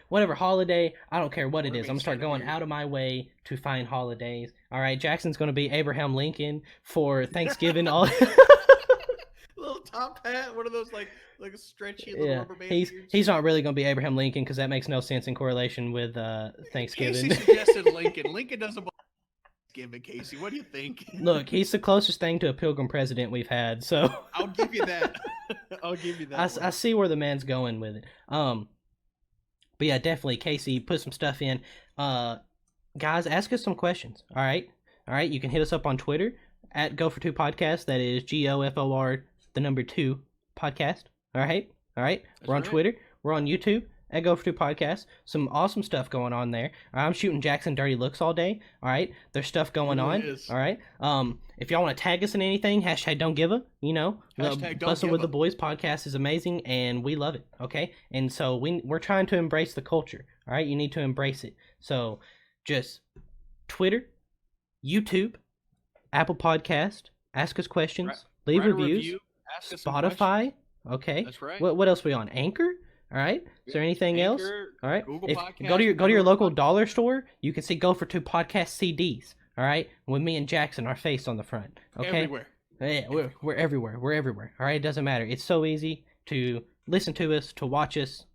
whatever holiday, I don't care what it is. I'm gonna start going out of my way to find holidays. All right, Jackson's gonna be Abraham Lincoln for Thanksgiving. All little top hat, one of those like a stretchy little rubber band. He's not really gonna be Abraham Lincoln because that makes no sense in correlation with Thanksgiving. Casey suggested Lincoln. Lincoln doesn't believe Thanksgiving. Casey, what do you think? Look, he's the closest thing to a pilgrim president we've had, so I'll give you that. I'll give you that. I see where the man's going with it. But yeah, definitely, Casey, put some stuff in. Guys, ask us some questions. All right. You can hit us up on Twitter at Go for Two Podcast. That is GOFOR 2 podcast. All right. We're on Twitter. We're on YouTube at Go for Two Podcast. Some awesome stuff going on there. I'm shooting Jackson dirty looks all day. All right. There's stuff going on. Is. All right. If y'all want to tag us in anything, hashtag don't give a. Bustin' with the Boys podcast is amazing and we love it. Okay. And so we're trying to embrace the culture. All right. You need to embrace it. So just Twitter, YouTube, Apple Podcast, ask us questions, leave reviews, Spotify. Okay. That's right. What else are we on? Anchor? All right. Is there anything else? All right. Google Podcast, go to your local dollar store. You can see Go for Two podcast CDs. All right, with me and Jackson, our face on the front. Okay. Everywhere. Yeah, we're everywhere. We're everywhere. All right. It doesn't matter. It's so easy to listen to us, to watch us.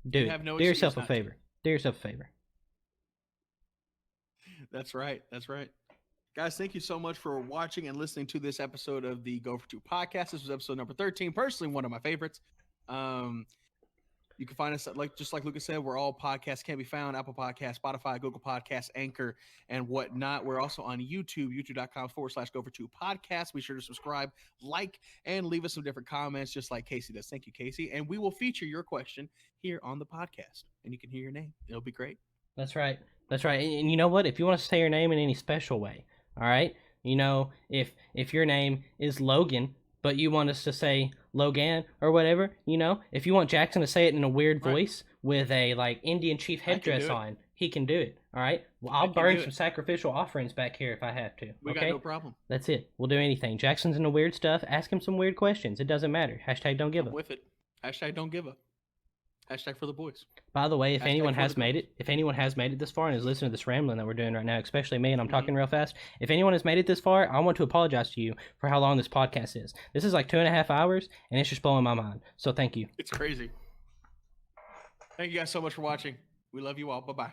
Do it. Do yourself a favor. Do yourself a favor. That's right. Guys, thank you so much for watching and listening to this episode of the Go for Two podcast. This was episode number 13. Personally, one of my favorites. You can find us just like Lucas said, where all podcasts can be found: Apple Podcasts, Spotify, Google Podcasts, Anchor, and whatnot. We're also on YouTube, youtube.com/Go for Two podcast. Be sure to subscribe, like, and leave us some different comments, just like Casey does. Thank you, Casey. And we will feature your question here on the podcast, and you can hear your name. It'll be great. That's right. And you know what? If you want to say your name in any special way, all right? If your name is Logan, but you want us to say Logan or whatever, if you want Jackson to say it in a weird voice with a like Indian chief headdress on, he can do it. All right. Well, I'll burn some sacrificial offerings back here if I have to. We got no problem. That's it. We'll do anything. Jackson's into weird stuff. Ask him some weird questions. It doesn't matter. Hashtag don't give up. With it. Hashtag don't give up. Hashtag for the boys. By the way, if anyone has made it this far and is listening to this rambling that we're doing right now, especially me, and I'm talking real fast, if anyone has made it this far, I want to apologize to you for how long this podcast is. This is like 2.5 hours, and it's just blowing my mind. So thank you. It's crazy. Thank you guys so much for watching. We love you all. Bye-bye.